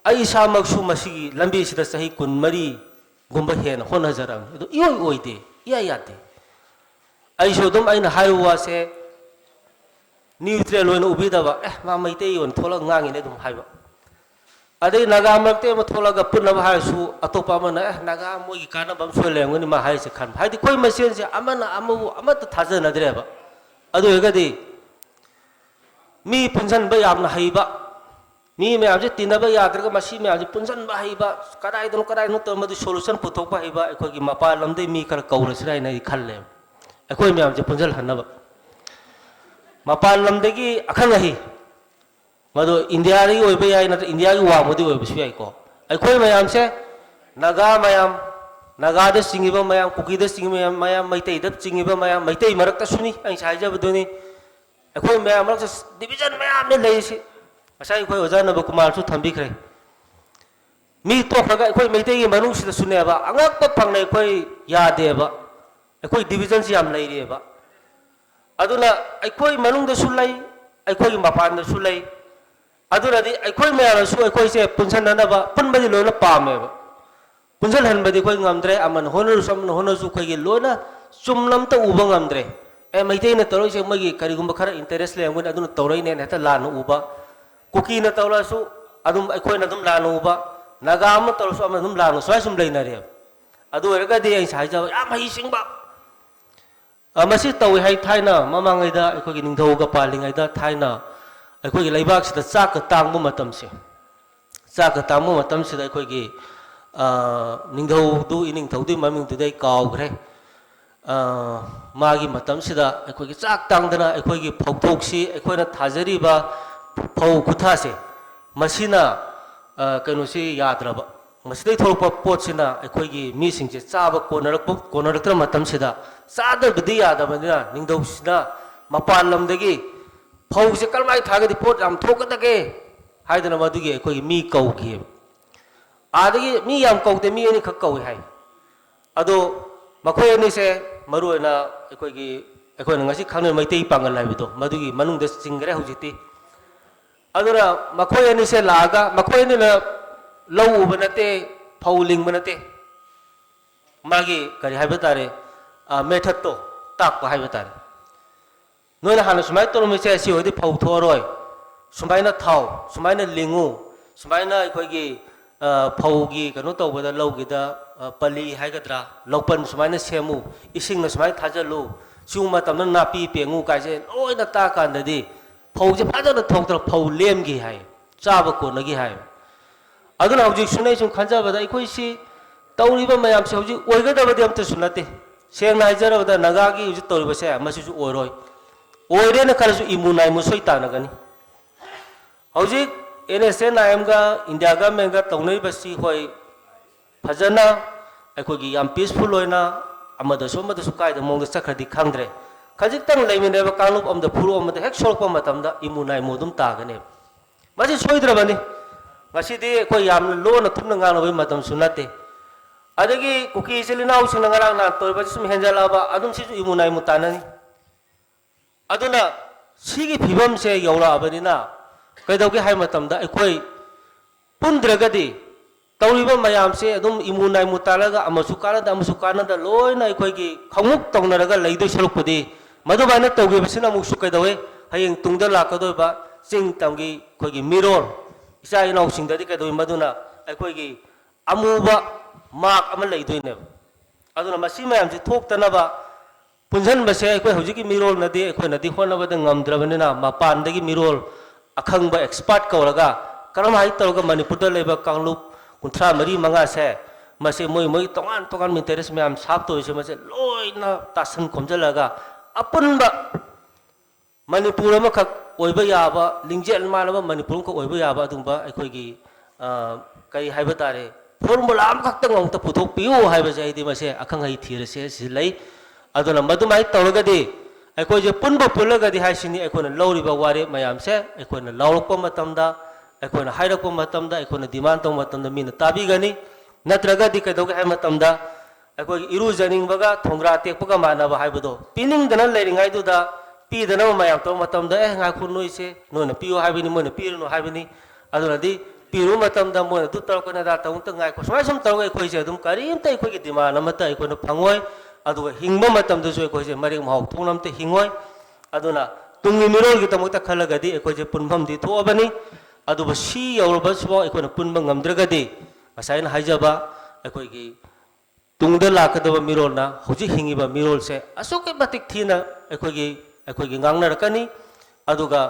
ꯑꯩ ꯏꯁꯥꯃꯛꯁꯨ ꯃꯁꯤꯒꯤ ꯂꯝꯕꯤꯁꯤꯗ ꯆꯍꯤ 24ꯒꯨꯝꯕ ꯍꯦꯟꯅ ꯍꯣꯠꯅꯖꯔꯕꯅꯤ ꯑꯗꯨ ꯏꯑꯣꯏ ꯑꯣꯏꯗꯦ ꯏꯌꯥ ꯌꯥꯗꯦ ꯑꯩꯁꯨ ꯑꯗꯨꯝ ꯑꯩꯅ ꯍꯥꯏꯕ ꯋꯥꯁꯦ ꯅ꯭ꯌꯨꯇ꯭ꯔꯦꯜ ꯑꯣꯏꯅ ꯎꯕꯤꯗꯕ ꯃꯥ ꯃꯩꯇꯩ ꯑꯣꯏꯅ ꯊꯣꯛꯂꯒ ꯉꯥꯡꯉꯤꯅꯦ ꯑꯗꯨꯝ ꯍꯥꯏꯕ ꯑꯗꯩ ꯅꯥꯒꯥ ꯃꯔꯛꯇ ꯑꯃ ꯊꯣꯛꯂꯒ ꯄꯨꯟꯅꯕ ꯍꯥꯏꯔꯁꯨ ꯑꯇꯣꯞꯄ ꯑꯃꯅ ꯅꯥꯒꯥ ꯃꯣꯏꯒꯤ ꯀꯥꯟꯅꯕ ꯑꯃ ꯁꯣꯏ ꯂꯩꯔꯝꯒꯅꯤ ꯃꯥ ꯍꯥꯏꯔꯤꯁꯦ ꯈꯟꯕ ꯍꯥꯏꯗꯤ ꯑꯩꯈꯣꯏ ꯃꯁꯦꯟꯁꯦ ꯑꯃꯅ ꯑꯃꯕꯨ ꯑꯃꯠꯇ ꯊꯥꯖꯅꯗ꯭ꯔꯦꯕ ꯑꯗꯨ ꯑꯣꯏꯔꯒꯗꯤ ꯃꯤ ꯄꯨꯟꯁꯤꯟꯕ ꯌꯥꯝꯅ ꯍꯩꯕ ꯃꯤ ꯃꯌꯥꯝꯁꯦ ꯇꯤꯟꯅꯕ ꯌꯥꯗ꯭ꯔꯒ ꯃꯁꯤ ꯃꯌꯥꯝꯁꯦ ꯄꯨꯟꯁꯤꯟꯕ ꯍꯩꯕ ꯀꯗꯥꯏꯗꯅꯣ ꯇꯧꯔ ꯃꯗꯨ ꯁꯣꯂꯨꯁꯟ ꯄꯨꯊꯣꯛꯄ ꯍꯩꯕ ꯑꯩꯈꯣꯏꯒꯤ ꯃꯄꯥꯟ ꯂꯝꯗꯒꯤ ꯃꯤ ꯈꯔ ꯀꯧꯔꯁꯤꯔꯥ ꯍꯥꯏꯅ ꯑꯩ ꯈꯜꯂꯦꯕ ꯑꯩꯈꯣꯏ ꯃꯌꯥꯝꯁꯦ ꯄꯨꯟꯁꯤꯜꯍꯟꯅꯕ ꯃꯄꯥꯟ ꯂꯝꯗꯒꯤ ꯑꯈꯪ ꯑꯍꯩ ꯃꯗꯨ ꯏꯟꯗꯤꯌꯥꯗꯒꯤ ꯑꯣꯏꯕ ꯌꯥꯏ ꯅꯠꯇ꯭ꯔꯒ ꯏꯟꯗꯤꯌꯥꯒꯤ ꯋꯥꯡꯃꯗꯤ ꯑꯣꯏꯕꯁꯨ ꯌꯥꯏꯀꯣ ꯑꯩꯈꯣꯏ ꯃꯌꯥꯝꯁꯦ ꯅꯥꯒꯥ ꯃꯌꯥꯝ ꯅꯥꯒꯥꯗ ꯆꯤꯡꯉꯤꯕ ꯃꯌꯥꯝ ꯀꯨꯀꯤꯗ ꯆꯤꯡꯉꯤꯕ ꯃꯌꯥꯝ ꯃꯩꯇꯩꯗ ꯆꯤꯡꯉꯤꯕ ꯃꯌꯥꯝ ꯃꯩꯇꯩ ꯃꯔꯛꯇꯁꯨꯅꯤ ꯑꯩ ꯍꯥꯏꯖꯕꯗꯨꯅꯤ ꯑꯩꯈꯣꯏ ꯃꯌꯥꯝ ꯃꯔꯛꯇ ꯗꯤꯕꯤꯖꯟ ꯃꯌꯥꯝꯅ ꯂꯩꯔꯤꯁꯤ ꯉꯁꯥꯏ ꯑꯩꯈꯣꯏ ꯑꯣꯖꯥ ꯅꯕꯀꯨꯃꯥꯔꯁꯨ ꯊꯝꯕꯤꯈ꯭ꯔꯦ ꯃꯤ ꯇꯣꯛꯈ꯭ꯔꯒ ꯑꯩꯈꯣꯏ ꯃꯩꯇꯩꯒꯤ ꯃꯅꯨꯡꯁꯤꯗꯁꯨꯅꯦꯕ ꯑꯉꯛꯄ ꯐꯪꯅ ꯑꯩꯈꯣꯏ ꯌꯥꯗꯦꯕ ꯑꯩꯈꯣꯏ ꯗꯤꯕꯤꯖꯟꯁꯤ ꯌꯥꯝ ꯂꯩꯔꯤꯑꯕ ꯑꯗꯨꯅ ꯑꯩꯈꯣꯏ ꯃꯅꯨꯡꯗꯁꯨ ꯂꯩ ꯑꯩꯈꯣꯏꯒꯤ ꯃꯄꯥꯟꯗꯁꯨ ꯂꯩ ꯑꯗꯨꯅꯗꯤ ꯑꯩꯈꯣই ꯃꯌꯥꯝꯅꯁꯨ ꯑꯩꯈꯣꯏꯁꯦ ꯄꯨꯟꯁꯤꯟꯅꯅꯕ ꯄꯨꯟꯕꯗꯤ ꯂꯣꯏꯅ ꯄꯥꯝꯃꯦꯕ ꯄꯨꯟꯁꯤꯜꯍꯟꯕꯗꯤ ꯑꯩꯈꯣꯏ ꯉꯝꯗ꯭ꯔꯦ ꯑꯃꯅ ꯍꯣꯠꯅꯔꯁꯨ ꯑꯃꯅ ꯍꯣꯠꯅꯔꯁꯨ ꯑꯩꯈꯣꯏꯒꯤ ꯂꯣꯏꯅ ꯆꯨꯝꯅ ꯎꯕ ꯉꯝꯗ꯭ꯔꯦ ꯃꯩꯇꯩꯅ ꯇꯧꯔꯛꯏꯁꯦ ꯃꯣꯏꯒꯤ ꯀꯔꯤꯒꯨꯝꯕ ꯈꯔ ꯏꯟꯇꯔꯦꯁ ꯂꯩꯔꯝꯒꯅꯤ ꯑꯗꯨꯅ ꯇꯧꯔꯛꯏꯅꯦꯅ ꯍꯦꯛꯇ ꯂꯥꯟꯅ ꯎꯕ ꯀꯨꯀꯤꯅ ꯇꯧꯔꯛꯑꯁꯨ ꯑꯗꯨꯝ ꯑꯩꯈꯣꯏꯅ ꯑꯗꯨꯝ ꯂꯥꯟꯅ ꯎꯕ ꯅꯥꯒꯥ ꯑꯃ ꯇꯧꯔꯁꯨ ꯑꯃꯅ ꯑꯗꯨꯝ ꯂꯥꯟꯅ ꯁꯨꯃꯥꯏꯅ ꯁꯨꯝ ꯂꯩꯅꯔꯦꯕ ꯑꯗꯨ ꯑꯣꯏꯔꯒꯗꯤ ꯑꯩ ꯍꯥꯏꯖꯕ ꯌꯥꯝ ꯍꯩꯁꯤꯡꯕ ꯃꯁꯤ ꯇꯧꯏ ꯍꯥꯏ ꯊꯥꯏꯅ ꯃꯃꯥꯡꯉꯩꯗ ꯑꯩꯈꯣꯏꯒꯤ ꯅꯤꯡꯊꯧꯒ ꯄꯥꯜꯂꯤꯉꯩꯗ ꯊꯥꯏꯅ ꯑꯩꯈꯣꯏꯒꯤ ꯂꯩꯕꯥꯛꯁꯤꯗ ꯆꯥꯛꯀ ꯇꯥꯡꯕ ꯃꯇꯝꯁꯦ ꯆꯥꯛꯀ ꯇꯥꯡꯕ ꯃꯇꯝꯁꯤꯗ ꯑꯩꯈꯣꯏꯒꯤ ꯅꯤꯡꯊꯧꯗꯨ ꯏꯅꯤꯡꯊꯧꯗꯨꯒꯤ ꯃꯃꯤꯡꯗꯨꯗꯤ ꯑꯩ ꯀꯥꯎꯈ꯭ꯔꯦ ꯃꯥꯒꯤ ꯃꯇꯝꯁꯤꯗ ꯑꯩꯈꯣꯏꯒꯤ ꯆꯥꯛ ꯇꯥꯡꯗꯅ ꯑꯩꯈꯣꯏꯒꯤ ꯐꯧꯊꯣꯛꯁꯤ ꯑꯩꯈꯣꯏꯅ ꯊꯥꯖꯔꯤꯕ ꯐꯧ ꯈꯨꯊꯥꯁꯦ ꯃꯁꯤꯅ ꯀꯩꯅꯣꯁꯤ ꯌꯥꯗ꯭ꯔꯕ ꯃꯁꯤꯗꯩ ꯊꯣꯛꯂꯛꯄ ꯄꯣꯠꯁꯤꯅ ꯑꯩꯈꯣꯏꯒꯤ ꯃꯤꯁꯤꯡꯁꯦ ꯆꯥꯕ ꯀꯣꯟꯅꯔꯛꯇ꯭ꯔ ꯃꯇꯝꯁꯤꯗ ꯆꯥꯗꯕꯗꯤ ꯌꯥꯗꯕꯅꯤꯅ ꯅꯤꯡꯊꯧꯁꯤꯅ ꯃꯄꯥꯟ ꯂꯝꯗꯒꯤ ꯐꯧꯁꯦ ꯀꯔꯝꯍꯥꯏꯅ ꯊꯥꯒꯗꯤ ꯄꯣꯠ ꯌꯥꯝ ꯊꯣꯛꯀꯗꯒꯦ ꯍꯥꯏꯗꯅ ꯃꯗꯨꯒꯤ ꯑꯩꯈꯣꯏꯒꯤ ꯃꯤ ꯀꯧꯈꯤꯑꯕ ꯑꯗꯒꯤ ꯃꯤ ꯌꯥꯝ ꯀꯧꯗꯦ ꯃꯤ ꯑꯅꯤꯈꯛ ꯀꯧꯏ ꯍꯥꯏ ꯑꯗꯣ ꯃꯈꯣꯏ ꯑꯅꯤꯁꯦ ꯃꯔꯨꯑꯣꯏꯅ ꯑꯩꯈꯣꯏꯅ ꯉꯁꯤ ꯈꯪꯅꯩ ꯃꯩꯇꯩ ꯄꯥꯡꯒꯜ ꯍꯥꯏꯕꯗꯣ ꯃꯗꯨꯒꯤ ꯃꯅꯨꯡꯗ ꯆꯤꯡꯈ꯭ꯔꯦ ꯍꯧꯖꯤꯛꯇꯤ ꯑꯗꯨꯅ ꯃꯈꯣꯏ ꯑꯅꯤꯁꯦ ꯂꯥꯛꯑꯒ ꯃꯈꯣꯏ ꯑꯅꯤꯅ ꯂꯧ ꯎꯕ ꯅꯠꯇꯦ ꯐꯧ ꯂꯤꯡꯕ ꯅꯠꯇꯦ ꯃꯥꯒꯤ ꯀꯔꯤ ꯍꯥꯏꯕ ꯇꯥꯔꯦ ꯃꯦꯊꯠꯇꯣ ꯇꯥꯛꯄ ꯍꯥꯏꯕ ꯇꯥꯔꯦ ꯅꯣꯏꯅ ꯍꯥꯟꯅ ꯁꯨꯃꯥꯏꯅ ꯇꯧꯔꯝꯃꯤꯁꯦ ꯁꯤ ꯑꯣꯏꯔꯗꯤ ꯐꯧ ꯊꯣꯛꯑꯔꯣꯏ ꯁꯨꯃꯥꯏꯅ ꯊꯥꯎ ꯁꯨꯃꯥꯏꯅ ꯂꯤꯡꯉꯨ ꯁꯨꯃꯥꯏꯅ ꯑꯩꯈꯣꯏꯒꯤ ꯐꯧꯒꯤ ꯀꯩꯅꯣ ꯇꯧꯕꯗ ꯂꯧꯒꯤꯗ ꯄꯜꯂꯤ ꯍꯥꯏꯒꯗ꯭ꯔꯥ ꯂꯧꯄꯟ ꯁꯨꯃꯥꯏꯅ ꯁꯦꯝꯃꯨ ꯏꯁꯤꯡꯅ ꯁꯨꯃꯥꯏꯅ ꯊꯥꯖꯜꯂꯨ ꯁꯤꯒꯨꯝꯕ ꯃꯇꯝꯗ ꯅꯥꯄꯤ ꯄꯦꯡꯉꯨ ꯀꯥꯏꯁꯦ ꯂꯣꯏꯅ ꯇꯥꯛꯀꯥꯟꯗꯗꯤ ꯐꯧꯁꯦ ꯐꯖꯅ ꯊꯣꯛꯇ꯭ꯔ ꯐꯧ ꯂꯦꯝꯈꯤ ꯍꯥꯏ ꯆꯥꯕ ꯀꯣꯟꯅꯈꯤ ꯍꯥꯏ ꯑꯗꯨꯅ ꯍꯧꯖꯤꯛꯁꯨꯅ ꯑꯩ ꯁꯨꯝ ꯈꯟꯖꯕꯗ ꯑꯩꯈꯣꯏꯁꯤ ꯇꯧꯔꯤꯕ ꯃꯌꯥꯝꯁꯦ ꯍꯧꯖꯤꯛ ꯑꯣꯏꯒꯗꯕꯗꯤ ꯑꯝꯇꯁꯨ ꯅꯠꯇꯦ ꯁꯦꯡꯅ ꯍꯥꯏꯖꯔꯕꯗ ꯅꯥꯒꯥꯒꯤ ꯍꯧꯖꯤꯛ ꯇꯧꯔꯤꯕꯁꯦ ꯃꯁꯤꯁꯨ ꯑꯣꯏꯔꯣꯏ ꯑꯣꯏꯔꯦꯅ ꯈꯜꯂꯁꯨ ꯏꯃꯨ ꯅꯥꯏꯃꯨ ꯁꯣꯏ ꯇꯥꯟꯅꯒꯅꯤ ꯍꯧꯖꯤꯛ NSNIMꯒ ꯏꯟꯗꯤꯌꯥ ꯒꯚꯔꯟꯃꯦꯟꯠꯒ ꯇꯧꯅꯔꯤꯕꯁꯤ ꯍꯣꯏ ꯐꯖꯅ ꯑꯩꯈꯣꯏꯒꯤ ꯌꯥꯝ ꯄꯤꯁꯐꯨꯜ ꯑꯣꯏꯅ ꯑꯃꯗꯁꯨ ꯀꯥꯏꯗ ꯃꯑꯣꯡꯗ ꯆꯠꯈ꯭ꯔꯗꯤ ꯈꯪꯗ꯭ꯔꯦ ꯈꯖꯤꯛꯇꯪ ꯂꯩꯃꯤꯟꯅꯕ ꯀꯥꯡꯂꯨꯞ ꯑꯃꯗ ꯐꯨꯔꯨꯞ ꯑꯃꯗ ꯍꯦꯛ ꯁꯣꯛꯂꯛꯄ ꯃꯇꯝꯗ ꯏꯃꯨ ꯅꯥꯏꯃꯨ ꯑꯗꯨꯝ ꯇꯥꯒꯅꯦꯕ ꯃꯁꯤ ꯁꯣꯏꯗ꯭ꯔꯕꯅꯤ ꯉꯁꯤꯗꯤ ꯑꯩꯈꯣꯏ ꯌꯥꯝꯅ ꯂꯣꯟꯅ ꯊꯨꯞꯅ ꯉꯥꯡꯅꯕꯒꯤ ꯃꯇꯝꯁꯨ ꯅꯠꯇꯦ ꯑꯗꯒꯤ ꯀꯨꯀꯤ ꯏꯆꯤꯜ ꯏꯅꯥꯎꯁꯤꯡꯅ ꯉꯔꯥꯡ ꯅꯍꯥꯟ ꯇꯧꯔꯤꯕꯁꯤ ꯁꯨꯝ ꯍꯦꯟꯖꯜꯂꯛꯑꯕ ꯑꯗꯨꯝ ꯁꯤꯁꯨ ꯏꯃꯨ ꯅꯥꯏꯃꯨ ꯇꯥꯟꯅꯅꯤ ꯑꯗꯨꯅ ꯁꯤꯒꯤ ꯐꯤꯕꯝꯁꯦ ꯌꯧꯔꯛꯑꯕꯅꯤꯅ ꯀꯩꯗꯧꯒꯦ ꯍꯥꯏꯕ ꯃꯇꯝꯗ ꯑꯩꯈꯣꯏ ꯄꯨꯟꯗ꯭ꯔꯒꯗꯤ ꯇꯧꯔꯤꯕ ꯃꯌꯥꯝꯁꯦ ꯑꯗꯨꯝ ꯏꯃꯨ ꯅꯥꯏꯃꯨ ꯇꯥꯜꯂꯒ ꯑꯃꯁꯨ ꯀꯥꯟꯅꯗ ꯂꯣꯏꯅ ꯑꯩꯈꯣꯏꯒꯤ ꯈꯣꯡꯎꯞ ꯇꯧꯅꯔꯒ ꯂꯩꯗꯣꯏ ꯁꯔꯨꯛꯄꯨꯗꯤ ꯃꯗꯨꯃꯥꯏꯅ ꯇꯧꯈꯤꯕꯁꯤꯅ ꯑꯃꯨꯛꯁꯨ ꯀꯩꯗꯧꯋꯦ ꯍꯌꯦꯡ ꯇꯨꯡꯗ ꯂꯥꯛꯀꯗꯧꯔꯤꯕ ꯆꯤꯡ ꯇꯝꯒꯤ ꯑꯩꯈꯣꯏꯒꯤ ꯃꯤꯔꯣꯜ ꯏꯆꯥ ꯏꯅꯥꯎꯁꯤꯡꯗꯗꯤ ꯀꯩꯗꯧꯋꯤ ꯃꯗꯨꯅ ꯑꯩꯈꯣꯏꯒꯤ ꯑꯃꯨꯕ ꯃꯥꯛ ꯑꯃ ꯂꯩꯗꯣꯏꯅꯦꯕ ꯑꯗꯨꯅ ꯃꯁꯤ ꯃꯌꯥꯝꯁꯤ ꯊꯣꯛꯇꯅꯕ ꯄꯨꯟꯁꯤꯟꯕꯁꯦ ꯑꯩꯈꯣꯏ ꯍꯧꯖꯤꯛꯀꯤ ꯃꯤꯔꯣꯜꯅꯗꯤ ꯑꯩꯈꯣꯏꯅꯗꯤ ꯍꯣꯠꯅꯕꯗ ꯉꯝꯗ꯭ꯔꯕꯅꯤ나 ꯃꯄꯥꯟꯗꯒꯤ ꯃꯤꯔꯣꯜ ꯑꯈꯪꯕ ꯑꯦꯛꯁꯄꯥꯔꯠ ꯀꯧꯔꯒ ꯀꯔꯝꯍꯥꯏꯅ ꯇꯧꯔꯒ ꯃꯅꯤꯄꯨꯔꯗ ꯂꯩꯕ ꯀꯥꯡꯂꯨꯞ 34-35ꯁꯦ ꯃꯁꯤ ꯃꯣꯏ ꯇꯣꯉꯥꯟ ꯇꯣꯉꯥꯟꯕ ꯏꯟꯇꯔꯦꯁ ꯃꯌꯥꯝ ꯁꯥꯞꯇꯣꯏꯁꯦ ꯃꯁꯤ ꯂꯣꯏꯅ ꯇꯥꯁꯟ ꯈꯣꯝꯖꯤꯜꯂꯒ ꯑꯄꯨꯟꯕ ꯃꯅꯤꯄꯨꯔ ꯑꯃꯈꯛ ꯑꯣꯏꯕ ꯌꯥꯕ ꯂꯤꯡꯖꯦꯜ ꯃꯥꯟꯅꯕ ꯃꯅꯤꯄꯨꯔ ꯑꯃꯈꯛ ꯑꯣꯏꯕ ꯌꯥꯕ ꯑꯗꯨꯒꯨꯝꯕ ꯑꯩꯈꯣꯏꯒꯤ ꯀꯩ ꯍꯥꯏꯕ ꯇꯥꯔꯦ ꯐꯣꯔꯃꯨꯂꯥ ꯑꯃꯈꯛꯇꯪ ꯑꯃꯨꯛꯇ ꯄꯨꯊꯣꯛꯄꯤꯌꯨ ꯍꯥꯏꯕꯁꯦ ꯑꯩꯗꯤ ꯃꯁꯦ ꯑꯈꯪ ꯑꯍꯩ ꯊꯤꯔꯁꯦ ꯑꯁꯤ ꯂꯩ ꯑꯗꯨꯅ ꯃꯗꯨꯃꯥꯏꯅ ꯇꯧꯔꯒꯗꯤ ꯑꯩꯈꯣꯏꯁꯦ ꯄꯨꯜꯂꯒꯗꯤ ꯍꯥꯏꯁꯤꯅꯤ ꯑꯩꯈꯣꯏꯅ ꯂꯧꯔꯤꯕ ꯋꯥꯔꯦꯞ ꯃꯌꯥꯝꯁꯦ ꯑꯩꯈꯣꯏꯅ ꯂꯥꯎꯔꯛꯄ ꯃꯇꯝꯗ ꯑꯩꯈꯣꯏꯅ ꯍꯥꯏꯔꯛꯄ ꯃꯇꯝꯗ ꯑꯩꯈꯣꯏꯅ ꯗꯤꯃꯥꯟ ꯇꯧꯕ ꯃꯇꯝꯗ ꯃꯤꯅ ꯇꯥꯕꯤꯒꯅꯤ ꯅꯠꯇ꯭ꯔꯒꯗꯤ ꯀꯩꯗꯧꯒꯦ ꯍꯥꯏꯕ ꯃꯇꯝꯗ ꯑꯩꯈꯣꯏꯒꯤ ꯏꯔꯨꯖꯅꯤꯡꯕꯒ ꯊꯣꯡꯒ꯭ꯔꯥ ꯇꯦꯛꯄꯒ ꯃꯥꯟꯅꯕ ꯍꯥꯏꯕꯗꯣ ꯄꯤꯅꯤꯡꯗꯅ ꯂꯩꯔꯤꯉꯩꯗꯨꯗ ꯄꯤꯗꯅꯕ ꯃꯌꯥꯝ ꯇꯧꯕ ꯃꯇꯝꯗ ꯉꯥꯏꯈꯣ ꯅꯣꯏꯁꯦ ꯅꯣꯏꯅ ꯄꯤꯌꯨ ꯍꯥꯏꯕꯅꯤ ꯃꯣꯏꯅ ꯄꯤꯔꯨꯅꯨ ꯍꯥꯏꯕꯅꯤ ꯑꯗꯨꯅꯗꯤ ꯄꯤꯔꯨꯕ ꯃꯇꯝꯗ ꯃꯣꯏꯅ ꯑꯗꯨ ꯇꯧꯔꯛꯀꯅꯤ ꯑꯗꯥ ꯇꯧꯕꯇ ꯉꯥꯏꯈꯣ ꯁꯨꯃꯥꯏꯅ ꯁꯨꯝ ꯇꯧꯔꯒ ꯑꯩꯈꯣꯏꯁꯦ ꯑꯗꯨꯝ ꯀꯔꯤꯝꯇ ꯑꯩꯈꯣꯏꯒꯤ ꯗꯤꯃꯥꯟ ꯑꯃꯠꯇ ꯑꯩꯈꯣꯏꯅ ꯐꯪꯉꯣꯏ ꯑꯗꯨꯒ ꯍꯤꯡꯕ ꯃꯇꯝꯗꯁꯨ ꯑꯩꯈꯣꯏꯁꯦ ꯃꯔꯦꯛ ꯃꯍꯥꯎ ꯊꯣꯛꯅ ꯑꯝꯇ ꯍꯤꯡꯉꯣꯏ ꯑꯗꯨꯅ ꯇꯨꯡꯒꯤ ꯃꯤꯔꯣꯜꯒꯤꯗꯃꯛꯇ ꯈꯜꯂꯒꯗꯤ ꯑꯩꯈꯣꯏꯁꯦ ꯄꯨꯟꯐꯝꯗꯤ ꯊꯣꯛꯑꯕꯅꯤ ꯑꯗꯨꯕꯨ ꯁꯤ ꯌꯧꯔꯕꯁꯤꯐꯥꯎ ꯑꯩꯈꯣꯏꯅ ꯄꯨꯟꯕ ꯉꯝꯗ꯭ꯔꯒꯗꯤ ꯉꯁꯥꯏꯅ ꯍꯥꯏꯖꯕ ꯑꯩꯈꯣꯏꯒꯤ ꯇꯨꯡꯗ ꯂꯥꯛꯀꯗꯕ ꯃꯤꯔꯣꯜꯅ ꯍꯧꯖꯤꯛ ꯍꯤꯡꯉꯤꯕ ꯃꯤꯔꯣꯜꯁꯦ ꯑꯁꯨꯛꯀꯤ ꯃꯇꯤꯛ ꯊꯤꯅ ꯑꯩꯈꯣꯏꯒꯤ ꯉꯥꯡꯅꯔꯛꯀꯅꯤ ꯑꯗꯨꯒ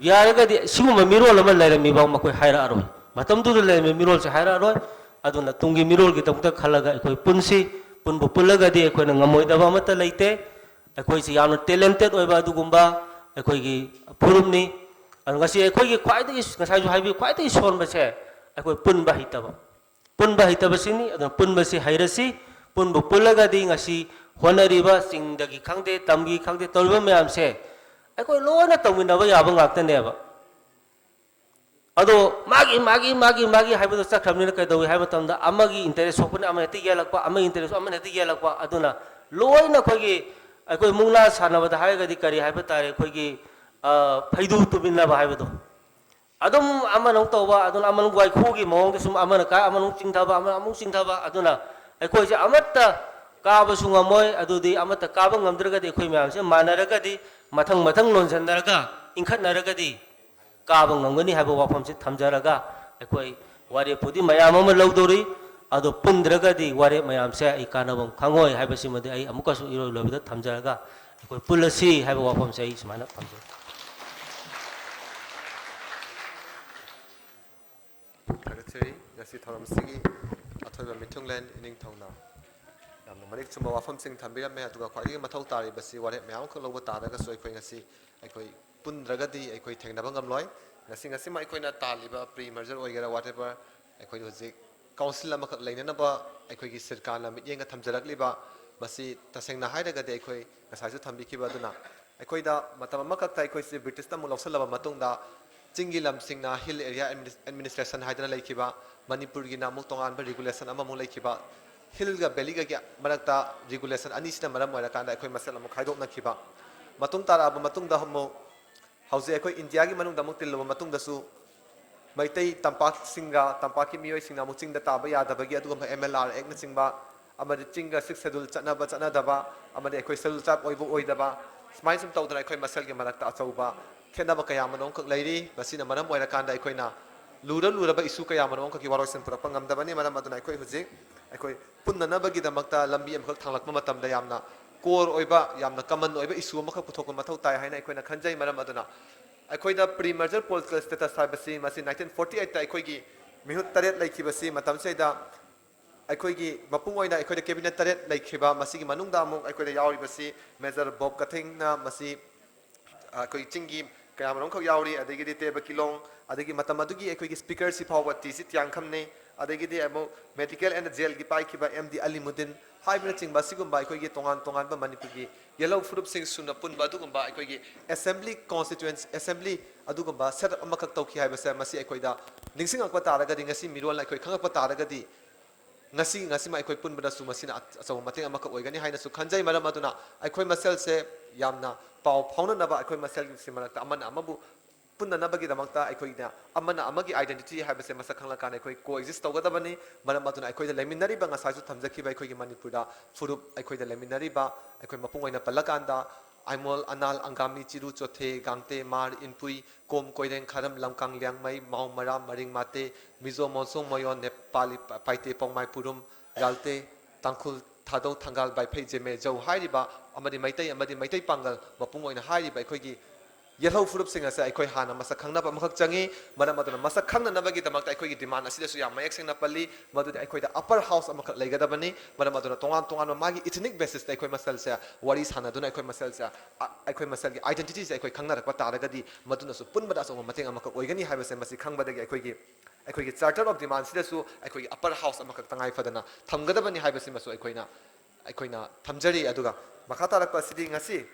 ꯌꯥꯔꯒꯗꯤ ꯁꯤꯒꯨꯝꯕ ꯃꯤꯔꯣꯜ ꯑꯃ ꯂꯩꯔꯝꯃꯤꯕ ꯃꯈꯣꯏ ꯍꯥꯏꯔꯛꯑꯔꯣꯏ ꯃꯇꯝꯗꯨꯗ ꯂꯩꯔꯝꯃꯤꯕ ꯃꯤꯔꯣꯜꯁꯦ ꯍꯥꯏꯔꯛꯑꯔꯣꯏ ꯑꯗꯨꯅ ꯇꯨꯡꯒꯤ ꯃꯤꯔꯣꯜꯒꯤꯗꯃꯛꯇ ꯈꯜꯂꯒ ꯑꯩꯈꯣꯏ ꯄꯨꯟꯁꯤ ꯄꯨꯜꯂꯒꯗꯤ ꯑꯩꯈꯣꯏꯅ ꯉꯝꯃꯣꯏꯗꯕ ꯑꯃꯠꯇ ꯂꯩꯇꯦ ꯑꯩꯈꯣꯏꯁꯤ ꯌꯥꯝꯅ ꯇꯦꯂꯦꯟꯇꯦꯠ ꯑꯣꯏꯕ ꯑꯗꯨꯒꯨꯝꯕ ꯑꯩꯈꯣꯏꯒꯤ ꯐꯨꯔꯨꯞꯅꯤ ꯑꯗꯨ ꯉꯁꯤ ꯑꯩꯈꯣꯏꯒꯤ ꯈ꯭ꯋꯥꯏꯗꯒꯤ ꯉꯁꯥꯏꯁꯨ ꯍꯥꯏꯕꯤꯌꯨ ꯈ꯭ꯋꯥꯏꯗꯒꯤ ꯁꯣꯟꯕꯁꯦ ꯑꯩꯈꯣꯏ ꯄꯨꯟꯕ ꯍꯩꯇꯕꯁꯤꯅꯤ ꯑꯗꯨꯅ ꯄꯨꯟꯕꯁꯤ ꯍꯩꯔꯁꯤ ꯄꯨꯜꯂꯒꯗꯤ ꯉꯁꯤ ꯍꯣꯠꯅꯔꯤꯕ ꯆꯤꯡꯗꯒꯤ ꯈꯪꯗꯦ ꯇꯝꯒꯤ ꯈꯪꯗꯦ ꯇꯧꯔꯤꯕ ꯃꯌꯥꯝꯁꯦ ꯑꯩꯈꯣꯏ ꯂꯣꯏꯅ ꯇꯧꯃꯤꯟꯅꯕ ꯌꯥꯕ ꯉꯥꯛꯇꯅꯦꯕ ꯑꯗꯣ ꯃꯥꯒꯤ ꯍꯥꯏꯕꯗꯣ ꯆꯠꯈ꯭ꯔꯕꯅꯤꯅ ꯀꯩꯗꯧꯏ ꯍꯥꯏꯕ ꯃꯇꯝꯗ ꯑꯃꯒꯤ ꯏꯟꯇꯔꯦꯁ ꯁꯣꯛꯄꯅ ꯑꯃ ꯍꯦꯛꯇ ꯌꯦꯜꯂꯛꯄ ꯑꯃꯒꯤ ꯏꯟꯇꯔꯦꯁ ꯑꯃꯅ ꯍꯦꯛꯇ ꯌꯦꯜꯂꯛꯄ ꯑꯗꯨꯅ ꯂꯣꯏꯅ ꯑꯩꯈꯣꯏ ꯃꯨꯛꯅꯥ ꯁꯥꯟꯅꯕꯗ ꯍꯥꯏꯔꯒꯗꯤ ꯀꯔꯤ ꯍꯥꯏꯕ ꯇꯥꯔꯦ ꯑꯩꯈꯣꯏꯒꯤ ꯐꯩꯗꯨ ꯇꯨꯃꯤꯟꯅꯕ ꯍꯥꯏꯕꯗꯣ ꯑꯗꯨꯝ ꯑꯃꯅ ꯇꯧꯕ ꯑꯗꯨꯅ ꯑꯃꯅ ꯋꯥꯏꯈꯨꯒꯤ ꯃꯑꯣꯡꯗ ꯁꯨꯝ ꯑꯃꯅ ꯀꯥ ꯑꯃꯅ ꯆꯤꯡꯊꯕ ꯑꯃꯅ ꯑꯃꯨꯛ ꯆꯤꯡꯊꯕ ꯑꯗꯨꯅ ꯑꯩꯈꯣꯏꯁꯦ ꯑꯃꯠꯇ ꯀꯥꯕꯁꯨ ꯉꯝꯃꯣꯏ ꯑꯗꯨꯗꯤ ꯑꯃꯠꯇ ꯀꯥꯕ ꯉꯝꯗ꯭ꯔꯒꯗꯤ ꯑꯩꯈꯣꯏ ꯃꯌꯥꯝꯁꯦ ꯃꯥꯟꯅꯔꯒꯗꯤ ꯃꯊꯪ ꯂꯣꯟꯁꯤꯟꯅꯔꯒ ꯏꯟꯈꯠꯅꯔꯒꯗꯤ ꯀꯥꯕ ꯉꯝꯒꯅꯤ ꯍꯥꯏꯕ ꯋꯥꯐꯝꯁꯤ ꯊꯝꯖꯔꯒ ꯑꯩꯈꯣꯏ ꯋꯥꯔꯦꯞꯄꯨꯗꯤ ꯃꯌꯥꯝ ꯑꯃ ꯂꯧꯗꯧꯔꯤ ꯑꯗꯣ ꯄꯨꯟꯗ꯭ꯔꯒꯗꯤ ꯋꯥꯔꯦꯞ ꯃꯌꯥꯝꯁꯦ ꯑꯩ ꯀꯥꯟꯅꯕ ꯈꯪꯉꯣꯏ ꯍꯥꯏꯕꯁꯤꯃꯗꯤ ꯑꯩ ꯑꯃꯨꯛꯀꯁꯨ ꯏꯔꯣꯏ ꯂꯣꯏꯕꯗ ꯊꯝꯖꯔꯒ ꯑꯩꯈꯣꯏ ꯄꯨꯜꯂꯁꯤ ꯍꯥꯏꯕ ꯋꯥꯐꯝꯁꯦ ꯑꯩ ꯁꯨꯃꯥꯏꯅ ꯊꯝꯖꯩ ꯊꯥꯒꯠꯆꯔꯤ ꯉꯁꯤ ꯊꯧꯔꯝꯁꯤꯒꯤ ꯑꯊꯣꯏꯕ ꯃꯤꯊꯨꯡꯂꯦꯟ ꯏꯅꯤꯡꯊꯧꯅ ꯌꯥꯝꯅ ꯃꯔꯤꯛ ꯆꯨꯝꯕ ꯋꯥꯐꯝꯁꯤꯡ ꯊꯝꯕꯤꯔꯝꯃꯦ ꯑꯗꯨꯒ ꯈ꯭ꯋꯥꯏꯗꯒꯤ ꯃꯊꯧ ꯇꯥꯔꯤꯕꯁꯤ ꯋꯥꯔꯦꯞ ꯃꯌꯥꯝ ꯑꯃꯈꯛ ꯂꯧꯕ ꯇꯥꯔꯒꯁꯨ ꯑꯩꯈꯣꯏ ꯉꯁꯤ ꯑꯩꯈꯣꯏ ꯄꯨꯟꯗ꯭ꯔꯒꯗꯤ ꯑꯩꯈꯣꯏ ꯊꯦꯡꯅꯕ ꯉꯝꯂꯣꯏ ꯉꯁꯤꯃ ꯑꯩꯈꯣꯏꯅ ꯇꯥꯜꯂꯤꯕ ꯄ꯭ꯔꯤ ꯃꯔꯖꯔ ꯑꯣꯏꯒꯦꯔꯥ ꯋꯥꯠꯑꯦꯚꯔ ꯑꯩꯈꯣꯏ ꯍꯧꯖꯤꯛ ꯀꯥꯎꯟꯁꯤꯜ ꯑꯃꯈꯛ ꯂꯩꯅꯅꯕ ꯑꯩꯈꯣꯏꯒꯤ ꯁꯔꯀꯥꯔꯅ ꯃꯤꯠꯌꯦꯡꯒ ꯊꯝꯖꯔꯛꯂꯤꯕ ꯃꯁꯤ ꯇꯁꯦꯡꯅ ꯍꯥꯏꯔꯒꯗꯤ ꯑꯩꯈꯣꯏ ꯉꯁꯥꯏꯁꯨ ꯊꯝꯕꯤꯈꯤꯕ ꯑꯗꯨꯅ ꯑꯩꯈꯣꯏꯗ ꯃꯇꯝ ꯑꯃꯈꯛꯇ ꯑꯩꯈꯣꯏꯁꯤ ꯕ꯭ꯔꯤꯇꯤꯁꯅ ꯑꯃꯨꯛ ꯂꯧꯁꯤꯜꯂꯕ ꯃꯇꯨꯡꯗ ꯆꯤꯡꯒꯤ ꯂꯝꯁꯤꯡꯅ ꯍꯤꯜ ꯑꯦꯔꯤꯌꯥ ꯑꯦꯗꯃꯤꯅꯤꯁꯇ꯭ꯔꯦꯁꯟ ꯍꯥꯏꯗꯅ ꯂꯩꯈꯤꯕ ꯃꯅꯤꯄꯨꯔꯒꯤꯅ ꯑꯃꯨꯛ ꯇꯣꯉꯥꯟꯕ ꯔꯤꯒꯨꯂꯦꯁꯟ ꯑꯃꯃꯨꯛ ꯂꯩꯈꯤꯕ ꯍꯤꯜꯒ ꯕꯦꯂꯤꯒꯒꯤ ꯃꯔꯛꯇ ꯔꯤꯒꯨꯂꯦꯁꯟ ꯑꯅꯤꯁꯤꯅ ꯃꯔꯝ ꯑꯣꯏꯔꯀꯥꯟꯗ ꯑꯩꯈꯣꯏ ꯃꯁꯦꯜ ꯑꯃꯨꯛ ꯈꯥꯏꯗꯣꯛꯅꯈꯤꯕ ꯃꯇꯨꯡ ꯇꯥꯔꯛꯑꯕ ꯃꯇꯨꯡꯗ ꯑꯃꯨꯛ ꯍꯧꯖꯤꯛ ꯑꯩꯈꯣꯏ ꯏꯟꯗꯤꯌꯥꯒꯤ ꯃꯅꯨꯡꯗ ꯑꯃꯨꯛ ꯇꯤꯜꯂꯕ ꯃꯇꯨꯡꯗꯁꯨ ꯃꯩꯇꯩ ꯇꯝꯄꯥꯛꯁꯤꯡꯒ ꯇꯝꯄꯥꯛꯀꯤ ꯃꯤꯑꯣꯏꯁꯤꯡꯅ ꯑꯃꯨꯛ ꯆꯤꯡꯗ ꯇꯥꯕ ꯌꯥꯗꯕꯒꯤ ꯑꯗꯨꯒꯨꯝꯕ MLR ꯑꯦꯛꯅꯆꯤꯡꯕ ꯑꯃꯗꯤ ꯆꯤꯡꯒ 6 ꯁꯦꯗꯨꯜ ꯆꯠꯅꯗꯕ ꯑꯃꯗꯤ ꯑꯩꯈꯣꯏ ꯁꯦꯗꯨꯜ ꯇ꯭ꯔꯥꯏꯕ ꯑꯣꯏꯕ ꯑꯣꯏꯗꯕ ꯁꯨꯃꯥꯏꯅ ꯁꯨꯝ ꯇꯧꯗꯅ ꯑꯩꯈꯣꯏ ꯃꯁꯦꯜꯒꯤ ꯃꯔꯛꯇ ꯑꯆꯧꯕ ꯈꯦꯠꯅꯕ ꯀꯌꯥ ꯑꯃꯈꯛ ꯂꯩꯔꯤ ꯃꯁꯤꯅ ꯃꯔꯝ ꯑꯣꯏꯔꯀꯥꯟꯗ ꯑꯩꯈꯣꯏꯅ ꯂꯨꯔꯕ ꯏꯁꯨ ꯀꯌꯥ ꯑꯃꯈꯛꯀꯤ ꯋꯥꯔꯣꯏꯁꯤꯟ ꯄꯨꯔꯛꯄ ꯉꯝꯗꯕꯅꯤ ꯃꯔꯝ ꯑꯗꯨꯅ ꯑꯩꯈꯣꯏ ꯍꯧꯖꯤꯛ ꯑꯩꯈꯣꯏ ꯄꯨꯟꯅꯅꯕꯒꯤꯗꯃꯛꯇ ꯂꯝꯕꯤ ꯑꯃꯈꯛ ꯊꯥꯡꯂꯛꯄ ꯃꯇꯝꯗ ꯌꯥꯝꯅ ꯀꯣꯔ ꯑꯣꯏꯕ ꯌꯥꯝꯅ ꯀꯃꯟ ꯑꯣꯏꯕ ꯏꯁꯨ ꯑꯃꯈꯛ ꯄꯨꯊꯣꯛꯄ ꯃꯊꯧ ꯇꯥꯏ ꯍꯥꯏꯅ ꯑꯩꯈꯣꯏꯅ ꯈꯟꯖꯩ ꯃꯔꯝ ꯑꯗꯨꯅ ꯑꯩꯈꯣꯏꯗ ꯄ꯭ꯔꯤ ꯃꯔꯖꯔ ꯄꯣꯂꯤꯇꯤꯀꯦꯜ ꯁ꯭ꯇꯦꯇꯁ ꯍꯥꯏꯕꯁꯤ ꯃꯁꯤ 1948ꯇ ꯑꯩꯈꯣꯏꯒꯤ ꯃꯤꯍꯨꯠ 8 ꯂꯩꯈꯤꯕꯁꯤ ꯃꯇꯝꯁꯤꯗ ꯑꯩꯈꯣꯏꯒꯤ ꯃꯄꯨꯡ ꯑꯣꯏꯅ ꯑꯩꯈꯣꯏꯗ ꯀꯦꯕꯤꯅꯦꯠ 8 ꯂꯩꯈꯤꯕ ꯃꯁꯤꯒꯤ ꯃꯅꯨꯡꯗ ꯑꯃꯨꯛ ꯑꯩꯈꯣꯏꯗ ꯌꯥꯎꯔꯤꯕꯁꯤ ꯃꯦꯖꯔ ꯕꯣꯕ ꯀꯊꯤꯡꯅ ꯃꯁꯤ ꯑꯩꯈꯣꯏ ꯆꯤꯡꯒꯤ ꯀꯌꯥꯃꯔꯨꯝꯈꯛ ꯌꯥꯎꯔꯤ ꯑꯗꯒꯤꯗꯤ ꯇꯦꯕ ꯀꯤꯂꯣꯡ ꯑꯗꯒꯤ ꯃꯇꯝ ꯑꯗꯨꯒꯤ ꯑꯩꯈꯣꯏꯒꯤ ꯁ꯭ꯄꯤꯀꯔꯁꯤ ꯐꯥꯎꯕ ꯇꯤ.ꯁꯤ. ꯇꯤꯌꯥꯡꯈꯝꯅꯤ adagidi amo medical and jail gi pai khiba MD Alimuddin haibna chingba sigumba aikoi gi tongan ba Manipur gi yellow furup sing suna punba adugumba aikoi gi assembly constituency assembly adugumba set amakak tauki haiba sa masi aikoi da ningsing akpa taragadi ngasi mirol aikoi khangakpa taragadi ngasi ma aikoi punbada su masina asaw mating amaka oigani haina su khanjai maram aduna aikoi masel se yamna pau phauna naba aikoi masel gi simanakta amana amabu punna nabagi damakta aikoi da amana amagi identity haiba se masa khangla kan aikoi coexist togadabani maram aduna aikoi da leminari ba ngasai su thamjaki ba aikoi gi Manipur da furup aikoi da leminari ba aikoi mapung oina palakanda aimol anal angami chiru chothe gangte mar inpui kom koireng kharam lamkang liangmai mau mara maring mate mizo monsong moyon nepali paite pongmai purum galte tangkhul thadong thangal bai phei jeme jau hairiba amadi maitai pangal mapung oina hairiba aikoi gi yellow furup sing asa aikoi hana masa khangna ba makhak changi maram aduna masa khangna nabagi damakta aikoi gi demand asida su yam mayek singna palli madu aikoi da upper house amakak leigadabani maram aduna tongan magi ethnic basis ta aikoi masal sa wari sana duna aikoi masal sa aikoi masal gi identity sa aikoi khangna rakpa taragadi maduna su punbada so mateng amakak oigani haiba se masi khangbadagi aikoi gi charter of demand sida su aikoi gi upper house amakak tangai fadana thamgadabani haiba se masu aikoina thamjari aduga makata rakpa sidi ngasi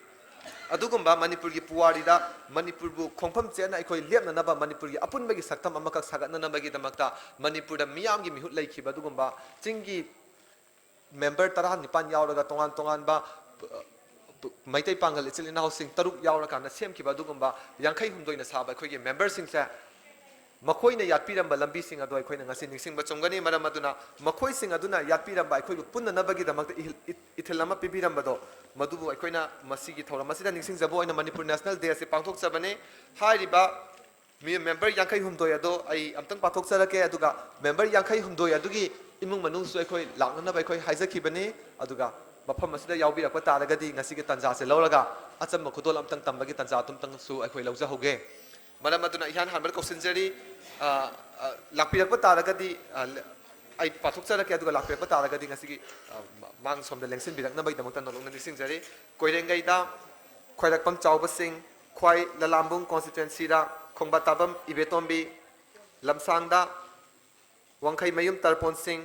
adugumba Manipur gi puwari da Manipur bu khongpham chena aikoi lepna naba Manipur gi apun bagi saktam amakak sagatna nabagi damakta Manipur da miyam gi mihut laikhiba adugumba chingi member tara nipan yauraga tongan ba maitai pangal ichil ina housing taruk yaura kana semkiba adugumba yankhai humdoina saba aikoi gi member sing sa makhoi na yatpiramba lambi sing ado aikoi na ngasi ningsing ba chongani maram aduna makhoi sing aduna yatpiramba aikoi punna nabagi damakta ithilama pibiramba do madubu aikoi na masigi thora masida ningsing jabo ina Manipur National Day se pangthok chabane hairiba mi member yankhai humdoi ado ai amtang pathok charake aduga member yankhai humdoi adugi imung manung su aikoi lakna ba aikoi haizaki bane aduga mafam masida yawbirakpa taragadi ngasi ge tanja se lawraga acham khudol amtang tambagi tanja tumtang su aikoi lawja hoge maram aduna ihan hanbar kosinjari lakpirakpa taragadi ai pathok charake aduga lakpirakpa taragadi ngasi gi mang somda lengsin birakna bai damakta nolongna nisingjari koirengai da khoirakpam chawba sing khwai lalambung constituency da khongba tabam ibetombi lamsang da wangkhai mayum tarpon sing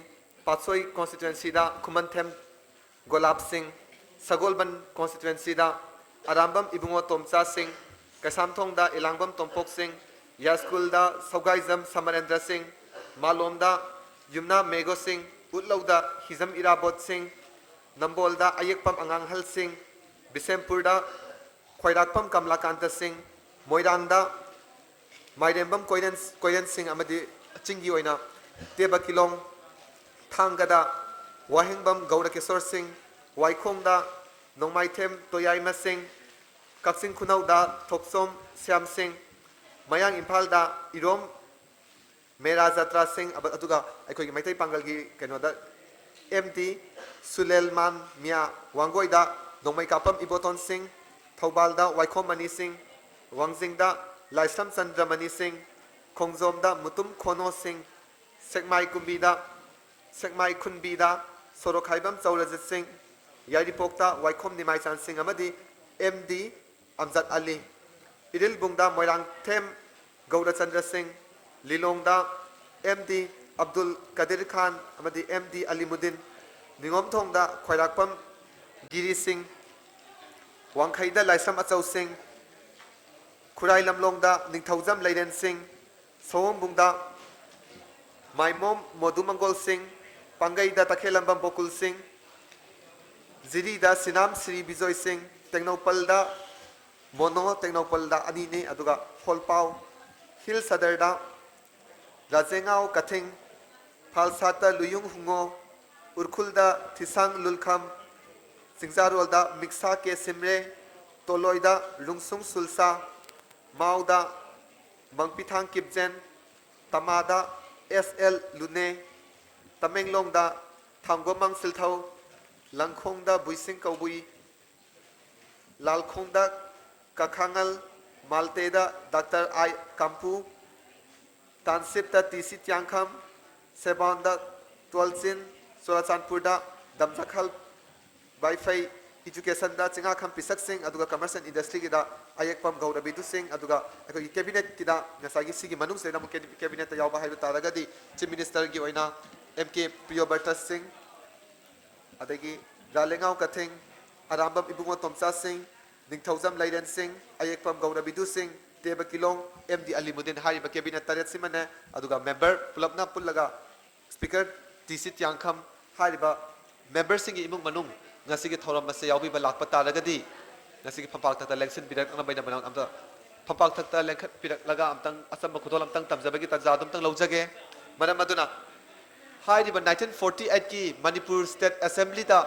patsoi constituency da khumanthem golab sing sagolban constituency da arambam ibungo tomcha sing kasamthong da elangbam tompok sing yaskul da saugaizam samarendra sing malom da yumna mego sing utlau da hizam irabot sing nambol da ayekpam anganghal sing bisempur da khoirakpam kamlakanta sing moirang da mairembam koiren sing amadi chingi oina teba kilong thangada wahengbam gaurakesor sing waikhong da nongmaithem toyaima sing kaksing khunau da thoksom syam sing mayang imphal da irom mera jatra sing aduga aikoi gi maitai pangal gi keno da MD Sulelman Mia Wangoi da nongmai kapam iboton sing Thobal da waikhom mani sing Wangjing da Laisam Chandramani sing Khongjom da Mutum Khono sing Sekmai Kunbi da Sorokhaibam Chaurajit sing Yaripok da waikhom nimai chan sing amadi MD Amjad Ali Iril Bungda Moirang Them Gaurachandra Singh Lilong da MD Abdul Kadir Khan amadi MD Alimuddin Ningom Thong da Khoirakpam Giri Singh Wangkhai da Laisam Achau Singh Khurai Lamlong da Ningthaujam Leiren Singh Sawom Bungda Maimom Modumangol Singh Pangai da Takhelambam Bokul Singh Ziri da Sinam Sri Bijoy Singh Teknopal da Mono Teknopal da Anine aduga Holpau Hil Sadar da Rajengao Kathing Phalsata Luyung Hungo Urkhul da Thisang Lulkham Singzarol da Miksa Ke Simre Toloi da Lungsung Sulsa Mau da Mangpithang Kipjen Tamada SL Lune Tamenglong da Thanggomang Silthau Langkhong da Buising Kaubui Lalkhong da Kakhangal Malte da Dr. I Kampu Tansip da TC Tiangkham Sebon da Twalchin Surachanpur da Damjakhal Baifai education da chinga kham pisak sing aduga commerce and industry ki da ayek pam gaurabi du sing aduga ekoi cabinet ki da ngasagi sigi manung se na cabinet ta yawa haiba taraga di chief minister gi oina mk priyoberta singh adagi ralengau kathing arambam ibungo tomsa singh ningthaujam lairen singh ayek pam gaurabi du singh teba kilong md alimuddin hariba cabinet taret simane aduga member pulapna pullaga speaker tc tyangkham hariba member sing gi imung manung ngasi gi thoram mase yawi ba lakpa taragadi ngasi gi phampak ta election birak na baina banang amta phampak ta lengkhat birak laga amtang asam khudol amtang tamjabagi tajadum tang laujage maram aduna hariba 1948 ki manipur state assembly ta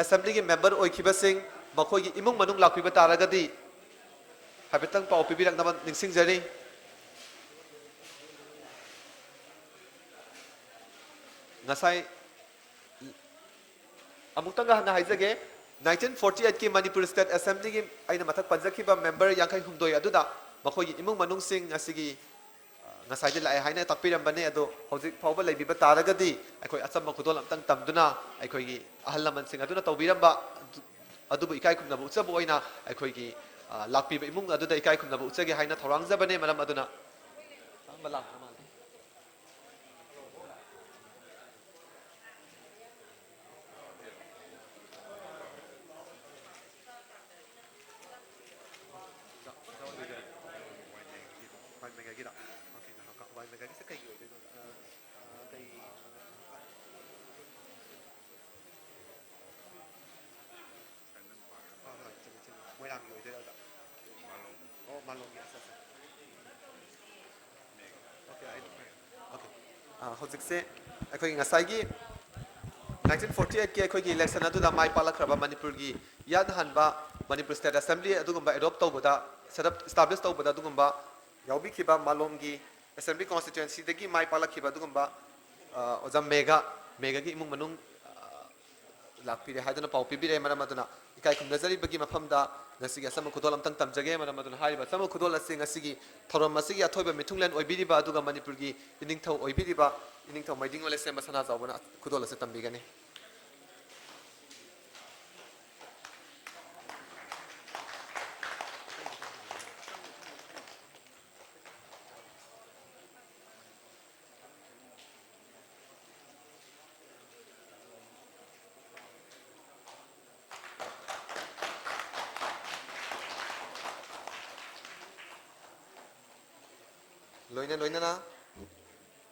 assembly gi member oikhiba sing makhoi gi imung manung lakpiba taragadi habitang pau pibirak na ningsing jari ngasai amutanga na haizage 1948 ki manipur state assembly gi aina mathak panjakhiba member yankai humdoi aduda makhoi gi imung manung sing asigi ngasai de lai haina takpiram bane ado hojik phawba leibiba taragadi aikoi acham khudol amtang tamduna aikoi gi ahal laman sing aduna tawbiramba adubu ikai khumna bu chabu oina aikoi gi lakpiba imung aduda ikai khumna bu chage haina thorang jabane maram aduna malak hojikse akhoi ngasai gi 1948 ki akhoi gi election aduda mai palakraba manipur gi yan hanba manipur state assembly adugumba adopt tawbada setup establish tawbada adugumba yaubi khiba malom gi assembly constituency dagi mai palakhiba adugumba ojam mega gi imung manung lakpire haidana pau pibire maram aduna ikai khum nazari bagi mafamda ngasigi asam khudol amtang tamjage maram aduna hariba sam khudol asing ngasigi thorom asigi athoiba mithunglen oibiriba aduga manipur gi iningthau oibiriba iningthau maiding ole sem basana jawbana khudol ase tambigani loina na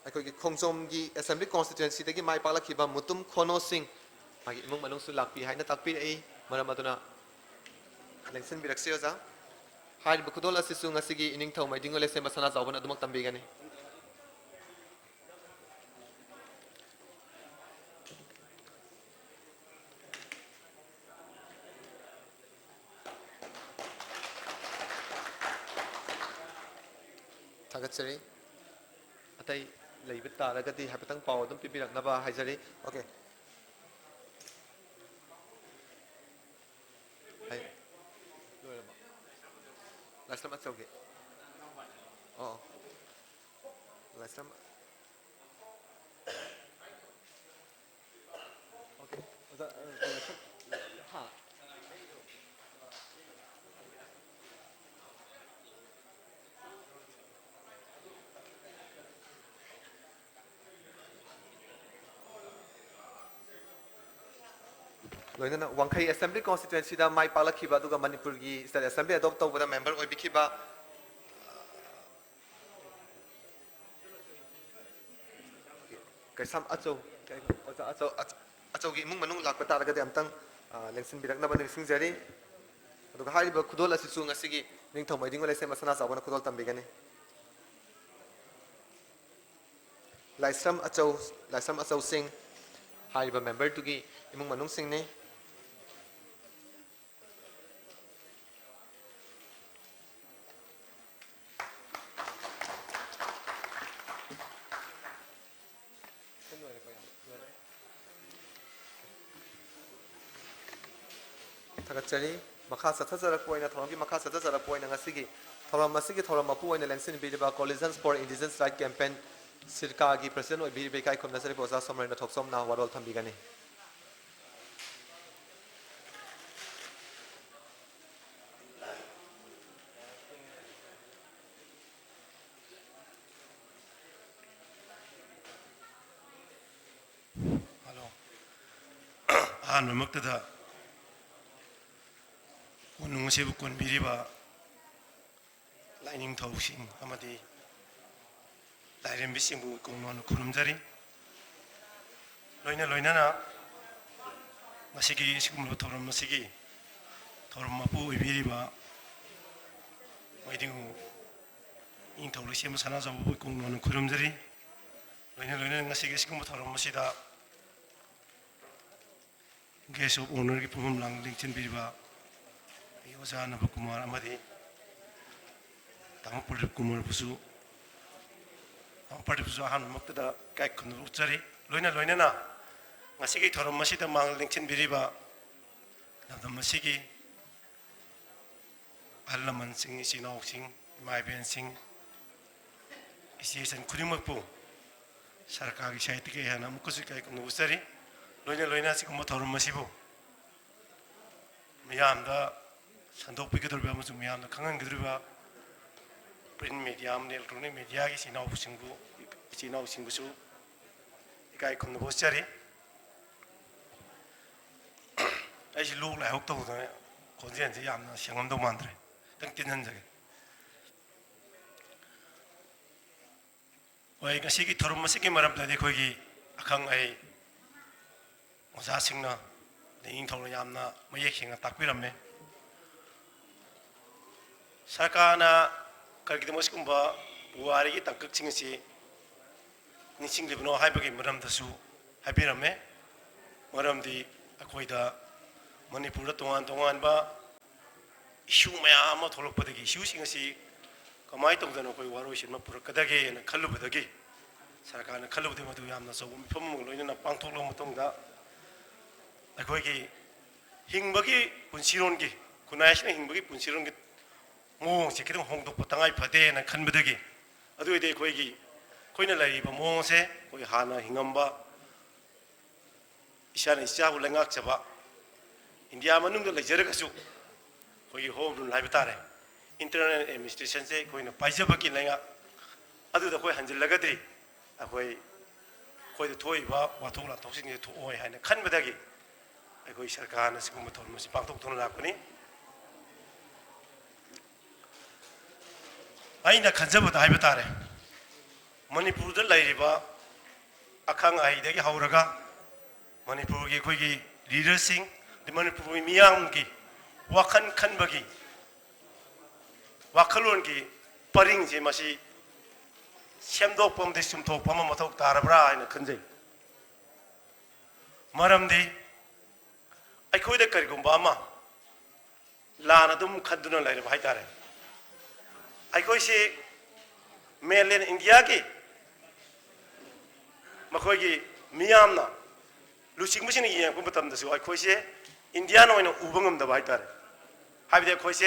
akoi ki khongsom gi assembly constituency dagi mai pala khiba mutum khono sing magi imung manung su lakpi haina takpi ei maram aduna election birakse oja hai bukudol asisu ngasigi ining thau mai dingole se masana jawban adumak tambi gani tagatsari atai leibit taragati habitang paw dum pibirak naba haijari okay hai last time atsoge oh last time okay ha loina wangkhai assembly constituency da mai palakhiba aduga manipur gi state assembly adopt tawbada member oi bikhiba kaisam acho gi mung manung lakpa taraga de amtang election birak na bani singjari aduga hariba khudol asisu ngasigi ningthau maiding ole se masana jawbana khudol tambigani laisam acho sing hariba member tugi imung manung sing ne tagachari makha sathajara poina thoramgi makha sathajara poina ngasigi thoram masigi thoram mapu oina lensin bidiba coalitions for indigenous right campaign sirka gi president oi bi kai khom nasari boza somrena thoksom na warol thambigani ꯑꯍꯥꯟꯕꯃꯛꯇꯗ ꯀꯣꯅꯨꯡ ꯑꯁꯤꯕꯨ ꯀꯣꯟꯕꯤꯔꯤꯕ ꯂꯥꯏꯅꯤꯡꯊꯧꯁꯤꯡ ꯑꯃꯗꯤ ꯂꯥꯏꯔꯦꯝꯕꯤꯁꯤꯡꯕꯨ ꯀꯧꯅꯅ ꯈꯨꯔꯨꯝꯖꯔꯤ ꯂꯣꯏꯅꯅ ꯉꯁꯤꯒꯤ ꯑꯁꯤꯒꯨꯝꯂꯕ ꯊꯧꯔꯝ ꯑꯁꯤꯒꯤ ꯊꯧꯔꯝ ꯃꯄꯨ ꯑꯣꯏꯕꯤꯔꯤꯕ ꯃꯩꯗꯤꯡꯉꯨ ꯅꯤꯡꯊꯧ ꯂꯩꯁꯦꯝꯕ ꯁꯅꯥꯖꯥꯎꯕꯕꯨ ꯀꯧꯅꯅ ꯈꯨꯔꯨꯝꯖꯔꯤ ꯂꯣꯏꯅꯅ ꯉꯁꯤꯒꯤ ꯑꯁꯤꯒꯨꯝꯕ ꯊꯧꯔꯝ ꯑꯁꯤꯗ ꯒꯦꯁ ꯑꯣꯐ ꯑꯣꯅꯔꯒꯤ ꯐꯝꯐꯝ ꯂꯥꯡ ꯂꯦꯡꯁꯤꯟꯕꯤꯔꯤꯕ ꯑꯣꯖꯥ ꯅꯕꯀꯨꯃꯥꯔ ꯑꯃꯗꯤ ꯇꯥꯃꯣ ꯄ꯭ꯔꯗꯤꯞ ꯀꯨꯃꯥꯔꯕꯨꯁꯨ ꯑꯍꯥꯟꯕꯃꯛꯇꯗ ꯏꯀꯥꯏ ꯈꯨꯝꯅꯕ ꯎꯠꯆꯔꯤ ꯂꯣꯏꯅꯅ ngasi thorom masida mang lingchin biriba lamdam masigi allaman sing isinau sing mai ben sing isisan khurimakpu sarkari saiti ke hana mukusi kai kunu usari loina sikuma thorom masibu miyamda sandok pikadurba amasung miyamda khangan gidurba print media amne electronic media gi sinau singbu su ikai kunu usari I look like Octo, Conscience Yam, Shangon Mandre, Tankinanzag. Why Gasiki Tormasiki Maram Pladekogi, Akang A was asking the Intoyamna, making a takirame. Sakana Karkimuskumba, Wari, Takuxing, Nissing the no hypergame, Madame the Su, Hyperame, Madame the Aquida. Manipur tongan ba issue mayam ama tholokpadagi issue singasi kamai tongdana koi waro shinma purakadage na khallubadagi sarkarna khallubde madu yamna so mifam loina pangthoklo matongda akoigi hingbagi punsiron gi kunayashna hingbagi punsiron gi mong se kidong hongdok patangai phade na khanbadagi aduide koigi koina lariba mong se koi hana hingamba isana isyabu lengak chaba India manungda lejeragasuk koi home run laibitare internal administration se koi na paijabaki lenga adu da koi hanjil lagadri akoi koi da thoi ba wathok la thoksing ne thoi haina khanbadagi akoi sarkar na sigum thon masi pangtok thon lakani aina khanjaba da haibitare manipur da lairiba akhang ai dagi hauraga manipur gi koi gi leader sing the Manipur Miyamgi, Wakan Kanbagi, Wakalungi, Paring Jimasi, Shamdo Pom de Sumto Pamatok Tarabra in a Kunde. Maramdi, I could a Karigumbama, Lanadum Kaduna like Haitare. I could say Melin Indiaki, Makogi, Miyamna, Lucy Mushini and Pumpatam, so I could say. Indiano in Ubangum the Vitar. Have they coise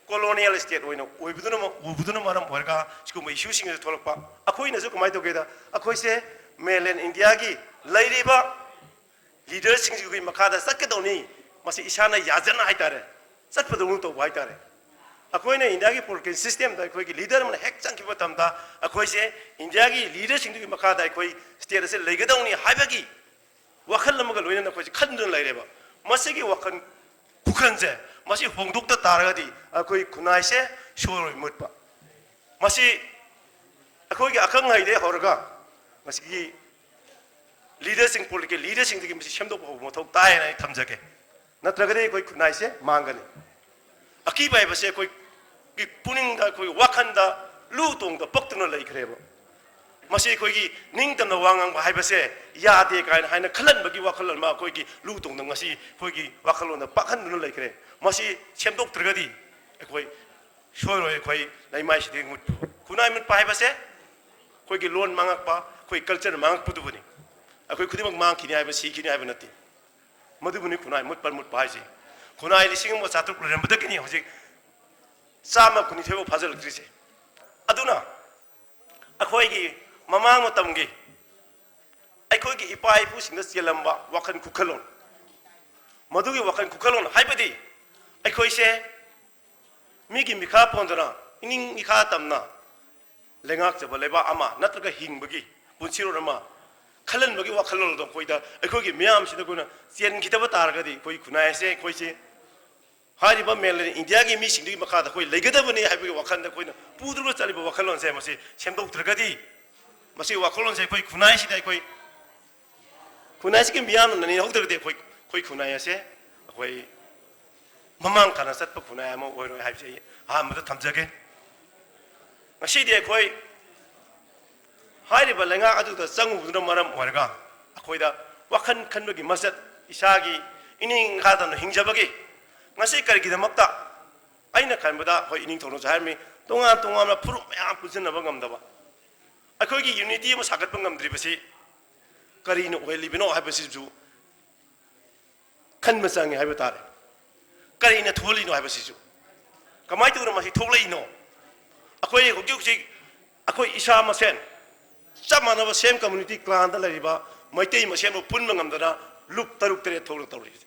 colonial state when Ubudunum Warga, Skum using the Tolpa, a coin as my together, a coise, Melen Indiagi, Ladiba, leaders in Makada Sakadoni, Masi Ishana Yazana Hitare, such for the root of Whitare. A coin in Indiagi Porkin system, the quick leader and Hexankipatamda, a coise, Indiagi, leaders in Makada, state as a legadoni, Hibagi, Wakalamagal win the Kundun Ladiba. Masigi wakan kukanze masi hongdukta taragadi akoi kunaise shoroi mutpa masi akoi akang haide horga masigi leaders in political leaders in the masi shamdo mothok tai na thamjake natragade koi kunaise mangani aki bai base koi ki puning da koi wakanda lutong da paktuna lai khreba masi koi gi ningtam na wangang hai base ya de kain haina khalan bagi wakhalan ma koi gi lutong na ngasi koi gi wakhalon na pakhan nu lai kre masi chemdok tragadi koi shoroi koi lai mai siding mut kunai mut pai base koi gi lon mangak pa koi culture mangak pudu buni akoi khudimak mang kini hai base kini hai banati madu buni kunai mut par mut pai ji kunai lising mo chatuk ram badakini hojik sama kuni thebo phajal krise aduna akoi gi Mamang Matamgi. I could get Ipai pushing the Silamba, Wakan Kukalon. Madugi Wakan Kukalon, Hypedi. I could say Migi Mika Pondana, Ning Mika Tamna, Lengak the Baleba Ama, not like a Hingbagi, Punsirama, ꯈꯜꯍꯟꯕꯒꯤ ꯋꯥꯈꯜꯂꯣꯟꯗꯣ ꯑꯩꯈꯣꯏꯗ ꯑꯩꯈꯣꯏꯒꯤ ꯃꯤꯌꯥꯝꯁꯤꯗ ꯑꯩꯈꯣꯏꯅ ꯆꯦꯟꯈꯤꯗꯕ ꯇꯥꯔꯒꯗꯤ ꯑꯩꯈꯣꯏ ꯈꯨꯟꯅꯥꯏꯁꯦ ꯑꯩꯈꯣꯏꯁꯦ ꯍꯥꯏꯔꯤꯕ mainland ꯏꯟꯗꯤꯌꯥꯒꯤ ꯃꯤꯁꯤꯡꯗꯨꯒꯤ ꯃꯈꯥꯗ ꯑꯩꯈꯣꯏ ꯂꯩꯒꯗꯕꯅꯤ ꯍꯥꯏꯕꯒꯤ ꯋꯥꯈꯜꯗ ꯑꯩꯈꯣꯏꯅ ꯄꯨꯗꯨꯅ ꯆꯠꯂꯤꯕ ꯋꯥꯈꯜꯂꯣꯟꯁꯦ ꯃꯁꯤ ꯁꯦꯝꯗꯣꯛꯇ꯭ꯔꯒꯗꯤ ꯃꯁꯤ ꯋꯥꯈꯜꯂꯣꯟꯁꯦ ꯑꯩꯈꯣꯏ ꯈꯨꯟꯅꯥꯏꯁꯤꯗ ꯑꯩꯈꯣꯏ ꯈꯨꯟꯅꯥꯏꯁꯤꯒꯤ ꯃꯤꯌꯥꯝꯅ ꯅꯩꯅꯍꯧꯗ꯭ꯔꯒꯗꯤ ꯑꯩꯈꯣꯏ ꯈꯨꯟꯅꯥꯏ ꯑꯁꯦ ꯑꯩꯈꯣꯏ ꯃꯃꯥꯡ ꯇꯥꯅ ꯆꯠꯄ ꯈꯨꯟꯅꯥꯏ ꯑꯃ ꯑꯣꯏꯔꯣꯏ ꯍꯥꯏꯕꯁꯦ ꯑꯩ ꯑꯍꯥꯟꯕꯗ ꯊꯝꯖꯒꯦ ꯉꯁꯤꯗꯤ ꯑꯩꯈꯣꯏ ꯍꯥꯏꯔꯤꯕ ꯂꯩꯉꯥꯛ ꯑꯗꯨꯗ ꯆꯪꯉꯨꯕꯗꯨꯅ ꯃꯔꯝ ꯑꯣꯏꯔꯒ ꯑꯩꯈꯣꯏꯗ ꯋꯥꯈꯜ ꯈꯟꯕꯒꯤ ꯃꯆꯠ ꯏꯁꯥꯒꯤ ꯏꯅꯤꯡ ꯈꯥꯗꯅ ꯍꯤꯡꯖꯕꯒꯤ ꯉꯁꯤ ꯀꯔꯤꯒꯤꯗꯃꯛꯇ ꯑꯩꯅ ꯈꯟꯕꯗ ꯑꯩꯈꯣꯏ ꯏꯅꯤꯡꯊꯧꯅꯁꯨ ꯍꯥꯏꯔꯝꯃꯤ ꯇꯣꯉꯥꯟ ꯇꯣꯉꯥꯟꯕ ꯐꯨꯔꯨꯞ ꯃꯌꯥꯝ ꯄꯨꯟꯁꯤꯟꯅꯕ ꯉꯝꯗꯕ ꯑꯩꯈꯣꯏꯒꯤ ꯌꯨꯅꯤꯇꯤ ꯑꯃ ꯁꯥꯒꯠꯄ ꯉꯝꯗ꯭ꯔꯤꯕꯁꯤ ꯀꯔꯤꯅ ꯑꯣꯏꯍꯜꯂꯤꯕꯅꯣ ꯍꯥꯏꯕꯁꯤꯁꯨ ꯈꯟꯕ ꯆꯪꯉꯤ ꯍꯥꯏꯕ ꯇꯥꯔꯦ ꯀꯔꯤꯅ ꯊꯣꯛꯍꯜꯂꯤꯅꯣ ꯍꯥꯏꯕꯁꯤꯁꯨ ꯀꯃꯥꯏꯅ ꯇꯧꯗꯅ ꯃꯁꯤ ꯊꯣꯛꯂꯛꯏꯅꯣ ꯑꯩꯈꯣꯏ ꯍꯧꯖꯤꯛ ꯑꯩꯈꯣꯏ ꯏꯁꯥ ꯃꯁꯦꯟ ꯆꯞ ꯃꯥꯟꯅꯕ ꯁꯦꯝ ꯀꯝꯃꯨꯅꯤꯇꯤ ꯀ꯭ꯂꯥꯟꯗ ꯂꯩꯔꯤꯕ ꯃꯩꯇꯩ ꯃꯁꯦꯟꯕꯨ ꯄꯨꯟꯕ ꯉꯝꯗꯅ ꯂꯨꯞ 6-7 ꯊꯣꯛꯅ ꯇꯧꯔꯤꯁꯦ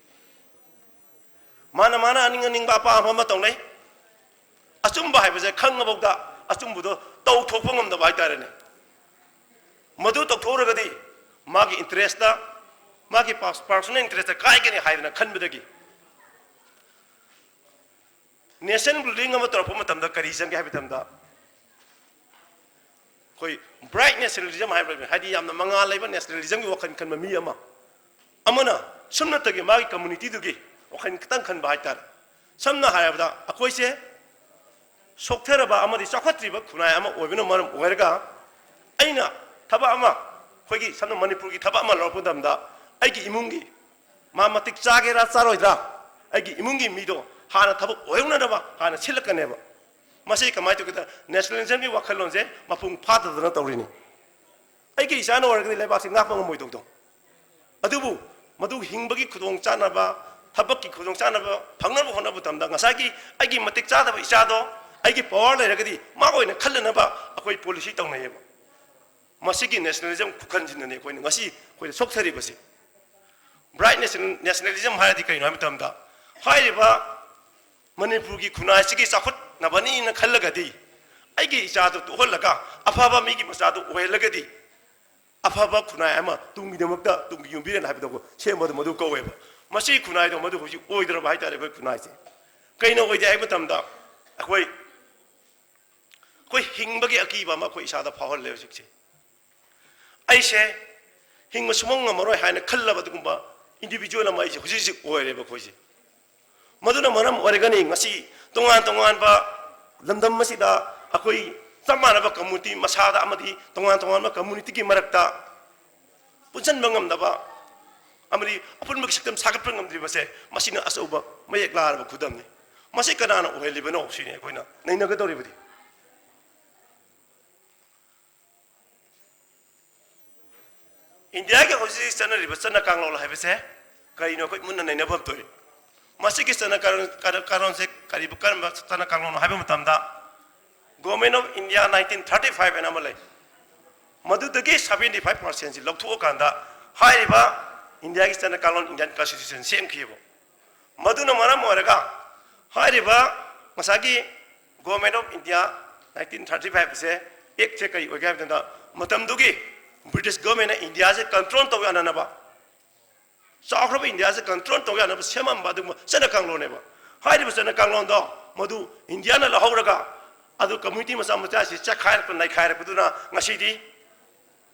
ꯃꯥꯅ ꯑꯅꯤꯡ ꯑꯄꯥꯝꯕ ꯑꯃ ꯇꯧꯅꯩ ꯑꯆꯨꯝꯕ ꯍꯥꯏꯕꯁꯦ ꯈꯪꯉꯕꯧꯗ ꯑꯆꯨꯝꯕꯗꯣ ꯇꯧꯊꯣꯛꯄ ꯉꯝꯗꯕ ꯍꯥꯏꯇꯥꯔꯦꯅꯦ ꯃꯗꯨ ꯇꯧꯊꯣꯛꯎꯔꯒꯗꯤ ꯃꯥꯒꯤ ꯏꯟꯇꯔꯦꯁꯇ ꯃꯥꯒꯤ ꯄꯥꯔꯁꯣꯅꯦꯜ ꯏꯟꯇꯔꯦꯁꯇ ꯀꯥꯏꯒꯅꯤ ꯍꯥꯏꯗꯅ ꯈꯟꯕꯗꯒꯤ ꯅꯦꯁꯟ ꯕꯤꯜꯗꯤꯡ ꯑꯃ ꯇꯧꯔꯛꯄ ꯃꯇꯝꯗ ꯀꯔꯤ ꯆꯪꯒꯦ ꯍꯥꯏꯕ ꯃꯇꯝꯗ ꯑꯩꯈꯣই ꯕ꯭ꯔꯥꯏꯠ ꯅꯦꯁꯅꯦꯂꯤꯖꯝ ꯍꯥꯏꯕ ꯍꯥꯏꯗꯤ ꯌꯥꯝꯅ ꯃꯉꯥꯜ ꯂꯩꯕ ꯅꯦꯁꯅꯦꯂꯤꯖꯝꯒꯤ ꯋꯥꯈꯜ ꯈꯟꯕ ꯃꯤ ꯑꯃꯅ ꯁꯨꯝꯅꯇꯒꯤ ꯃꯥꯒꯤ ꯀꯝꯃꯨꯅꯤꯇꯤꯗꯨꯒꯤ ꯋꯥꯈꯜ ꯈꯤꯇꯪ ꯈꯟꯕ ꯍꯥꯏꯇꯥꯔꯦ ꯁꯝꯅ ꯍꯥꯏꯔꯕꯗ ꯑꯩꯈꯣꯏꯁꯦ ꯁꯣꯛꯊꯔꯕ ꯑꯃꯗꯤ ꯆꯥꯎꯈꯠꯇ꯭ꯔꯤꯕ ꯈꯨꯟꯅꯥꯏ ꯑꯃ ꯑꯣꯏꯕꯅ ꯃꯔꯝ ꯑꯣꯏꯔꯒ ꯑꯩꯅ ꯊꯕꯛ ꯑꯃ ꯑꯩꯈꯣꯏꯒꯤ ꯁꯝꯅ ꯃꯅꯤꯄꯨꯔꯒꯤ ꯊꯕꯛ ꯑꯃ ꯂꯧꯔꯛꯄ ꯃꯇꯝꯗ ꯑꯩꯒꯤ ꯏꯃꯨꯡꯒꯤ ꯃꯥ ꯃꯇꯤꯛ ꯆꯥꯒꯦꯔꯥ ꯆꯥꯔꯣꯏꯗ꯭ꯔꯥ ꯑꯩꯒꯤ ꯏꯃꯨꯡꯒꯤ ꯃꯤꯗꯣ ꯍꯥꯟꯅ ꯊꯕꯛ ꯑꯣꯏꯍꯧꯅꯅꯕ ꯍꯥꯟꯅ ꯁꯤꯜꯂꯛꯀꯅꯦꯕ ꯃꯁꯤ ꯀꯃꯥꯏꯅ ꯇꯧꯒꯦꯗ ꯅꯦꯁꯅꯦꯂꯤꯖꯝꯒꯤ ꯋꯥꯈꯜꯂꯣꯟꯁꯦ ꯃꯄꯨꯡ ꯐꯥꯗꯗꯅ ꯇꯧꯔꯤꯅꯤ ꯑꯩꯒꯤ ꯏꯆꯥꯅ ꯑꯣꯏꯔꯒꯗꯤ ꯂꯩꯕꯥꯛꯁꯦ ꯉꯥꯛꯄ ꯉꯝꯃꯣꯏꯗꯧꯗꯣ ꯑꯗꯨꯕꯨ ꯃꯗꯨ ꯍꯤꯡꯕꯒꯤ ꯈꯨꯗꯣꯡꯆꯥꯅꯕ ꯊꯕꯛꯀꯤ ꯈꯨꯗꯣꯡꯆꯥꯅꯕ ꯐꯪꯅꯕ ꯍꯣꯠꯅꯕ ꯃꯇꯝꯗ ꯉꯁꯥꯏꯒꯤ ꯑꯩꯒꯤ ꯃꯇꯤꯛ ꯆꯥꯗꯕ ꯏꯆꯥꯗꯣ ꯑꯩꯒꯤ ꯄꯋꯥꯔ ꯂꯩꯔꯒꯗꯤ ꯃꯥ ꯑꯣꯏꯅ ꯈꯜꯂꯅꯕ ꯑꯩꯈꯣꯏ ꯄꯣꯂꯤꯁꯤ ꯇꯧꯅꯩꯌꯦꯕ ꯃꯁꯤꯒꯤ ꯅꯦꯁꯅꯦꯂꯤꯖꯝ ꯈꯨꯈꯟꯁꯤꯅꯅꯦ ꯑꯩꯈꯣꯏꯅ ꯉꯁꯤ ꯑꯩꯈꯣꯏꯅ ꯁꯣꯛꯊꯔꯤꯕꯁꯤ ꯕ꯭ꯔꯥꯏꯠ ꯅꯦꯁꯅꯦꯂꯤꯖꯝ ꯍꯥꯏꯔꯗꯤ ꯀꯩꯅꯣ ꯍꯥꯏꯕ ꯃꯇꯝꯗ ꯍꯥꯏꯔꯤꯕ ꯃꯅꯤꯄꯨꯔꯒꯤ ꯈꯨꯟꯅꯥꯏꯁꯤꯒꯤ ꯆꯥꯎꯈꯠꯅꯕꯅꯤꯅ ꯈꯜꯂꯒꯗꯤ ꯑꯩꯒꯤ ꯏꯆꯥꯗꯣ ꯇꯣꯛꯍꯜꯂꯒ ꯑꯐꯕ ꯃꯤꯒꯤ ꯃꯆꯥꯗꯣ ꯑꯣꯏꯍꯜꯂꯒꯗꯤ ꯑꯐꯕ ꯈꯨꯟꯅꯥꯏ ꯑꯃ ꯇꯨꯡꯒꯤꯗꯃꯛꯇ ꯇꯨꯡꯒꯤ ꯌꯨꯝꯕꯤꯔꯦꯟ ꯍꯥꯏꯕꯗꯣ ꯁꯦꯝꯕꯗ ꯃꯗꯨ ꯀꯧꯋꯦꯕ ꯃꯁꯤ ꯈꯨꯟꯅꯥꯏꯗꯣ ꯃꯗꯨ ꯍꯧꯖꯤꯛ ꯑꯣꯏꯗ꯭ꯔꯕ ꯍꯥꯏꯇꯥꯔꯦ ꯑꯩꯈꯣꯏ ꯈꯨꯟꯅꯥꯏꯁꯦ ꯀꯩꯅꯣ ꯑꯣꯏꯗꯦ ꯍꯥꯏꯕ ꯃꯇꯝꯗ ꯑꯩꯈꯣই ꯍꯤꯡꯕꯒꯤ ꯑꯀꯤꯕ ꯑꯃ ꯑꯩꯈꯣꯏ ꯏꯁꯥꯗ ꯐꯥꯎꯍꯜꯂꯦ ꯍꯧꯖꯤꯛꯁꯦ ꯑꯩꯁꯦ ꯍꯤꯡꯕ ꯁꯨꯡꯉꯝ ꯉꯝꯃꯔꯣꯏ ꯍꯥꯏꯅ ꯈꯜꯂꯕ ꯑꯗꯨꯒꯨꯝꯕ ꯏꯟꯗꯤꯕꯤꯖꯨꯋꯦꯜ ꯑꯃ ꯑꯩꯁꯦ ꯍꯧꯖꯤꯛ ꯑꯣꯏꯔꯦꯕ ꯑꯩꯈꯣꯏꯁꯦ ꯃꯗꯨꯅ ꯃꯔꯝ ꯑꯣꯏꯔꯒꯅꯤ ꯉꯁꯤ ꯇꯣꯉꯥꯟ ꯇꯣꯉꯥꯟꯕ ꯂꯝꯗꯝ ꯑꯁꯤꯗ ꯑꯩꯈꯣই ꯆꯞ ꯃꯥꯟꯅꯕ ꯀꯝꯃꯨꯅꯤꯇꯤ ꯃꯁꯥꯗ ꯑꯃꯗꯤ ꯇꯣꯉꯥꯟ ꯇꯣꯉꯥꯟꯕ ꯀꯝꯃꯨꯅꯤꯇꯤꯒꯤ ꯃꯔꯛꯇ ꯄꯨꯟꯁꯤꯟꯕ ꯉꯝꯗꯕ ꯑꯃꯗꯤ ꯑꯄꯨꯟꯕꯒꯤ ꯁꯛꯇꯝ ꯁꯥꯒꯠꯄ ꯉꯝꯗ꯭ꯔꯤꯕꯁꯦ ꯃꯁꯤꯅ ꯑꯆꯧꯕ ꯃꯌꯦꯛ ꯂꯥꯔꯕ ꯈꯨꯗꯝꯅꯤ ꯃꯁꯤ ꯀꯅꯥꯅ ꯑꯣꯏꯍꯜꯂꯤꯕꯅꯣ ꯁꯤꯅꯤ ꯑꯩꯈꯣꯏꯅ ꯅꯩꯅꯒꯗꯧꯔꯤꯕꯗꯤ ꯏꯟꯗꯤꯌꯥꯒꯤ ꯍꯧꯖꯤꯛ ꯆꯠꯅꯔꯤꯕ ꯆꯠꯅ ꯀꯥꯡꯂꯣꯟ ꯍꯥꯏꯕꯁꯦ ꯀꯔꯤꯅꯣ ꯑꯩꯈꯣꯏ ꯃꯨꯟꯅ ꯅꯩꯅꯐꯝ ꯊꯣꯛꯏ ꯃꯁꯤꯒꯤ ꯆꯠꯅ ꯀꯥꯡꯂꯣꯟꯁꯦ ꯀꯔꯝꯕ ꯆꯠꯅ ꯀꯥꯡꯂꯣꯟ ꯍꯥꯏꯕ ꯃꯇꯝꯗ ꯒꯣꯚꯔꯟꯃꯦꯟꯠ ꯑꯣꯐ ꯏꯟꯗꯤꯌꯥ 1935 ꯑꯅ ꯑꯃ ꯂꯩ ꯃꯗꯨꯗꯒꯤ 75% ꯂꯧꯊꯣꯛꯑꯀꯥꯟꯗ ꯍꯥꯏꯔꯤꯕ ꯏꯟꯗꯤꯌꯥꯒꯤ ꯆꯠꯅ ꯀꯥꯡꯂꯣꯟ ꯏꯟꯗꯤꯌꯟ ꯀꯟꯁꯇꯤꯇ꯭ꯌꯨꯁꯟ ꯁꯦꯝꯈꯤꯕ ꯃꯗꯨꯅ ꯃꯔꯝ ꯑꯣꯏꯔꯒ ꯍꯥꯏꯔꯤꯕ ꯉꯁꯥꯏꯒꯤ ꯒꯣꯚꯔꯟꯃꯦꯟꯠ ꯑꯣꯐ ꯏꯟꯗꯤꯌꯥ 1935 ꯁꯦ ꯑꯦꯛꯁꯦ ꯀꯔꯤ ꯑꯣꯏꯒꯦ ꯍꯥꯏꯕ ꯃꯇꯝꯗ ꯃꯇꯝꯗꯨꯒꯤ ब्रिटिश गवर्नमेंट इंडिया से कंट्रोल तौ यानब चाख्रब इंडिया से कंट्रोल तौ यानब सेमब चना कांगलोनेब चना कांगलोन मधु इंडिया लहौरगा कम्युनिटी मचा मचा से चखाइरप नैखाइरपदुना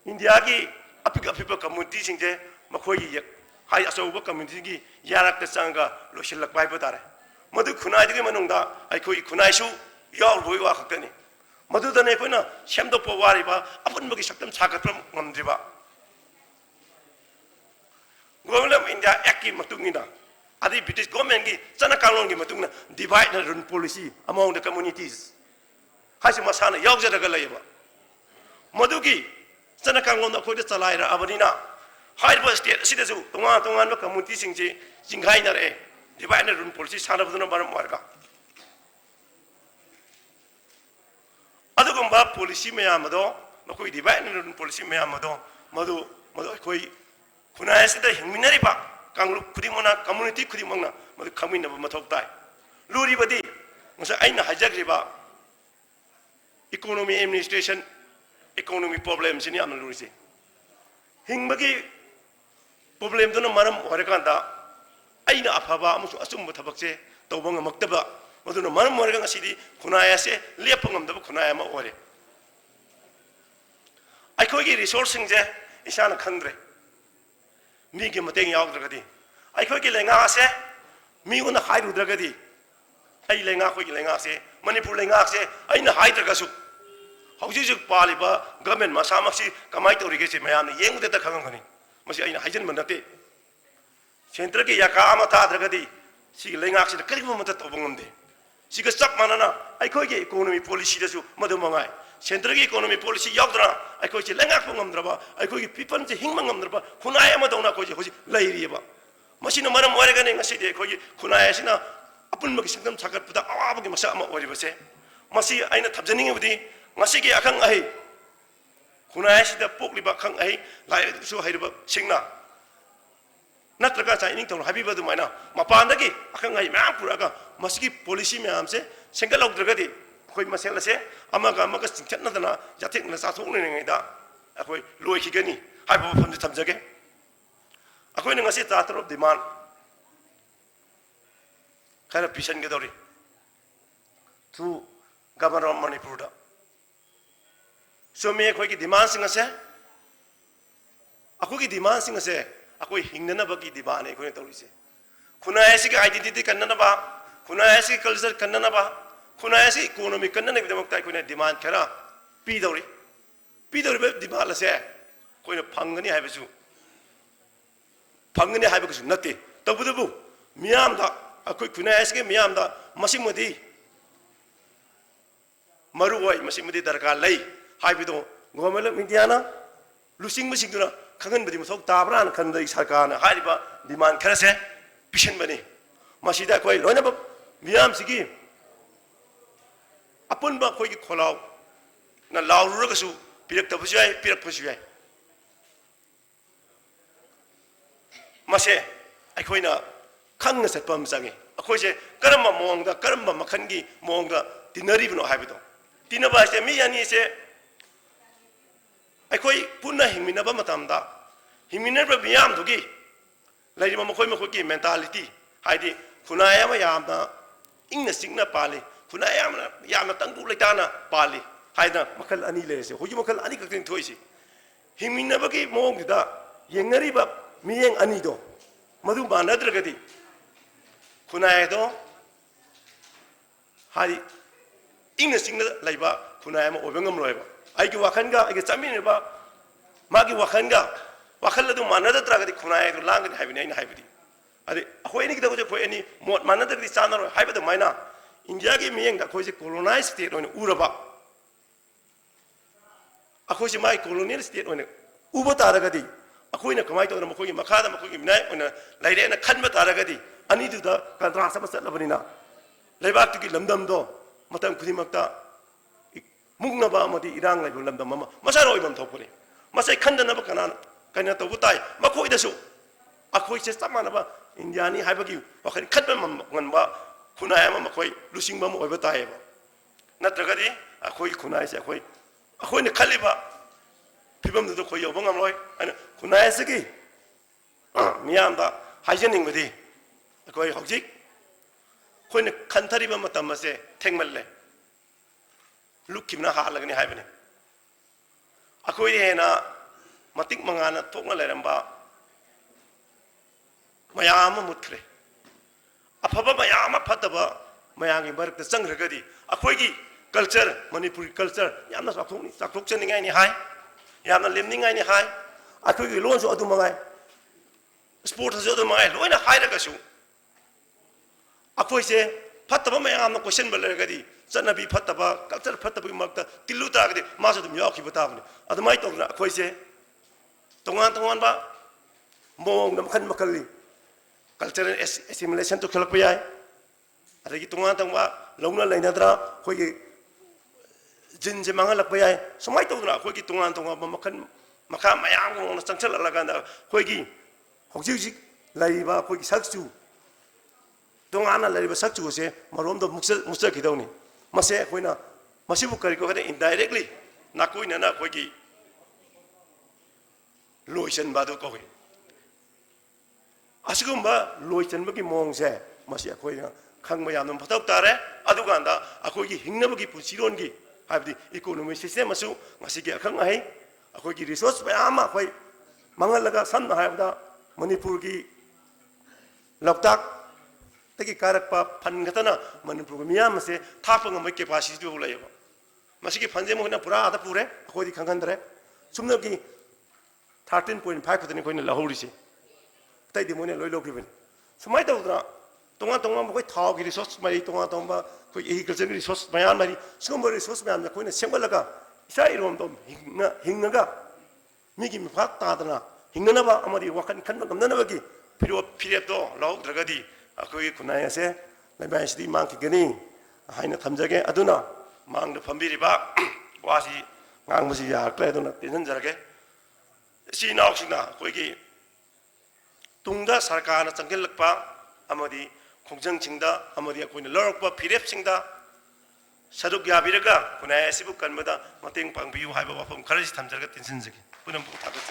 इंडिया की अपिक अपिप कम्युनिटी सिंजे मखोई हाई अचौब कम्युनिटी की यारक्ता चंगा लोसिलक हाइब तारे मधु खुनाइदगी मनुंगदा अखोई खुनाइसु याउबोई वा खक्तनी मधुदने अखोइना सेमदोप वारिबा अपुनबगी सक्तम सागतप ngамद्रिबा गवर्नमेंट ऑफ इंडिया एक्ट की मतुंगिना आदि ब्रिटिश गवर्नमेंट की चना कांगलोन की मतुंगना divide and rule policy among the communities हासि मसाना यावजरगा लयबा मधुगी चना कांगलोन अखोइदा चलाइरा अबनिना हाइबा स्टेट सिदसु तोंगा तोंगा कम्युनिटी सिंजे जिंगाइनरे डिवाइड एंड रूल पॉलिसी सानबदुना मरम मारगा अदुगुंबा पॉलिसी मयामदो मखोइ डिवाइड एंड रूल पॉलिसी मयामदो मधु अखोइ खुनाइसिदा हिंगमिनरिबा कांगलुप खुदिमना कम्युनिटी खुदिमना मधु खमिनबा मथौ ताइ लुरिबदि मसा आइना हाइजग्रिबा इकोनॉमी एडमिनिस्ट्रेशन इकोनॉमी प्रॉब्लम सिनि आमना लुरिसे hingmagi problem duna maram orekanda aina afaba amusu asumba thabakse tawbang maktaba maduna maram oregang asidi khunaya se lepangam daba khunaya ma ore aikogi resource singje isana khangdre mi ge mateng yaugdragadi aikogi lenga se mi una hairudragadi ai lenga khogi lenga se manipur lenga se aina haidragasu hauji paliba government masamaksi kamai tawrige se mayam ne yengde ta khangangani masi aina haijan manate center ke yaka ama ta dragadi si lenga se kari mo mata tobangomde si ga sak manana aikoi ge economy policy da su madumangai center ke economy policy yaudra aikoi se lenga phangomdraba aikoi ge people je hingmangamdraba khunai ama dona ko je hoji lairiba masina maram oregane ngasi de aikoi ge khunai sina apun magi singam sagat puda awabagi masa ama oribase masi aina thabjaning budi ngasi ge akhang ai khunai sida pokliba khang ai lai su haiba singna natraga cha ining tong habiba du maina mapandagi akhang ai ma puraga masigi policy myam se single ogdragadi khoi masela se amaga amaga singchatna dana jathek na sa thokne ngai da akhoi loi khigani haiba pham thamjage akhoi na ngasi ta tarop demand khara pisan ge dori to governor of Manipur da so me khoi ki demand sing ase akoi ki demand sing ase akoi hingnana ba ki demand e khoi tori se khuna ase ki identity kannana ba khuna ase culture kannana ba khuna ase economy kannana bi damak tai khoi na demand khara pi dori ba demand ase khoi na phangani hai basu phangani hai basu nate tabudu miyam da akoi khuna ase ki miyam da masimodi maru oi masimodi darkar lai haibido gomela indiana lusing musingduna khangan badi musok tabran khandai sarkana haiba demand kharase pishin bani masida koi loina ba miyam sigi apun ba koi ki kholaw na lawru ga su pirak tabujai pirak phujai mase ai koi na khang na satpam sangi akoi se karamba mongda karamba makhangi mongda dinari bino haibido tinaba se mi yani se aikoi punna hingminaba matamda hingminaba biyam dugi lairima makoi ki mentality haidi khunaya ma yamna ingna singna pali khunaya yamna tangdu leitana pali haida makal ani lese hoji makal ani kakten thoisi hingminaba ki mongda yengariba miyeng ani do madu banadragadi khunaya do hari ingna singna laiba khunaya ma obengam loiba aiki wakanga aiki chamini ba magi wakanga wakalla manada tragadi khunai langani haibini aina haibidi ade khoi ni kidago je khoi ani mot manada di chanaro haibada maina india ge miyeng da khoi je colonized state on uraba akhoi je mai colonial state on uba taragadi akhoi na kamai to na khoi makhada khoi minai on laire na khanba taragadi ani du da kantra sama satlabani na leibak ti lamdam do matam khudimakta mungna ba amadi irang lai lamdam mama masaroi bam thopuri masai khandana ba kana to butai makoi da su akoi se samana ba indiani haibagi wakhani khatba ngan ba khunai ma makoi lusing ba mo oiba tai ba natragadi akoi khunai se akoi ne khaliba pibam do khoi yobang am loi ana khunai se ki miyam da haijening badi akoi hojik khoi ne khanthari ba matam ma se thengmalle lukimna halagani haibani akoi hena matik mangana tokna leramba mayama mutkre afaba mayama phataba mayangi barakta changragadi akoi gi culture manipuri culture yamna sakthok chaningai ni hai yamna lemningai ni hai akoi gi lon so adu mangai sport so adu mangai loina hairaga su akoi se phataba mayamna question baleragadi chanabi phataba culture phataba gi makta tilu tagadi maso dum yakhi batabni adumai tokna akoi se tongan ba mong nam khan makali cultural assimilation to khalak payai adagi tongan ba longna lainadra khoi gi jin je mangal payai somai tokna khoi gi tongan ba makhan makha mayang ngong na changchal alaganda khoi gi hokji laiba khoi gi sakchu tongana laiba sakchu se marom do muksa khidawni mase khoina masibu kari ko indirectly na koi na khoi gi loisan badu ko asigumba loisan bagi mongse masi akoi khang mayam nam phatok tare aduganda akoi gi hingnabagi pusiron gi habdi economic system asu ngasi gi khang ai akoi gi resource bayam akoi mangal laga san haibda manipur gi loktak tagi karak pa phan gatana manipur gi miyam se thapang mai capacity du laiba masi gi phanje mo na pura ada pure akoi di khang dre sumna gi 13.5% koina lahori se tai di mone loi lokriben sumai ta udra tonga tonga mo koi thau gi resource mai tonga tonga koi agriculture gi resource mayan mari sumbo resource mayan koina sembalaga isa irom dom hingnaga migi mi phat ta dana hingnana ba amari wakan khan ba namna ba gi period do law dragadi akoi kunai ase lai sidi mang ki gani haina thamjage aduna mang da phambiri ba wasi ngang musi ya kle aduna tension jarage si nauk sina koi gi tungda sarkar na changel lakpa amadi khongjang chingda amadi koina lorokpa phirep singda saduk yabiraga kunai asibu kanbada mateng pangbiu haiba wafam kharasi thamjarga tension jagi punam bu thagat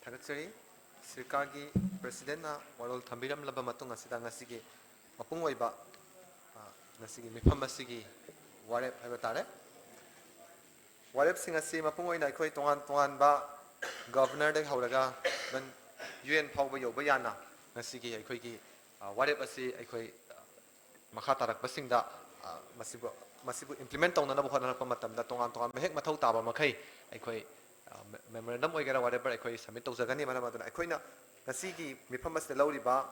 Thagatsari Sirkagi President na warol thambiram laba matung asida ngasigi mapung oiba ngasigi mifam asigi warep haiba tare warep sing asi mapung oina akhoi tongan ba governor de hauraga ban UN phawba yoba yana ngasigi akhoi gi warep asi akhoi makha tarak basingda masibu implement tawna na bhona pa matamda tongan mehek mathau taba makhai akhoi memorandum oigara whatever akhoi submit tawjagani mana maduna akhoina ngasigi mifam asle lauriba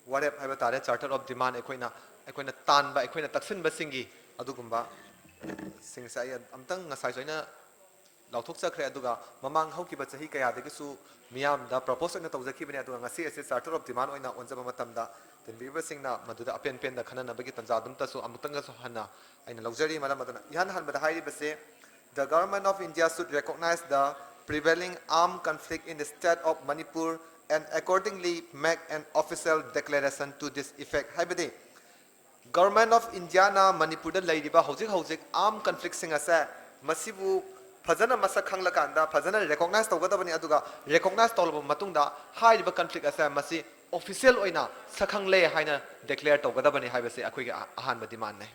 warep haiba tare charter of demand akhoina tanba akhoina taksin basingi adugumba singsa ay amtang ngasai soina lauthok chakre aduga mamang haukiba chahi kaya degisu miyam da proposal na tawjaki bani aduga ngasi ase charter of demand oina onjaba matamda tenbiba singna maduda apen pen da khana bagi tanja dum tasu amtang ga so hana aina laujari mana maduna ihan han bada hairi base. The government of India should recognize the prevailing armed conflict in the state of Manipur and accordingly make an official declaration to this effect. Haibadi, government of India na Manipur da laidiba hojik armed conflict singa sa masibu fajana masa khangla kanda fajana recognize tawgadabani aduga recognize tawlaba matungda haidiba conflict asa masi official oina sakhangle haina declare tawgadabani haibase akhoi ga ahan demand ne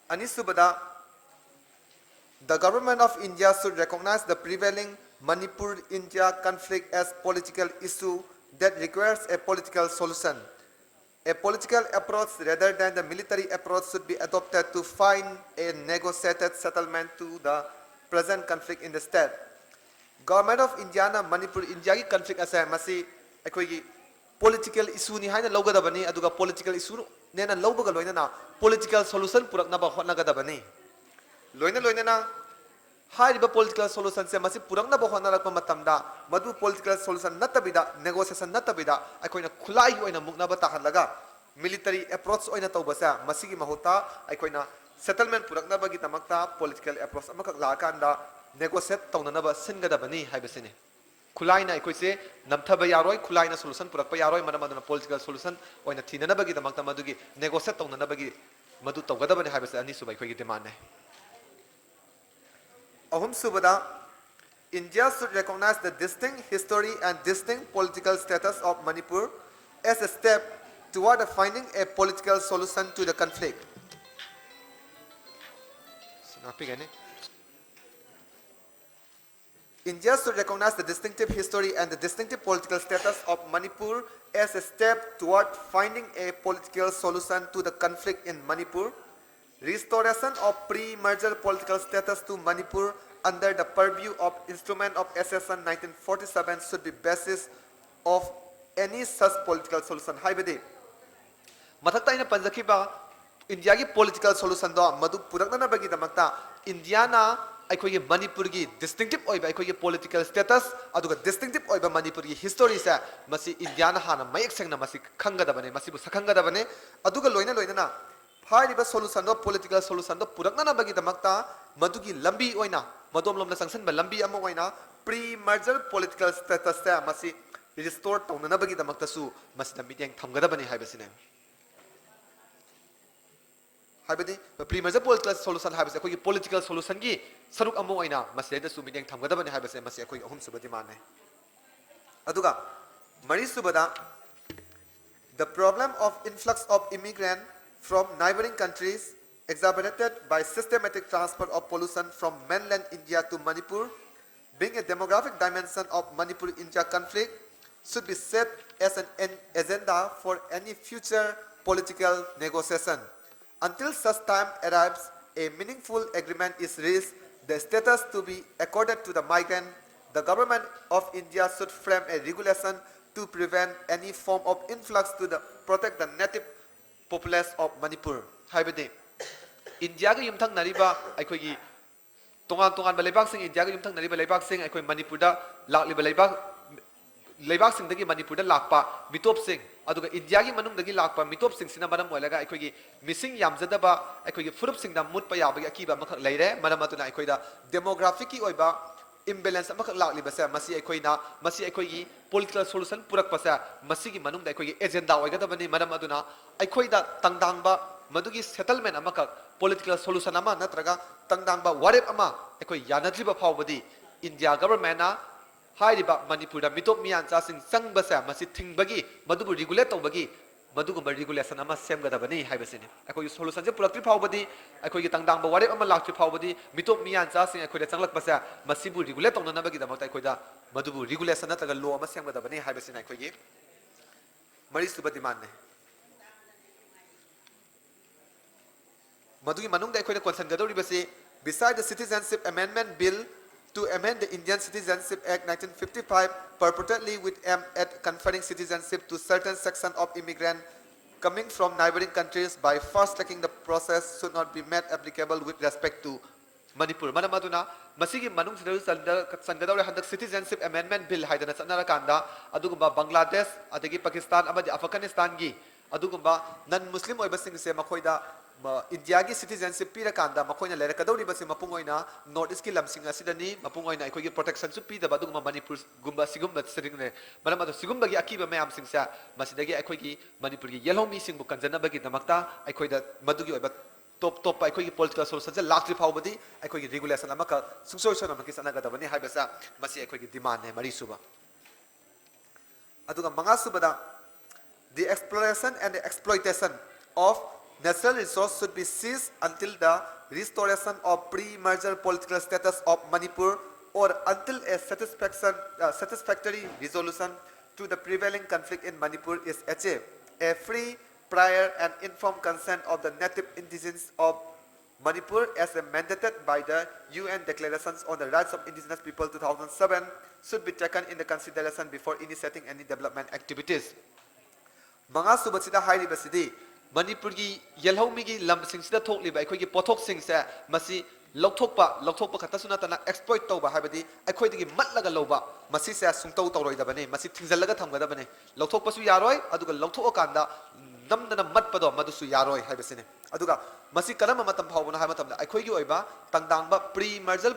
anisubada. The government of India should recognize the prevailing Manipur-India conflict as political issue that requires a political solution. A political approach rather than the military approach should be adopted to find a negotiated settlement to the present conflict in the state. Government of India na Manipur-India ki conflict asa masi ekoi political issue ni haina logadabani aduga political issue nena lobaga loina na political solution purakna ba hotnagadabani. Loina na haiba political solution se masi purangna ba hona rakpa matamda madu political solution natabida negotiation natabida akoina khulai oina mukna ba takhanlaga military approach oina tawbasa masigi mahuta akoina settlement purakna ba gi tamakta political approach amakak la kanda negotiate tawna ba singada bani haibasine khulai na akoise namthaba yaroi khulai na solution purakpa yaroi madana political solution oina thina ba gi tamakta madugi negotiate tawna ba gi madu tawgada bani haibasa ani subai khoi gi demand ne Ahum Subada, India should recognize the distinct history and distinct political status of Manipur as a step toward finding a political solution to the conflict. India should recognize the distinctive history and the distinctive political status of Manipur as a step toward finding a political solution to the conflict in Manipur. Restoration of pre-merger political status to Manipur under the purview of instrument of SSN 1947 should be basis of any such political solution. Haibadi mathakta ina panjakiba India ki political solution do madu purakna bagi damakta India na aikogi Manipur gi distinctive oiba aikogi political status aduga distinctive oiba Manipur gi history sa masi India na hana mayek sengna masi khanga dabane masi bu sakhanga dabane aduga loina na Hariba solution do political solution do purakna bagi damakta madugi lambi oina madom lomna sanction ba lambi ama oina pre-merger political status sa masi restore tawna bagi damakta su masi lambi yang thamgada bani haibasine haibadi pre-merger political solution haibase akoi political solution gi saruk ama oina masi da su mi yang thamgada bani haibase masi akoi ahum subadi mane aduga mari subada the problem of influx of immigrant from neighboring countries exacerbated by systematic transfer of pollution from mainland India to Manipur, being a demographic dimension of Manipur-India conflict, should be set as an agenda for any future political negotiation. Until such time arrives, a meaningful agreement is reached, the status to be accorded to the migrant, the government of India should frame a regulation to prevent any form of influx to protect the native populace of Manipur. Haibadi India ga yumthang nariba aikogi tongan balebak sing India ga yumthang nariba lebak sing aikoi Manipur da lakliba lebak sing dagi Manipur da lakpa mitop sing aduga India gi manung dagi lakpa mitop sing sina maram oilaga aikogi missing yamjadaba aikogi furup sing da mut pa yabagi akiba makhak leire maram atuna aikoi da demographic ki oiba imbalance amakak lakliba sa masi aikoi na masi aikoi gi political solution purak pasa masi gi manung da aikoi gi agenda oiga bani maram aduna aikoi da tangdangba madugi settlement amakak political solution ama natraga tangdangba warep ama aikoi yanadriba phawbadi India government na hairiba Manipur da mitop miyan cha sing changba sa masi thingbagi madubu regulate tawbagi madugumba regulation ama semgada bani haibasini aikoi solution je pulakri phawbadi aikoi gi tangdangba warep ama lakri phawbadi mitop miyan cha sing aikoi da changlak pasa masibu regulate tawna nabagi da makta aikoi da madubu regulation natraga law ama semgada bani haibasini aikoi gi mari subadi manne Madugi manung da aikoi da concern gadori basi beside the Citizenship Amendment Bill to amend the Indian Citizenship Act 1955 purportedly with aim at conferring citizenship to certain section of immigrants coming from neighboring countries by fast-tracking the process should not be made applicable with respect to Manipur. Manamaduna masigi manung sangadawre handak Citizenship Amendment Bill haidana sanara kanda adugumba Bangladesh adagi Pakistan amadi Afghanistan gi adugumba non-Muslim oibasing se makoida India gi citizenship pira kanda makoina lera kadawri basi mapungoina North East ki lamsing asidani mapungoina aikoi gi protection su pi da baduguma Manipur gumba sigumba seringne maramado sigumba gi akiba mayam singsa masidagi aikoi gi Manipur gi yellow mi singbu kanjana bagi damakta aikoi da madugi oiba top aikoi gi political solution lakri phawbadi aikoi gi regulation amaka sungsoi amaki sanaga dabani haibasa masi aikoi gi demand ne mari suba aduga manga subada the exploration and the exploitation of natural resource should be ceased until the restoration of pre-merger political status of Manipur or until a satisfactory resolution to the prevailing conflict in Manipur is achieved. A free, prior and informed consent of the native indigenes of Manipur as mandated by the UN Declarations on the Rights of Indigenous People 2007 should be taken into consideration before initiating any development activities. Manga subasida hairi basidi Manipur gi yelhomi gi lam sing sida thokliba aikoi gi pothok sing sa masi lokthokpa khatasuna tana exploit tawba habadi aikoi digi matlaga loba masi sa sungtau tawroi da bane masi thingjallaga thamgada bane lokthokpa su yaroi aduga lokthok kanda namdana matpado madusu yaroi habasine aduga masi karama matam phawbuna ha matamda aikoi gi oiba tangdangba pre-merger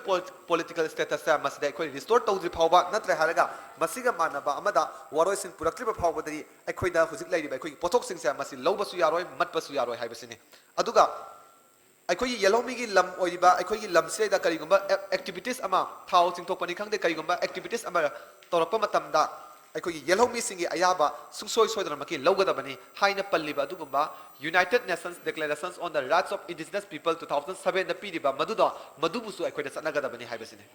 political status sa masi da aikoi restore tawdri phawba natre haraga masiga manaba amada waroi sin purakliba phawbadari aikoi da hujik lairi ba aikoi pothok sing sa masi loba su yaroi matpa su yaroi habasine aduga ꯑꯩꯈꯣꯏꯒꯤ ꯌꯦꯜꯍꯧꯃꯤꯒꯤ ꯂꯝ ꯑꯣꯏꯔꯤꯕ ꯑꯩꯈꯣꯏꯒꯤ ꯂꯝꯁꯤꯗ ꯀꯔꯤꯒꯨꯝꯕ activities ꯑꯃ ꯊꯥꯎ ꯆꯤꯡꯊꯣꯛꯄꯅꯤ ꯈꯪꯗꯦ ꯀꯔꯤꯒꯨꯝꯕ ꯑꯦꯛꯇꯤꯚꯤꯇꯤꯁ ꯑꯃ ꯇꯧꯔꯛꯄ ꯃꯇꯝꯗ ꯑꯩꯈꯣꯏꯒꯤ ꯌꯦꯜꯍꯧꯃꯤꯁꯤꯡꯒꯤ ꯑꯌꯥꯕ ꯁꯨꯡꯁꯣꯏ ꯁꯣꯏꯗꯅꯃꯛꯀꯤ ꯂꯧꯒꯗꯕꯅꯤ ꯍꯥꯏꯅ ꯄꯜꯂꯤꯕ ꯑꯗꯨꯒꯨꯝꯕ United Nations declarations on the rights of indigenous people 2007ꯗ ꯄꯤꯔꯤꯕ ꯃꯗꯨꯕꯨꯁꯨ ꯑꯩꯈꯣꯏꯅ ꯆꯠꯅꯒꯗꯕꯅꯤ ꯍꯥꯏꯕꯁꯤꯅꯤ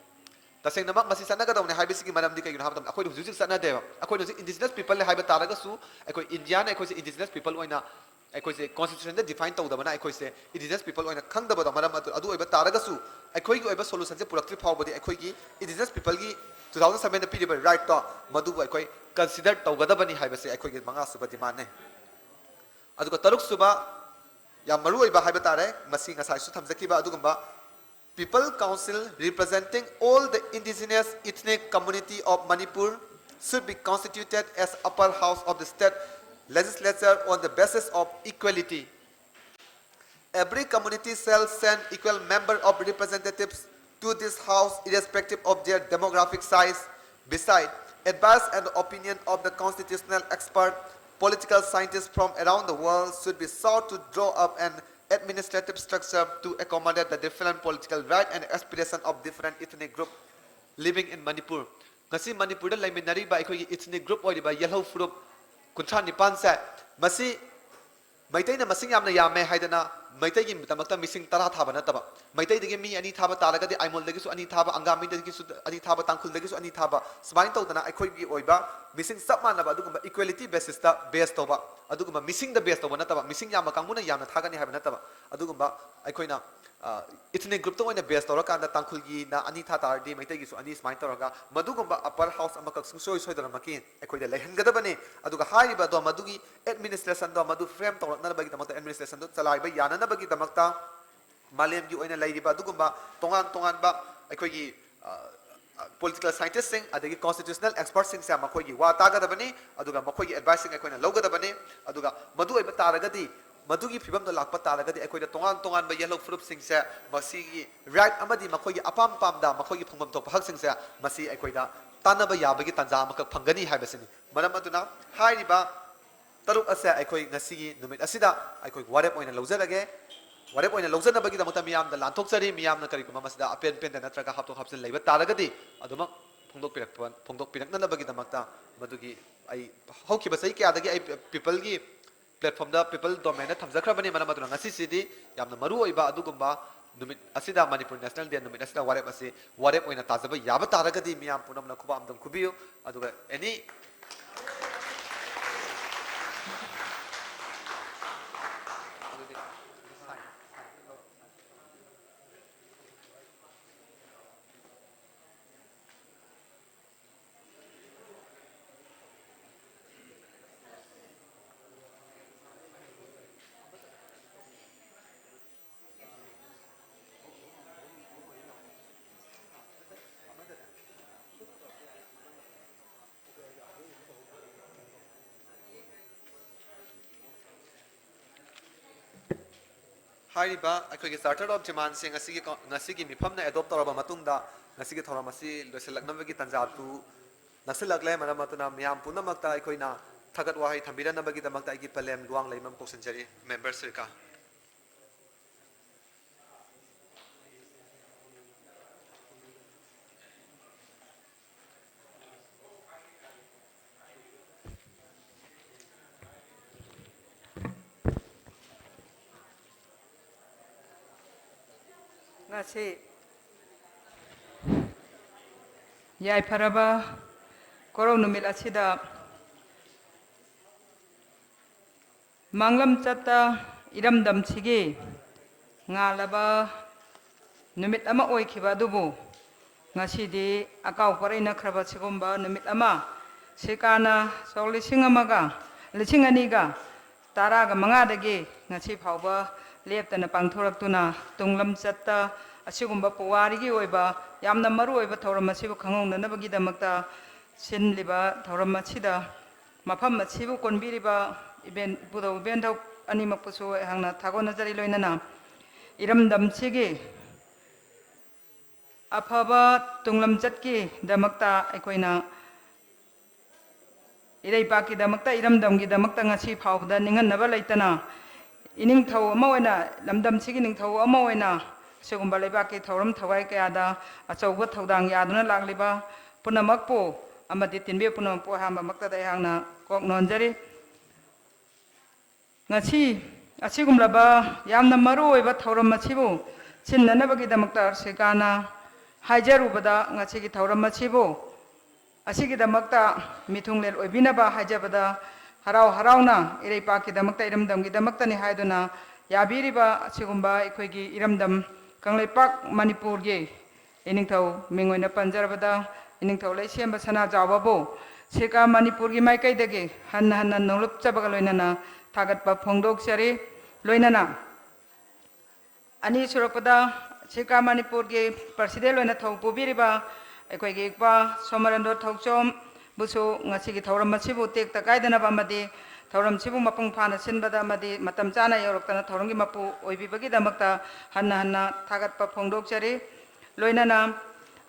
ꯇꯁꯦꯡꯅꯃꯛ ꯃꯁꯤ ꯆꯠꯅꯒꯗꯕꯅꯤ ꯍꯥꯏꯕꯁꯤꯒꯤ ꯃꯔꯝꯗꯤ ꯀꯩꯒꯤꯅꯣ ꯍꯥꯏꯕ ꯃꯇꯝꯗ ꯑꯩꯈꯣꯏꯅ ꯍꯧꯖꯤꯛ ꯆꯠꯅꯗꯦꯕ ꯑꯩꯈꯣꯏꯅ ꯍꯧꯖꯤꯛ ꯏꯟꯗꯤꯖꯤꯅꯁ ꯄꯤꯄꯜ ꯍꯥꯏꯕ ꯇꯥꯔꯒꯁꯨ ꯑꯩꯈꯣꯏ ꯏꯟꯗꯤꯌꯥꯅ ꯑꯩꯈꯣꯏꯁꯦ ꯏꯟꯗꯤꯖꯤꯅꯁ ꯄꯤꯄꯜ ꯑꯣꯏꯅ ꯑꯩꯈꯣꯏꯁꯦ ꯀꯣꯟꯁꯇꯤꯇ꯭ꯌꯨꯁꯟꯗ ꯗꯤꯐꯥꯏꯟ ꯇꯧꯗꯕꯅ ꯑꯩꯈꯣꯏꯁꯦ ꯏꯟꯗꯤꯖꯤꯅꯁ ꯄꯤꯄꯜ ꯑꯣꯏꯅ ꯈꯪꯗꯕꯗ ꯃꯔꯝ ꯑꯗꯨ ꯑꯣꯏꯕ ꯇꯥꯔꯒꯁꯨ ꯑꯩꯈꯣꯏꯒꯤ ꯑꯣꯏꯕ ꯁꯣꯂꯨꯁꯟꯁꯦ ꯄꯨꯔꯛꯇ꯭ꯔꯤ ꯐꯥꯎꯕꯗꯤ ꯑꯩꯈꯣꯏꯒꯤ ꯏꯟꯗꯤꯖꯤꯅꯁ ꯄꯤꯄꯜꯒꯤ 2007ꯗ ꯄꯤꯔꯤꯕ ꯔꯥꯏꯠꯇꯣ ꯃꯗꯨꯕꯨ ꯑꯩꯈꯣꯏ ꯀꯟꯁꯤꯗꯔ ꯇꯧꯒꯗꯕꯅꯤ ꯍꯥꯏꯕꯁꯦ ꯑꯩꯈꯣꯏꯒꯤ ꯃꯉꯥꯁꯨꯕ ꯗꯤꯃꯥꯟꯅꯦ ꯑꯗꯨꯒ ꯇꯔꯨꯛꯁꯨꯕ ꯌꯥꯝ ꯃꯔꯨꯑꯣꯏꯕ ꯍꯥꯏꯕ ꯇꯥꯔꯦ ꯃꯁꯤ ꯉꯁꯥꯏꯁꯨ ꯊꯝꯖꯈꯤꯕ ꯑꯗꯨꯒꯨꯝꯕ People Council representing all the indigenous ethnic community of Manipur should be constituted as upper house of the state legislature on the basis of equality. Every community shall send equal number of representatives to this house irrespective of their demographic size. Besides, advice and opinion of the constitutional expert, political scientists from around the world should be sought to draw up an administrative structure to accommodate the different political right and aspiration of different ethnic groups living in Manipur. Ngasi Manipur da laiminariba aikogi ethnic group oiriba yelhau furup 39 se masi maitayna masing yamna yame haidana maitaygi damakta mising tara thaba nataba maitaydige mi ani thaba taragadi aimoldagisu ani thaba angamidagisu ani thaba tangkhuldagisu ani thaba smain tawdana aikogi oiba mising sapmanaba adugumba equality basis ta base toba adugumba mising da base toba nataba mising yama kanguna yamna thagani haiba nataba adugumba aikoina ethnic group to oina base tora kanda tangkhulgi na ani tha tardi maitaygisu ani smain toraga madugumba upper house amakak sungsoi soidana maki aikoida lehengadabani aduga haiba do madugi administration do madu frame torakna bagi damakta administration do chalaiba yana bagi damakta malemgi oina lairiba adugumba tongan ba aikoigi political scientists sing adagi constitutional experts sing sa makoigi wa tagadabani aduga makoigi advice sing aikoina logadabani aduga madu oiba taragadi madugi phibam do lakpa taragadi aikoida tongan ba yellow fruit sing sa masigi right amadi makoigi apam pamda makoigi phungmam to phak sing sa masi aikoida tanaba yabagi tanja makak phangani haibasini maram aduna hairiba taruk ase aikoi ngasigi numit asida aikoi warep oina lawjarage warep oina lawjanabagi damata miyamda lanthokjari miyamna kariguma masida apen pen natraga hapto hapsin leiba taragadi aduma phongdok piraknabagi damakta madugi ai hokhiba sai kya dagi ai people gi platform da people domain na thamjakhrabani maram aduna ngasi sidi yamna maru oiba adugumba numit asida Manipur National Day numit asida warep oina tajaba yaba taragadi miyam punamna khuba amdam khubiyo aduga any Hariba aikogi starter of demand sing ngasigi mifamna adopt toraba matungda ngasigi thoramasi loselaknabagi tanjatu naselaklay maramatuna miyam punamakta aikoina thagat wahai thambiranabagi damakta aigi palem luang leimam kosenjari members sirka ngasi yai pharaba korong numit asida manglam chatta iramdam chigi ngalaba numit ama oikhiba dubu ngasi di akau paraina khraba chigomba numit ama sikana soli singamaga lichingani ga taraga mangadagi ngasi phauba leptana pangthoraktuna tunglam chatta asigumba puwarigi oiba yamna maru oiba thoram masibu khangongdanabagi damakta sinliba thoram machida mafam machibu konbiriba event budo event animakpusu hangna thagona jari loinana iramdam chigi afaba tunglam chatki damakta aikoina irei paki damakta iramdamgi damakta ngasi phawda ningan naba laitana इनिंथौ अमा ओइना लमदम सिगी निंथौ अमा ओइना सिगुम्बा लेबाकी थौरम थवाई कयादा अचौबा थौदांग यादुना लागलिबा पुनमकपो अमदि तिनबे पुनमपो हामा मक्तदा यागना Coke नोंजरी ngasi asigumlaba yamna maru oiba thauram machibu chinnanabagi damakta sikana haijarubada ngasi gi thauram machibu asigi damakta mithunglel oibinaba haijabada harau harauna ireipa ki damakta iramdam gi damakta ni haiduna yabiriba asigumba ikoigi iramdam kangleipak manipur gi iningthau mingoina panjarabada iningthau leisemba sana jawabo sika manipur gi maikai dege hanna hanna nolup chabaga loinana थागतपा फोंदोक्चरी लोइनना अनि सुरपदा सिका मणिपुर के president लोइना थौ पुबिरिबा अखोइगे एकपा सोमरंदो थौचोम बुसु ngasi gi thauram masibu tek ta kaidana bamadi thauram sibu mapung phana sinbada madi matam chana yoroktana thauram gi mapu oibibagi damakta hanna hanna थागतपा फोंदोक्चरी लोइनना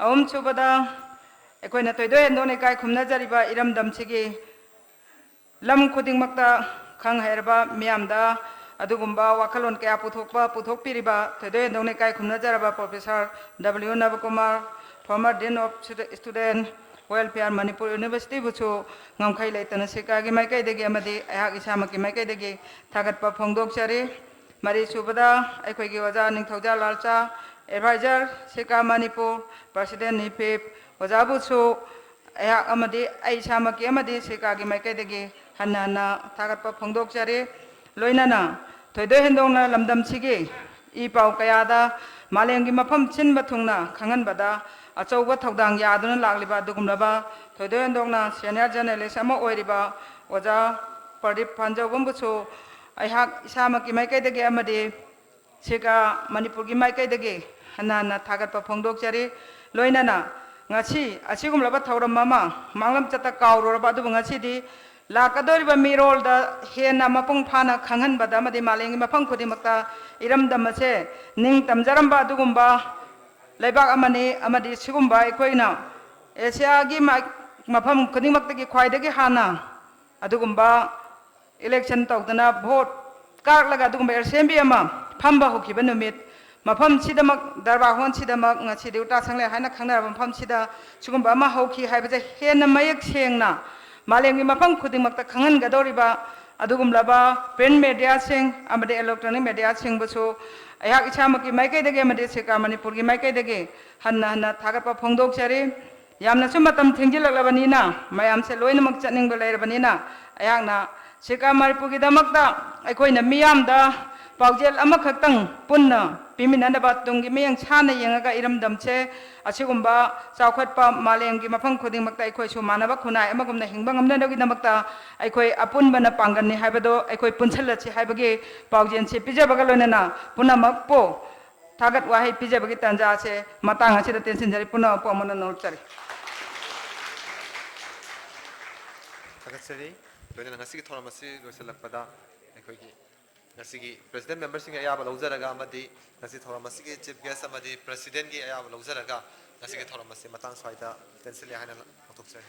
awum chubada अखोइना तोइदो एंदोने काय खुमना जरिबा इरमदम सिगी lam khuding makta khang herba miamda adugumba wakalon kaya puthokpiriba thode dongne kai khumna jaraba professor W Navakumar former dean of student welfare Manipur University buchu ngamkhai leitana sika gi maikai degi amadi ayak isama ki maikai degi thagatpa phongdok chari mari subada aikhoi gi oja ningthauja lalcha advisor sika Manipur president nipip oja buchu ayak amadi aisama ki amadi sika gi maikai degi hanna na थागतपा फोंदोक्चरी लोइनना थोइदो हेंदोंना लमदम सिगी ई पाउ कयादा मालेंगी मफम चिनबा थुंगना खंगनबदा अचौबा थौदांग यादुना लागलिबा दुगुमलबा थोइदो हेंदोंना senior journalist अमा ओइरिबा ओजा प्रदीप फांजौबमबुसु अयहाक इसामकी माइकैदगे अमदि सिका मणिपुर की माइकैदगे हन्ना हन्ना थागतपा फोंदोक्चरी लोइनना ngasi asigumlaba thauram mama manglam chata kauroraba adu ngasidi lakadoriba mirol da hena mapung phana khangan bada madi malengi mafang khudi makta iram damase ning tamjaramba adugumba leibak amani amadi sigumba ekoina asia gi mafam khudi makta gi khwaidagi hana adugumba election tawdana vote kak laga adugumba assembly ama phamba hokiba numit mafam sidamak darba hon sidamak ngasi deuta sangle haina khangna mafam sida sigumba ama hoki haibaje hena mayak sengna मालेंगी मफम खुदिमक्ता खंगन गदौरिबा अदुगुमलाबा print media सिंग अमदे electronic media सिंग बसु अयाक इछामकी माइकैदगे अमदे सिका मणिपुर की माइकैदगे हन्ना हन्ना थागतपा फोंदोक्चरी यामनासु मतम थेंजिलकलबनिना मयामसे लोइनमक चनिंग लेरबनिना अयाकना सिका मणिपुर की दमक्ता अखोइना मियामदा पाउजेल अमखक्तंग पुन्ना पिमिननबा तुंगी मियंग छाना यंगगा इरमदमसे असिगुम्बा चाउखटपा मालेंगी मफम खुदिमक्ता अखोइसु मानबा खुनाय अमगुमना हिंबा ngamnanogi damakta अखोइ अपुनबना पांगननि हाइबदो अखोइ पुनसलछि हाइबगे पाउजेनसे पिजबगा लोइनना पुनमकपो थागत वाहै पिजबगी तंजासे मतांग असिदा टेंशन जरि पुनः पमन नोचरि थागतसरि लोइना ngasi thoramasi loisalakpada अखोइगी ngasi president member sing ayaba lawjaraga amadi ngasi thoramasi gi chief guest amadi president gi ayaba lawjaraga ngasi thoramasi matang swaida tensili haina thokchari